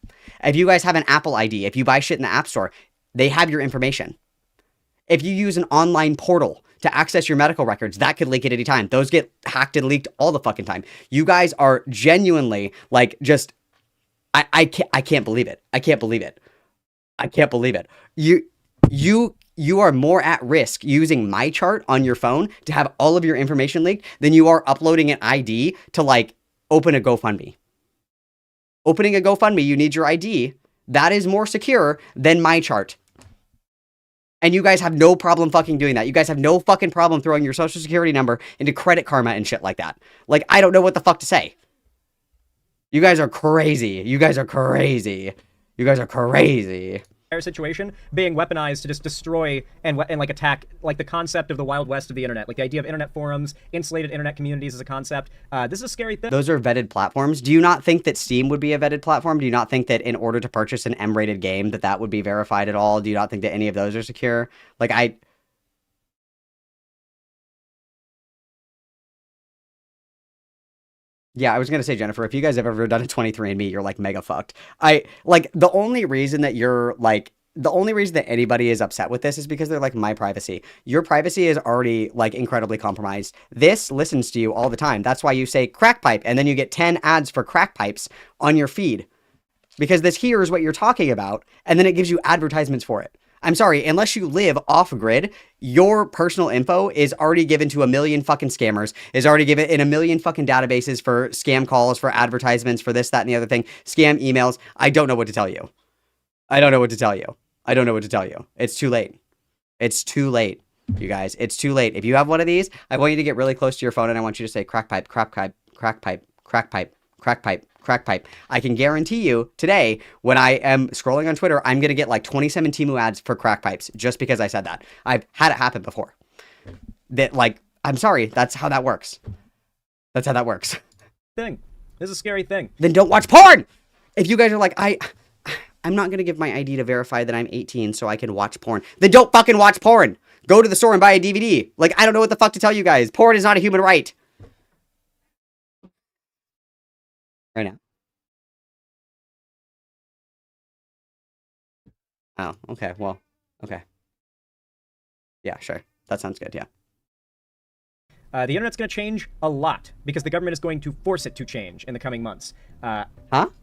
If you guys have an Apple ID, if you buy shit in the App Store, they have your information. If you use an online portal to access your medical records, that could leak at any time. Those get hacked and leaked all the fucking time. You guys are genuinely like just, I can't believe it. I can't believe it. You are more at risk using MyChart on your phone to have all of your information leaked than you are uploading an ID to like open a GoFundMe. Opening a GoFundMe, you need your ID. That is more secure than MyChart. And you guys have no problem fucking doing that. You guys have no fucking problem throwing your social security number into Credit Karma and shit like that. Like, I don't know what the fuck to say. You guys are crazy. Situation being weaponized to just destroy and like attack, like the concept of the Wild West of the internet, like the idea of internet forums, insulated internet communities as a concept. This is a scary thing. Those are vetted platforms. Do you not think that Steam would be a vetted platform? Do you not think that in order to purchase an M-rated game that would be verified at all? Do you not think that any of those are secure? Like, Yeah, I was gonna say, Jennifer, if you guys have ever done a 23andMe, you're like mega fucked. The only reason that the only reason that anybody is upset with this is because they're like, my privacy. Your privacy is already like incredibly compromised. This listens to you all the time. That's why you say crack pipe, and then you get 10 ads for crack pipes on your feed. Because this hears what you're talking about, and then it gives you advertisements for it. I'm sorry, unless you live off grid, your personal info is already given to a million fucking scammers, is already given in a million fucking databases for scam calls, for advertisements, for this, that, and the other thing, scam emails. I don't know what to tell you. I don't know what to tell you. I don't know what to tell you. It's too late. It's too late, you guys. It's too late. If you have one of these, I want you to get really close to your phone and I want you to say crack pipe, crack pipe, crack pipe, crack pipe, crack pipe, crack pipe. I can guarantee you today, when I am scrolling on Twitter, I'm going to get like 27 Temu ads for crack pipes just because I said that. I've had it happen before. That, like, I'm sorry. That's how that works. That's how that works. Thing. This is a scary thing. Then don't watch porn! If you guys are like, I'm not going to give my ID to verify that I'm 18 so I can watch porn. Then don't fucking watch porn. Go to the store and buy a DVD. Like, I don't know what the fuck to tell you guys. Porn is not a human right. Right now. Oh, okay. Well, okay. Yeah, sure. That sounds good. Yeah. The internet's going to change a lot because the government is going to force it to change in the coming months. Huh?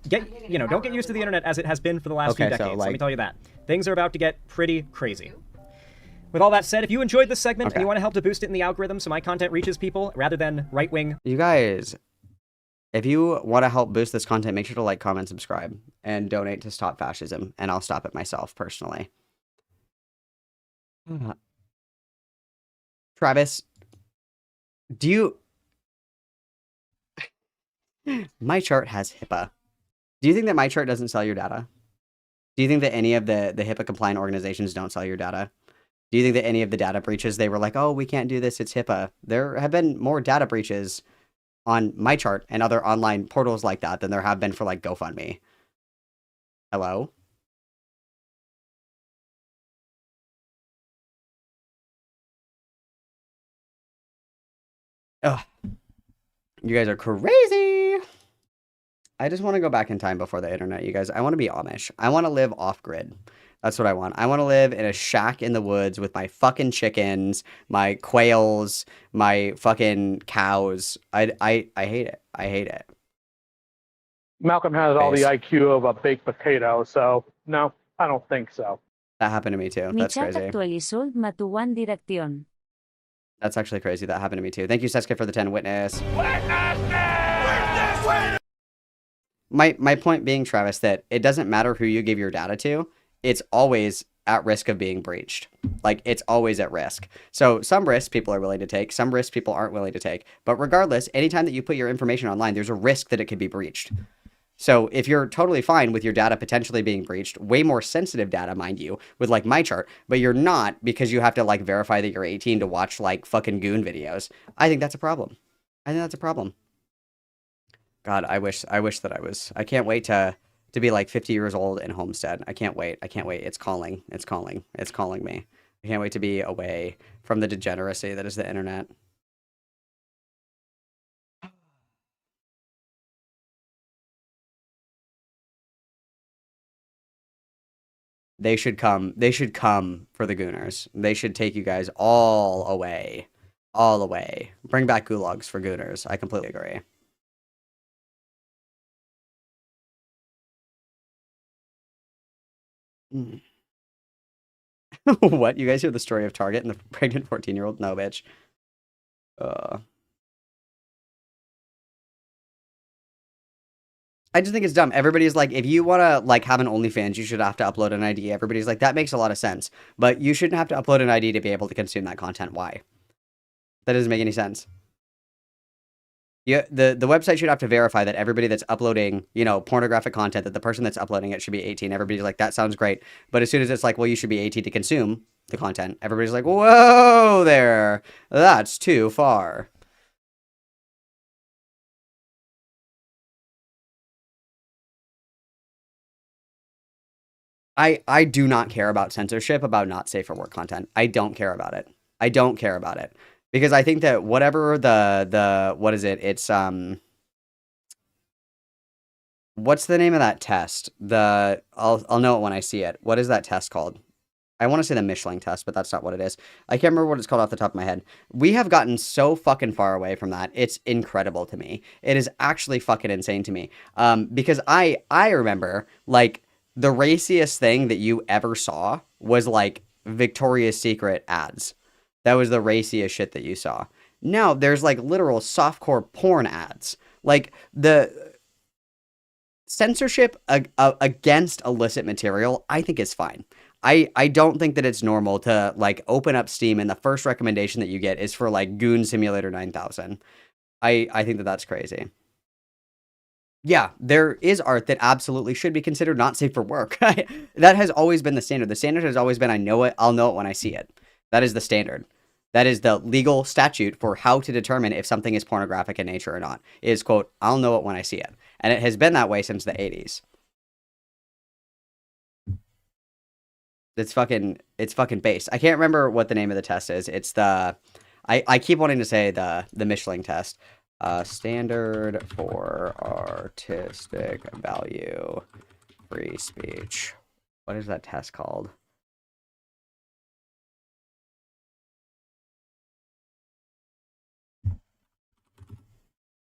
Don't get used to the internet as it has been for the last few decades. So, Let me tell you that. Things are about to get pretty crazy. With all that said, if you enjoyed this segment and you want to help to boost it in the algorithm so my content reaches people rather than right-wing... You guys, if you want to help boost this content, make sure to like, comment, subscribe, and donate to Stop Fascism, and I'll stop it myself, personally. Travis... Do you... MyChart has HIPAA. Do you think that MyChart doesn't sell your data? Do you think that any of the HIPAA compliant organizations don't sell your data? Do you think that any of the data breaches, they were like, oh, we can't do this, it's HIPAA. There have been more data breaches on MyChart and other online portals like that than there have been for like GoFundMe. Hello? Ugh. You guys are crazy. I just want to go back in time before the internet, you guys. I want to be Amish. I want to live off-grid. That's what I want. I want to live in a shack in the woods with my fucking chickens, my quails, my fucking cows. I hate it. I hate it. Malcolm has all the IQ of a baked potato, so no, I don't think so. That happened to me too. Mi That's chat crazy. actualizó matuan dirección. That's actually crazy. That happened to me too. Thank you, Seska, for the 10 witness. My point being, Travis, that it doesn't matter who you give your data to. It's always at risk of being breached. Like, it's always at risk. So some risks people are willing to take. Some risks people aren't willing to take. But regardless, anytime that you put your information online, there's a risk that it could be breached. So if you're totally fine with your data potentially being breached, way more sensitive data, mind you, with like MyChart, but you're not because you have to like verify that you're 18 to watch like fucking goon videos, I think that's a problem. I think that's a problem. God, I wish that I can't wait to be like 50 years old in Homestead. I can't wait. I can't wait. It's calling. It's calling. It's calling me. I can't wait to be away from the degeneracy that is the internet. They should come for the Gooners. They should take you guys all away. All away. Bring back gulags for Gooners. I completely agree. What? You guys hear the story of Target and the pregnant 14-year-old? No, bitch. I just think it's dumb. Everybody's like, if you want to like have an OnlyFans, you should have to upload an ID. Everybody's like, that makes a lot of sense. But you shouldn't have to upload an ID to be able to consume that content. Why? That doesn't make any sense. Yeah, the website should have to verify that everybody that's uploading, you know, pornographic content, that the person that's uploading it should be 18. Everybody's like, that sounds great. But as soon as it's like, well, you should be 18 to consume the content, everybody's like, whoa there. That's too far. I do not care about censorship about not safe for work content. I don't care about it. I don't care about it. Because I think that whatever the what is it? It's What's the name of that test? I'll know it when I see it. What is that test called? I want to say the Michelin test, but that's not what it is. I can't remember what it's called off the top of my head. We have gotten so fucking far away from that. It's incredible to me. It is actually fucking insane to me. Because I remember, like, the raciest thing that you ever saw was, like, Victoria's Secret ads. That was the raciest shit that you saw. Now, there's, like, literal softcore porn ads. Like, the censorship against illicit material, I think is fine. I don't think that it's normal to, like, open up Steam and the first recommendation that you get is for, like, Goon Simulator 9000. I think that that's crazy. Yeah, there is art that absolutely should be considered not safe for work. That has always been the standard. The standard has always been, I know it, I'll know it when I see it. That is the standard. That is the legal statute for how to determine if something is pornographic in nature or not. Is, quote, I'll know it when I see it. And it has been that way since the 80s. It's fucking based. I can't remember what the name of the test is. It's the, I keep wanting to say the Michelin test. Standard for artistic value, free speech. What is that test called?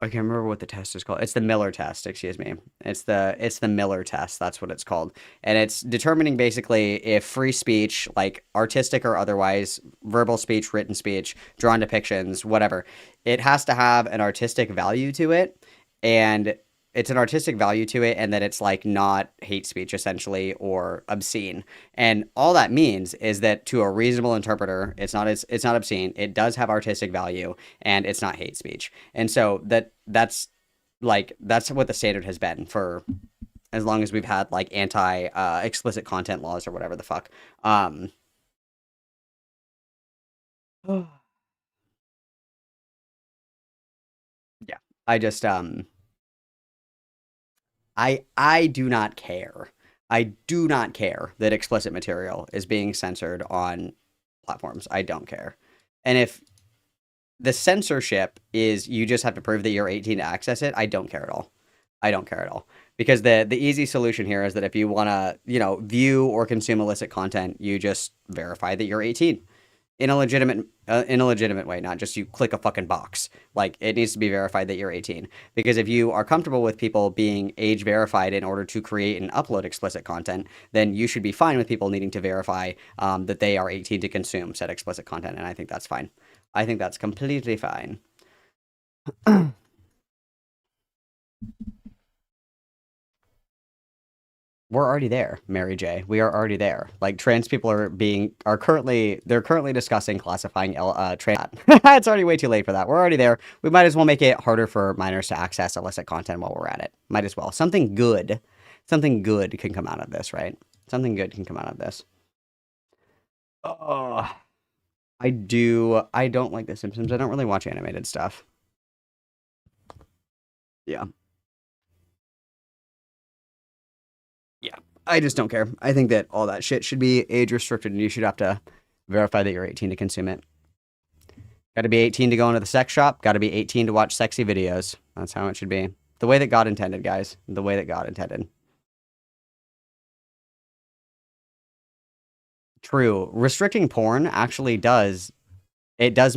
I can't remember what the test is called. It's the Miller test, excuse me. It's the Miller test. That's what it's called. And it's determining basically if free speech, like artistic or otherwise, verbal speech, written speech, drawn depictions, whatever, it has to have an artistic value to it. And it's an artistic value to it, and that it's like not hate speech essentially or obscene. And all that means is that to a reasonable interpreter, it's not obscene. It does have artistic value, and it's not hate speech. And so that's what the standard has been for as long as we've had like anti explicit content laws or whatever the fuck. Yeah, I just I do not care. I do not care that explicit material is being censored on platforms. I don't care. And if the censorship is you just have to prove that you're 18 to access it, I don't care at all. I don't care at all. Because the easy solution here is that if you want to, view or consume illicit content, you just verify that you're 18. In a legitimate way, not just you click a fucking box. Like, it needs to be verified that you're 18. Because if you are comfortable with people being age verified in order to create and upload explicit content, then you should be fine with people needing to verify that they are 18 to consume said explicit content, and I think that's fine. I think that's completely fine. We're already there, Mary J. We are already there. Like, trans people are currently discussing classifying trans. It's already way too late for that. We're already there. We might as well make it harder for minors to access illicit content while we're at it. Might as well. Something good can come out of this, right? Something good can come out of this. Oh, I don't like The Simpsons. I don't really watch animated stuff. Yeah. Yeah, I just don't care. I think that all that shit should be age restricted, and you should have to verify that you're 18 to consume it. Got to be 18 to go into the sex shop. Got to be 18 to watch sexy videos. That's how it should be. The way that God intended, guys. The way that God intended. True. Restricting porn actually does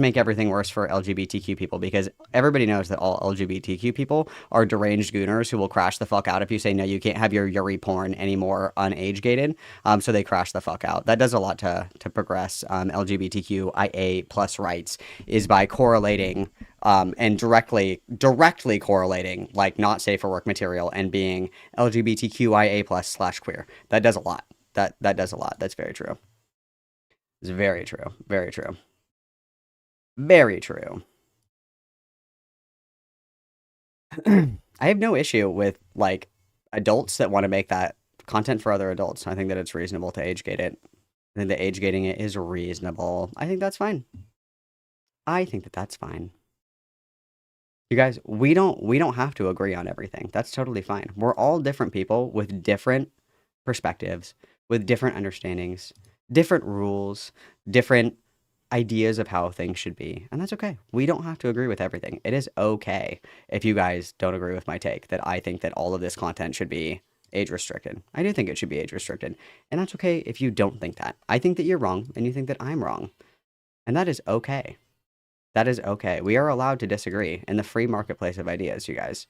make everything worse for LGBTQ people, because everybody knows that all LGBTQ people are deranged gooners who will crash the fuck out if you say, no, you can't have your Yuri porn anymore unage-gated. So they crash the fuck out. That does a lot to progress LGBTQIA plus rights, is by correlating and directly correlating, like, not safe for work material and being LGBTQIA plus / queer. That does a lot. That does a lot. That's very true. It's very true. Very true. Very true. I have no issue with, like, adults that want to make that content for other adults. I think that it's reasonable to age gate it. I think that age gating it is reasonable. I think that's fine. I think that that's fine. You guys, we don't have to agree on everything. That's totally fine. We're all different people with different perspectives, with different understandings, different rules, different ideas of how things should be, and that's okay. We don't have to agree with everything. It is okay if you guys don't agree with my take that I think that all of this content should be age restricted. I do think it should be age restricted, and that's okay if you don't think that. I think that you're wrong, and you think that I'm wrong, and that is okay. That is okay. We are allowed to disagree in the free marketplace of ideas, you guys.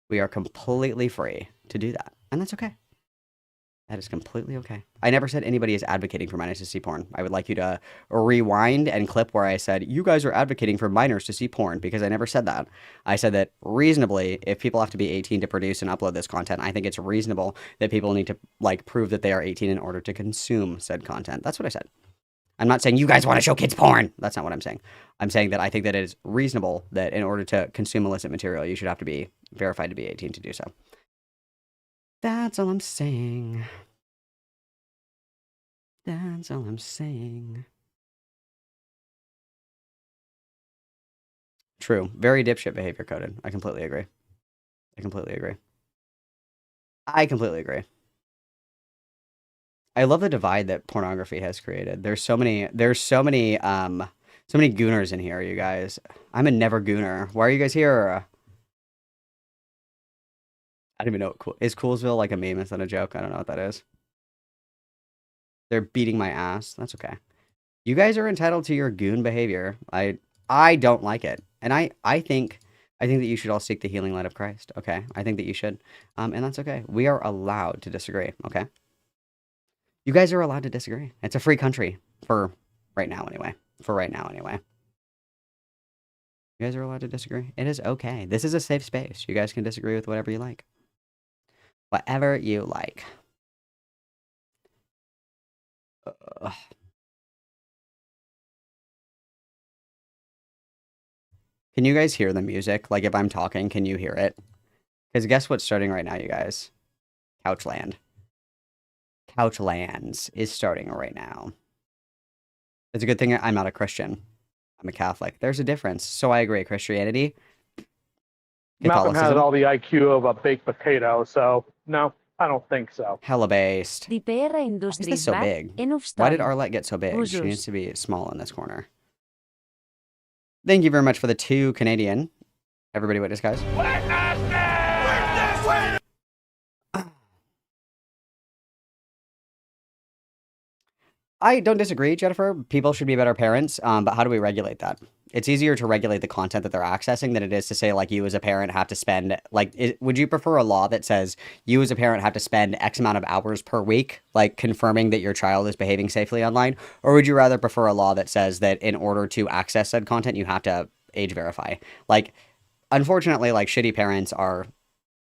We are completely free to do that, and that's okay. That is completely okay. I never said anybody is advocating for minors to see porn. I would like you to rewind and clip where I said, you guys are advocating for minors to see porn, because I never said that. I said that reasonably, if people have to be 18 to produce and upload this content, I think it's reasonable that people need to, like, prove that they are 18 in order to consume said content. That's what I said. I'm not saying you guys want to show kids porn. That's not what I'm saying. I'm saying that I think that it is reasonable that in order to consume illicit material, you should have to be verified to be 18 to do so. That's all I'm saying. That's all I'm saying. True. Very dipshit behavior coded. I completely agree. I completely agree. I completely agree. I love the divide that pornography has created. There's so many gooners in here, you guys. I'm a never gooner. Why are you guys here? I don't even know what is Coolsville like a meme instead of a joke? I don't know what that is. They're beating my ass. That's okay. You guys are entitled to your goon behavior. I don't like it. And I think that you should all seek the healing light of Christ. Okay? I think that you should. And that's okay. We are allowed to disagree. Okay? You guys are allowed to disagree. It's a free country for right now anyway. You guys are allowed to disagree. It is okay. This is a safe space. You guys can disagree with whatever you like. Whatever you like. Can you guys hear the music? Like, if I'm talking, can you hear it? Because guess what's starting right now, you guys? Couchland. Couchlands is starting right now. It's a good thing I'm not a Christian. I'm a Catholic. There's a difference. So I agree. Christianity. Malcolm has all the IQ of a baked potato, so no, I don't think so. Hella based. Di PR Why is Industries this so back, big? enough Why did story. Arlette get so big? She Usos. needs to be small in this corner. Thank you very much for the 2 Canadian. Everybody witness, guys. I don't disagree, Jennifer. People should be better parents, but how do we regulate that? It's easier to regulate the content that they're accessing than it is to say, like, you as a parent have to spend, like, would you prefer a law that says you as a parent have to spend X amount of hours per week, like, confirming that your child is behaving safely online? Or would you rather prefer a law that says that in order to access said content, you have to age verify? Like, unfortunately, like, shitty parents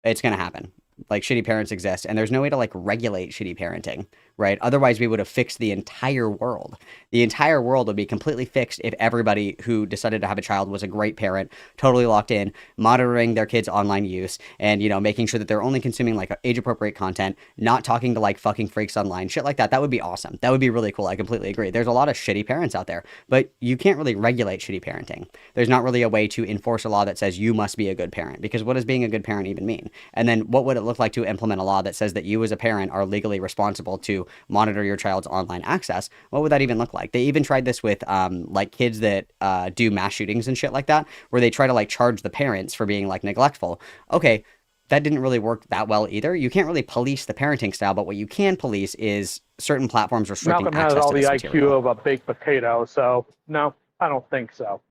it's going to happen. Like, shitty parents exist, and there's no way to, like, regulate shitty parenting, right? Otherwise, we would have fixed the entire world. The entire world would be completely fixed if everybody who decided to have a child was a great parent, totally locked in, monitoring their kids' online use, and, you know, making sure that they're only consuming, like, age-appropriate content, not talking to, like, fucking freaks online, shit like that. That would be awesome. That would be really cool. I completely agree. There's a lot of shitty parents out there, but you can't really regulate shitty parenting. There's not really a way to enforce a law that says you must be a good parent, because what does being a good parent even mean? And then what would it look like to implement a law that says that you as a parent are legally responsible to monitor your child's online access? What would that even look like? They even tried this with like kids that do mass shootings and shit like that, where they try to like charge the parents for being like neglectful. Okay, that didn't really work that well either. You can't really police the parenting style, but what you can police is certain platforms restricting Malcolm has access all to the this IQ material. of a baked potato, so no, I don't think so.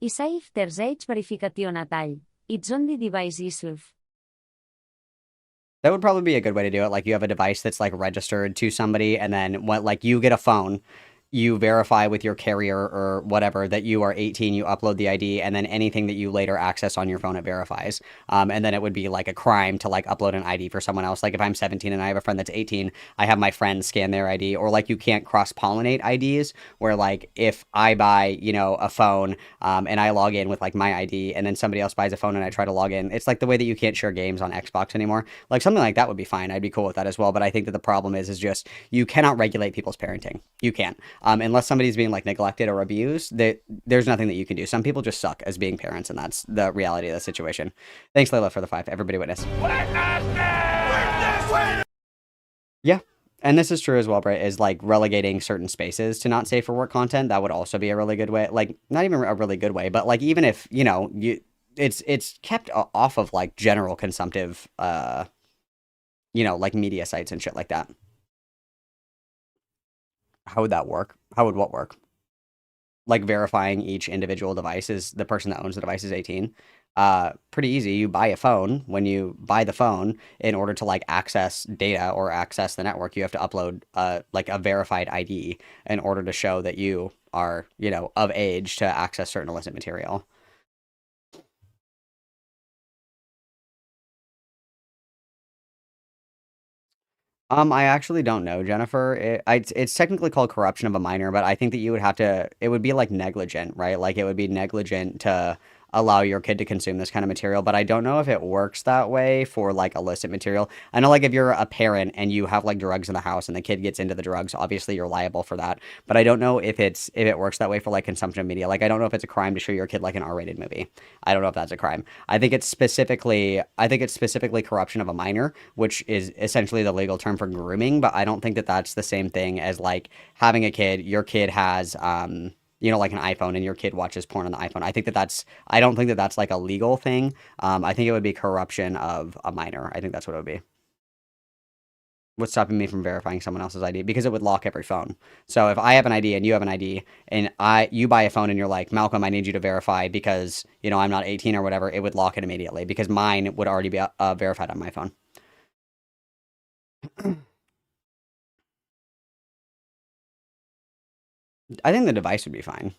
Isa if there's age verification a tall. It's on the device itself. That would probably be a good way to do it. Like, you have a device that's like registered to somebody, and then what, like, you get a phone, you verify with your carrier or whatever that you are 18, you upload the ID, and then anything that you later access on your phone, it verifies. And then it would be like a crime to like upload an ID for someone else. Like, if I'm 17 and I have a friend that's 18, I have my friend scan their ID. Or like, you can't cross-pollinate IDs, where like if I buy, you know, a phone and I log in with like my ID, and then somebody else buys a phone and I try to log in, it's like the way that you can't share games on Xbox anymore. Like, something like that would be fine. I'd be cool with that as well. But I think that the problem is just you cannot regulate people's parenting. You can't. Unless somebody's being like neglected or abused, there's nothing that you can do. Some people just suck as being parents, and that's the reality of the situation. Thanks, Layla, for the 5. Everybody witness. Yeah, And this is true as well, right? Is like relegating certain spaces to not safe for work content. That would also be a really good way. Like, not even a really good way, but like even if it's kept off of like general consumptive, like media sites and shit like that. How would that work? How would what work? Like verifying each individual device is the person that owns the device is 18. Pretty easy. You buy a phone. When you buy the phone, in order to like access data or access the network, you have to upload like a verified ID in order to show that you are, of age to access certain illicit material. I actually don't know, Jennifer. It's technically called corruption of a minor, but I think that you would have to, it would be like negligent, right? Like it would be negligent to allow your kid to consume this kind of material, but I don't know if it works that way for like illicit material. I know like if you're a parent and you have like drugs in the house and the kid gets into the drugs, obviously you're liable for that. But I don't know if it works that way for like consumption of media. Like I don't know if it's a crime to show your kid like an R-rated movie. I don't know if that's a crime. I think it's specifically corruption of a minor, which is essentially the legal term for grooming, but I don't think that that's the same thing as like having a kid. Your kid has like an iPhone and your kid watches porn on the iPhone. I don't think that that's like a legal thing. I think it would be corruption of a minor. I think that's what it would be. What's stopping me from verifying someone else's ID? Because it would lock every phone. So if I have an ID and you have an ID and you buy a phone and you're like, Malcolm, I need you to verify because, I'm not 18 or whatever, it would lock it immediately because mine would already be verified on my phone. I think the device would be fine.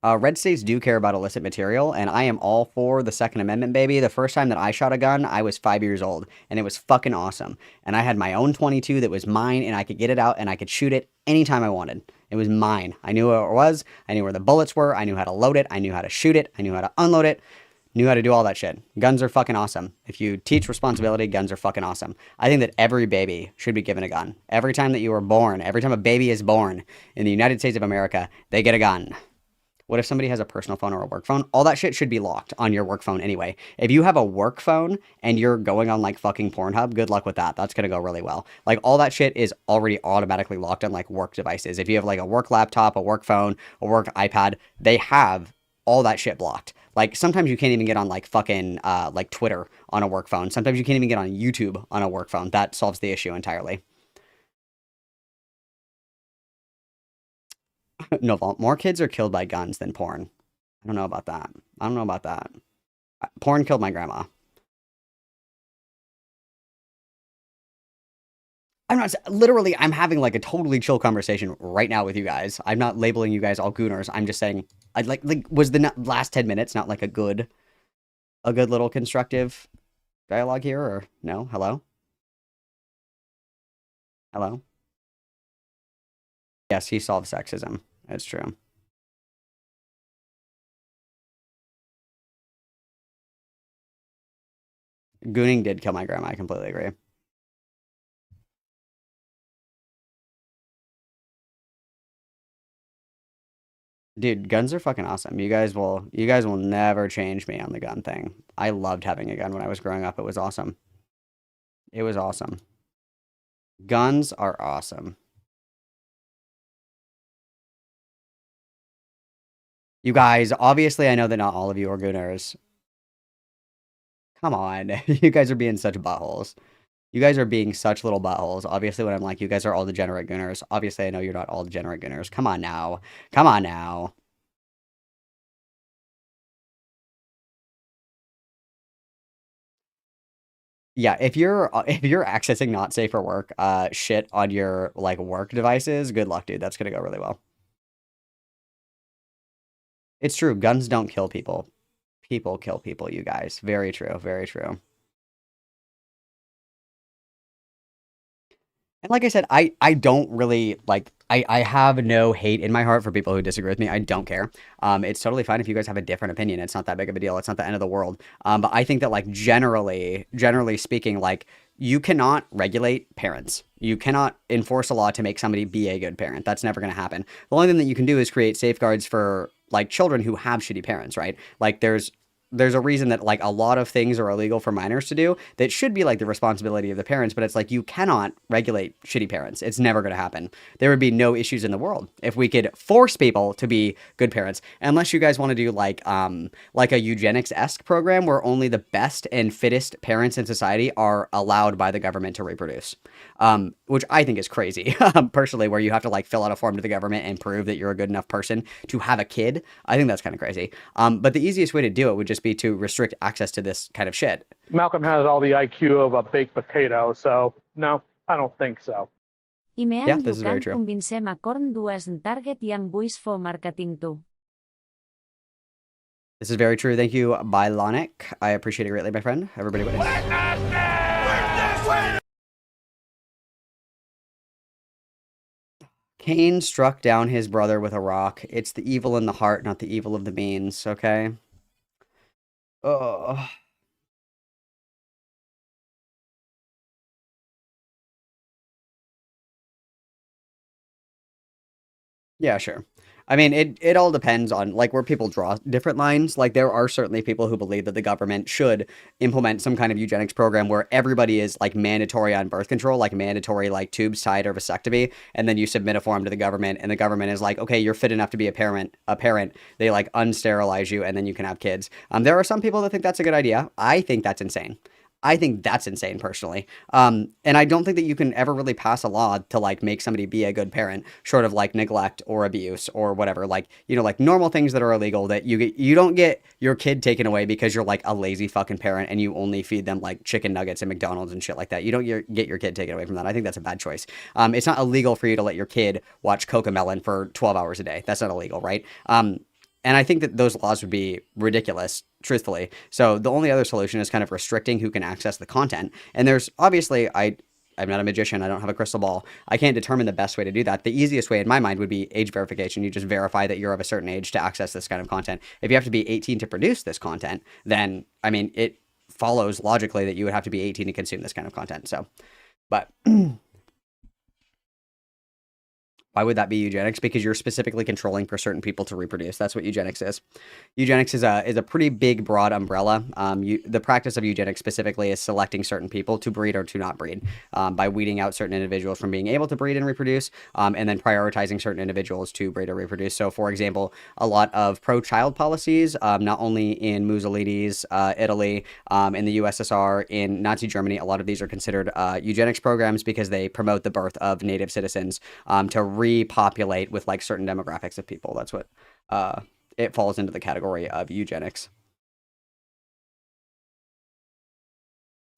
Red states do care about illicit material, and I am all for the Second Amendment, baby. The first time that I shot a gun, I was 5 years old, and it was fucking awesome. And I had my own 22 that was mine, and I could get it out, and I could shoot it anytime I wanted. It was mine. I knew where it was. I knew where the bullets were. I knew how to load it. I knew how to shoot it. I knew how to unload it. Knew how to do all that shit. Guns are fucking awesome. If you teach responsibility, guns are fucking awesome. I think that every baby should be given a gun. Every time that you are born, every time a baby is born in the United States of America, they get a gun. What if somebody has a personal phone or a work phone? All that shit should be locked on your work phone anyway. If you have a work phone and you're going on like fucking Pornhub, good luck with that. That's going to go really well. Like all that shit is already automatically locked on like work devices. If you have like a work laptop, a work phone, a work iPad, they have all that shit blocked. Like sometimes you can't even get on like fucking like Twitter on a work phone. Sometimes you can't even get on YouTube on a work phone. That solves the issue entirely. No, more kids are killed by guns than porn. I don't know about that. Porn killed my grandma. I'm having like a totally chill conversation right now with you guys. I'm not labeling you guys all gooners. I'm just saying, I'd like was the last 10 minutes not like a good little constructive dialogue here or no? Hello? Hello? Yes, he solved sexism. That's true. Gooning did kill my grandma. I completely agree. Dude, guns are fucking awesome. You guys will never change me on the gun thing. I loved having a gun when I was growing up. It was awesome. It was awesome. Guns are awesome. You guys, obviously I know that not all of you are gooners. Come on. You guys are being such buttholes. You guys are being such little buttholes. Obviously when I'm like, you guys are all degenerate gooners. Obviously I know you're not all degenerate gooners. Come on now. Come on now. Yeah, if you're accessing not safe for work shit on your like work devices, good luck, dude. That's gonna go really well. It's true. Guns don't kill people. People kill people, you guys. Very true. Very true. And like I said, I don't really like I have no hate in my heart for people who disagree with me. I don't care. It's totally fine if you guys have a different opinion. It's not that big of a deal. It's not the end of the world. But I think that like generally speaking, like you cannot regulate parents. You cannot enforce a law to make somebody be a good parent. That's never going to happen. The only thing that you can do is create safeguards for like children who have shitty parents, right? Like there's there's a reason that like a lot of things are illegal for minors to do that should be like the responsibility of the parents, but it's like you cannot regulate shitty parents. It's never going to happen. There would be no issues in the world if we could force people to be good parents, unless you guys want to do like a eugenics-esque program where only the best and fittest parents in society are allowed by the government to reproduce, which I think is crazy personally, where you have to like fill out a form to the government and prove that you're a good enough person to have a kid. I think that's kind of crazy. But the easiest way to do it would just be to restrict access to this kind of shit. Malcolm has all the IQ of a baked potato, so no, I don't think so. Yeah, this is very true. Convincem a Korn dues en Target Young Boys for marketing too. This is very true. Thank you, Bylonic. I appreciate it greatly, my friend. Everybody witness. Cain struck down his brother with a rock. It's the evil in the heart, not the evil of the means, okay? Oh. Yeah, sure. I mean, it all depends on, like, where people draw different lines. Like, there are certainly people who believe that the government should implement some kind of eugenics program where everybody is, like, mandatory on birth control, like, mandatory, like, tubes tied or vasectomy, and then you submit a form to the government, and the government is like, okay, you're fit enough to be a parent. They, like, unsterilize you, and then you can have kids. There are some people that think that's a good idea. I think that's insane. I think that's insane personally. And I don't think that you can ever really pass a law to like make somebody be a good parent, short of like neglect or abuse or whatever. Like, you know, like normal things that are illegal that you don't get your kid taken away because you're like a lazy fucking parent and you only feed them like chicken nuggets and McDonald's and shit like that. You don't get your kid taken away from that. I think that's a bad choice. It's not illegal for you to let your kid watch Cocomelon for 12 hours a day. That's not illegal, right? And I think that those laws would be ridiculous, truthfully. So the only other solution is kind of restricting who can access the content. And there's obviously, I'm not a magician. I don't have a crystal ball. I can't determine the best way to do that. The easiest way in my mind would be age verification. You just verify that you're of a certain age to access this kind of content. If you have to be 18 to produce this content, then, I mean, it follows logically that you would have to be 18 to consume this kind of content. So, but... Why would that be eugenics? Because you're specifically controlling for certain people to reproduce. That's what eugenics is. Eugenics is a pretty big, broad umbrella. The practice of eugenics specifically is selecting certain people to breed or to not breed by weeding out certain individuals from being able to breed and reproduce, and then prioritizing certain individuals to breed or reproduce. So, for example, a lot of pro-child policies, not only in Mussolini's Italy, in the USSR, in Nazi Germany, a lot of these are considered eugenics programs because they promote the birth of native citizens to repopulate with like certain demographics of people. That's what it falls into the category of eugenics.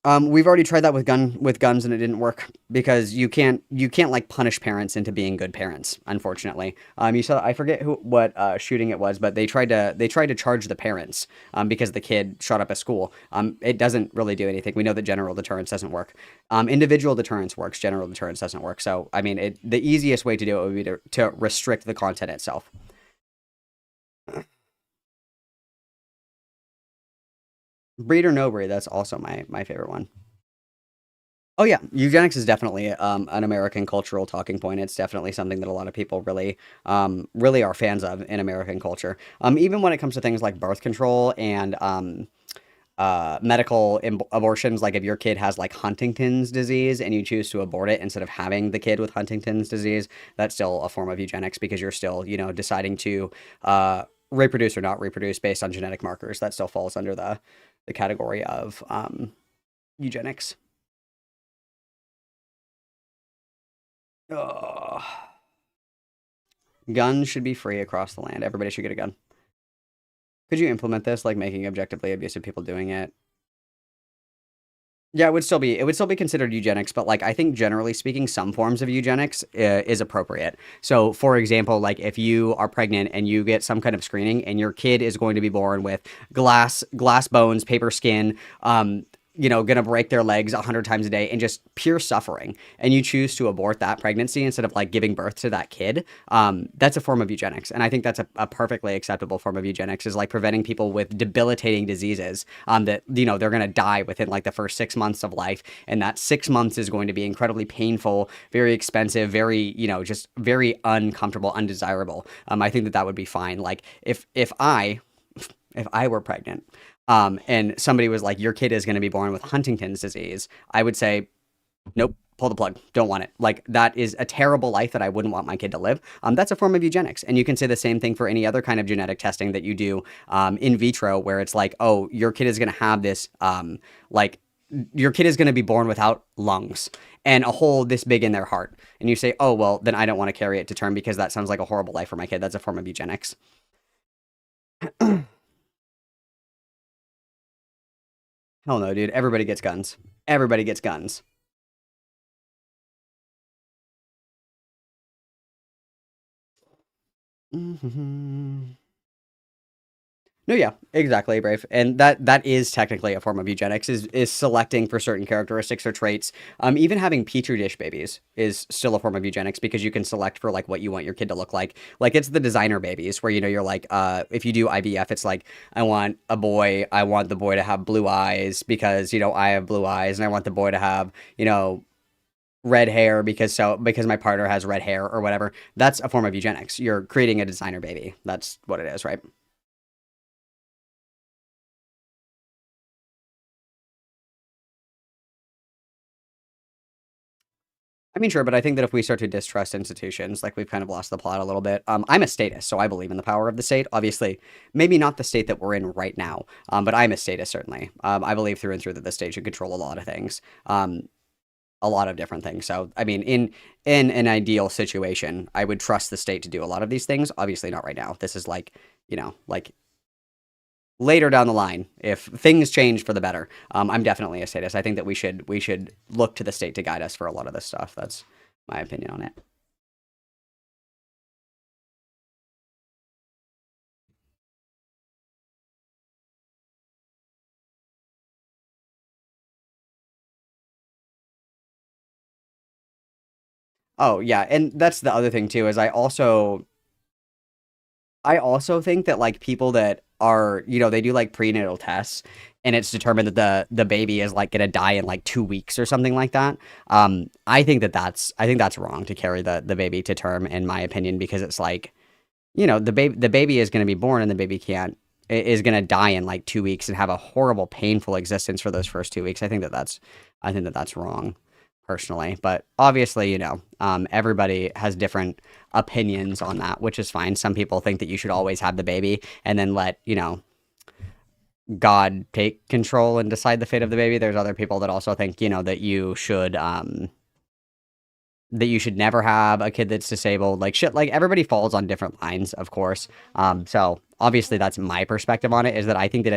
We've already tried that with guns and it didn't work because you can't like punish parents into being good parents, unfortunately. You saw, I forget what shooting it was, but they tried to charge the parents because the kid shot up a school. It doesn't really do anything. We know that general deterrence doesn't work. Individual deterrence works. General deterrence doesn't work. So, I mean, the easiest way to do it would be to restrict the content itself. Breed or no breed, that's also my favorite one. Oh yeah, eugenics is definitely an American cultural talking point. It's definitely something that a lot of people really are fans of in American culture. Even when it comes to things like birth control and medical abortions, like if your kid has like Huntington's disease and you choose to abort it instead of having the kid with Huntington's disease, that's still a form of eugenics because you're still, you know, deciding to reproduce or not reproduce based on genetic markers. That still falls under the category of eugenics. Ugh. Guns should be free across the land. Everybody should get a gun. Could you implement this, like making objectively abusive people doing it? Yeah, it would still be considered eugenics, but like I think generally speaking, some forms of eugenics is appropriate. So, for example, like if you are pregnant and you get some kind of screening and your kid is going to be born with glass bones, paper skin, you know, gonna break their legs 100 times a day and just pure suffering, and you choose to abort that pregnancy instead of like giving birth to that kid, that's a form of eugenics. And I think that's a perfectly acceptable form of eugenics, is like preventing people with debilitating diseases that, you know, they're gonna die within like the first 6 months of life, and that 6 months is going to be incredibly painful, very expensive, very, you know, just very uncomfortable, undesirable. I think that would be fine. Like if I were pregnant, and somebody was like, your kid is going to be born with Huntington's disease, I would say, nope, pull the plug. Don't want it. Like, that is a terrible life that I wouldn't want my kid to live. That's a form of eugenics. And you can say the same thing for any other kind of genetic testing that you do in vitro, where it's like, oh, your kid is going to have this, like, your kid is going to be born without lungs and a hole this big in their heart. And you say, oh, well, then I don't want to carry it to term because that sounds like a horrible life for my kid. That's a form of eugenics. Hell no, dude. Everybody gets guns. Everybody gets guns. No, yeah, exactly, Brave. And that is technically a form of eugenics, is selecting for certain characteristics or traits. Even having petri dish babies is still a form of eugenics because you can select for like what you want your kid to look like. Like, it's the designer babies where, you know, you're like, if you do IVF, it's like, I want a boy, I want the boy to have blue eyes because, you know, I have blue eyes, and I want the boy to have, you know, red hair because my partner has red hair or whatever. That's a form of eugenics. You're creating a designer baby. That's what it is, right? I mean, sure, but I think that if we start to distrust institutions, like, we've kind of lost the plot a little bit. I'm a statist, so I believe in the power of the state. Obviously, maybe not the state that we're in right now, but I'm a statist, certainly. I believe through and through that the state should control a lot of things, a lot of different things. So, I mean, in an ideal situation, I would trust the state to do a lot of these things. Obviously, not right now. This is like, you know, like later down the line, if things change for the better. I'm definitely a statist. I think that we should look to the state to guide us for a lot of this stuff. That's my opinion on it. Oh, yeah, and that's the other thing too, is I also think that, like, people that are, you know, they do like prenatal tests and it's determined that the baby is like gonna die in like 2 weeks or something like that. I think that's wrong to carry the baby to term, in my opinion, because it's like, you know, the baby is gonna be born and the baby is gonna die in like 2 weeks and have a horrible, painful existence for those first 2 weeks. I think that that's wrong, personally. But obviously, you know, everybody has different opinions on that, which is fine. Some people think that you should always have the baby and then let, you know, God take control and decide the fate of the baby. There's other people that also think, you know, that you should never have a kid that's disabled. Like, shit, like, everybody falls on different lines, of course. So obviously that's my perspective on it, is that I think that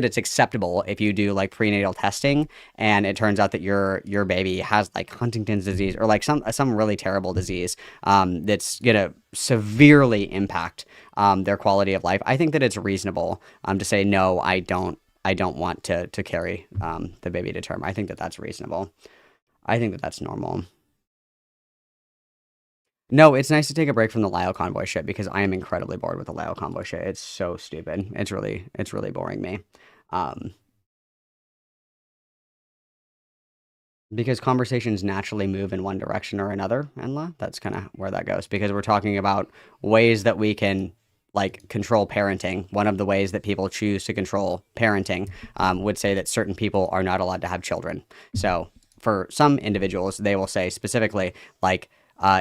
it's acceptable if you do like prenatal testing and it turns out that your baby has like Huntington's disease or like some really terrible disease that's gonna severely impact their quality of life. I think that it's reasonable to say, no, I don't want to carry the baby to term. I think that that's reasonable. I think that that's normal. No, it's nice to take a break from the Lyle convoy shit because I am incredibly bored with the Lyle convoy shit. It's so stupid. It's really boring me. Um, because conversations naturally move in one direction or another, Enla. That's kind of where that goes because we're talking about ways that we can like control parenting. One of the ways that people choose to control parenting would say that certain people are not allowed to have children. So for some individuals, they will say specifically, like,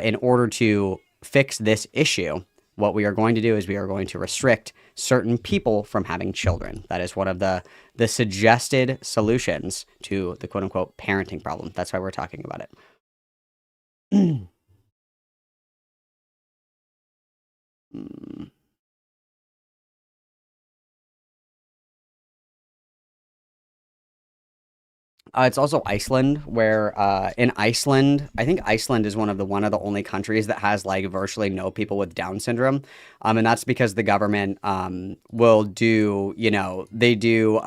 in order to fix this issue, what we are going to do is we are going to restrict certain people from having children. That is one of the suggested solutions to the quote unquote parenting problem. That's why we're talking about it. Hmm. It's also Iceland, where in Iceland, I think Iceland is one of the only countries that has like virtually no people with Down syndrome, and that's because the government will do, you know, they do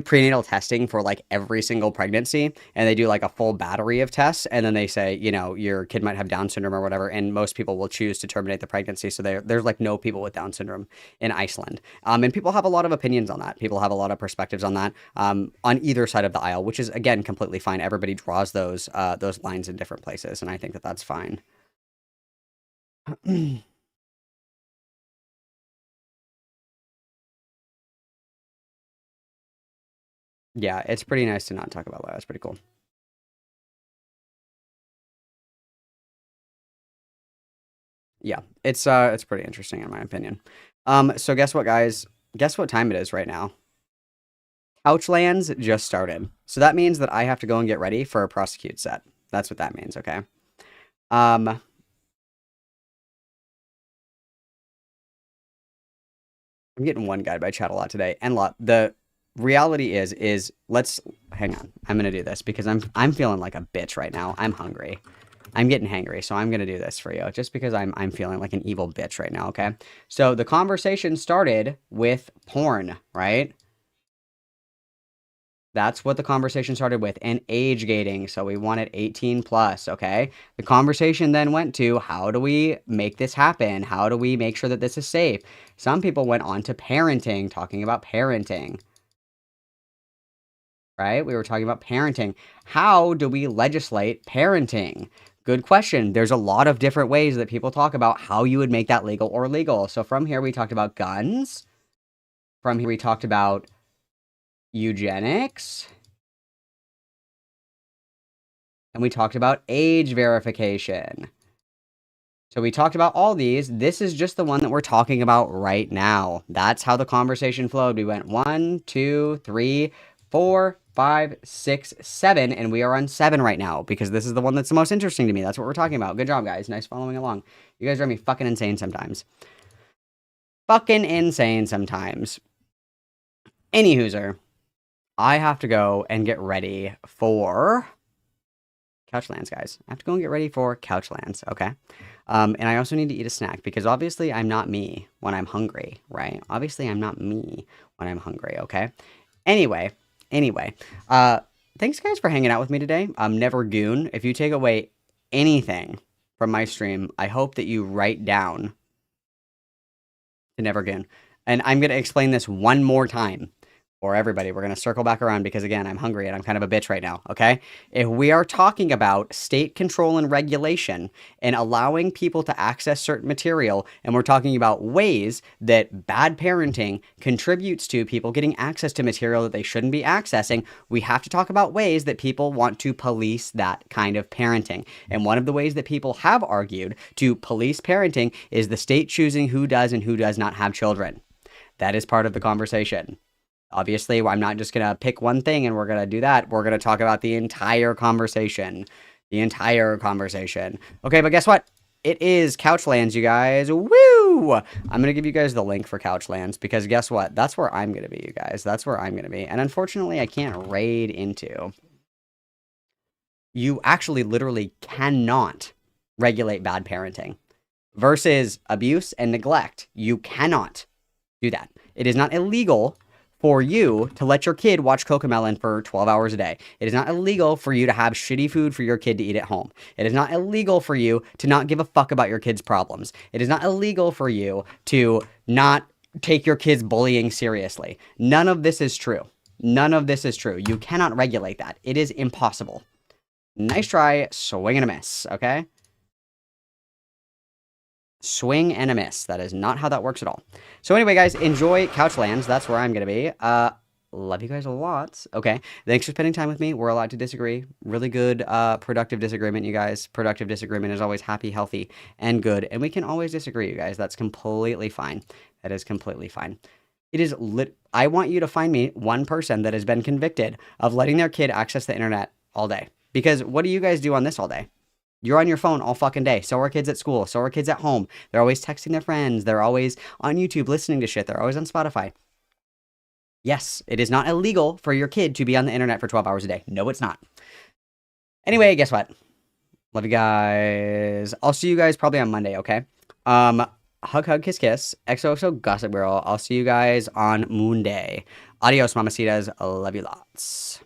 prenatal testing for like every single pregnancy, and they do like a full battery of tests, and then they say, you know, your kid might have Down syndrome or whatever, and most people will choose to terminate the pregnancy. So there's like no people with Down syndrome in Iceland, and people have a lot of opinions on that. People have a lot of perspectives on that, on either side of the aisle, which is again completely fine. Everybody draws those lines in different places, and I think that that's fine. Yeah, it's pretty nice to not talk about that. It's pretty cool. Yeah, it's pretty interesting in my opinion. So guess what, guys? Guess what time it is right now? Couchlands just started. So that means that I have to go and get ready for a prosecute set. That's what that means, okay? I'm getting one guide by chat a lot today. And the reality is let's hang on. I'm gonna do this because I'm feeling like a bitch right now. I'm hungry. I'm getting hangry, so I'm gonna do this for you just because I'm feeling like an evil bitch right now, okay? So the conversation started with porn, right? That's what the conversation started with, and age gating. So we wanted 18 plus, okay? The conversation then went to how do we make this happen? How do we make sure that this is safe? Some people went on to parenting, talking about parenting. Right? We were talking about parenting. How do we legislate parenting? Good question. There's a lot of different ways that people talk about how you would make that legal or illegal. So from here, we talked about guns. From here, we talked about eugenics. And we talked about age verification. So we talked about all these. This is just the one that we're talking about right now. That's how the conversation flowed. We went 1, 2, 3, 4, 5, 6, 7, and we are on 7 right now because this is the one that's the most interesting to me. That's what we're talking about. Good job, guys. Nice following along. You guys drive me fucking insane sometimes. Fucking insane sometimes. Anywhooser, I have to go and get ready for Couchlands, guys. I have to go and get ready for Couchlands, okay? And I also need to eat a snack because obviously I'm not me when I'm hungry, right? Obviously I'm not me when I'm hungry, okay? Anyway, thanks guys for hanging out with me today. I'm Never Goon. If you take away anything from my stream, I hope that you write down to Never Goon. And I'm going to explain this one more time for everybody. We're going to circle back around because, again, I'm hungry and I'm kind of a bitch right now, okay? If we are talking about state control and regulation and allowing people to access certain material, and we're talking about ways that bad parenting contributes to people getting access to material that they shouldn't be accessing, we have to talk about ways that people want to police that kind of parenting. And one of the ways that people have argued to police parenting is the state choosing who does and who does not have children. That is part of the conversation. Obviously, I'm not just going to pick one thing and we're going to do that. We're going to talk about the entire conversation. The entire conversation. Okay, but guess what? It is Couchlands, you guys. Woo! I'm going to give you guys the link for Couchlands because guess what? That's where I'm going to be, you guys. That's where I'm going to be. And unfortunately, I can't raid into. You actually literally cannot regulate bad parenting versus abuse and neglect. You cannot do that. It is not illegal for you to let your kid watch Cocomelon for 12 hours a day. It is not illegal for you to have shitty food for your kid to eat at home. It is not illegal for you to not give a fuck about your kid's problems. It is not illegal for you to not take your kid's bullying seriously. None of this is true. None of this is true. You cannot regulate that. It is impossible. Nice try, swing and a miss, okay? Swing and a miss. That is not how that works at all. So anyway, guys, enjoy Couchlands. That's where I'm going to be. Love you guys a lot. Okay. Thanks for spending time with me. We're allowed to disagree. Really good, productive disagreement, you guys. Productive disagreement is always happy, healthy, and good. And we can always disagree, you guys. That's completely fine. That is completely fine. It is I want you to find me one person that has been convicted of letting their kid access the internet all day. Because what do you guys do on this all day? You're on your phone all fucking day. So are kids at school. So are kids at home. They're always texting their friends. They're always on YouTube listening to shit. They're always on Spotify. Yes, it is not illegal for your kid to be on the internet for 12 hours a day. No, it's not. Anyway, guess what? Love you guys. I'll see you guys probably on Monday, okay? Hug, kiss, kiss. XOXO Gossip Girl. I'll see you guys on Monday. Adios, mamacitas. Love you lots.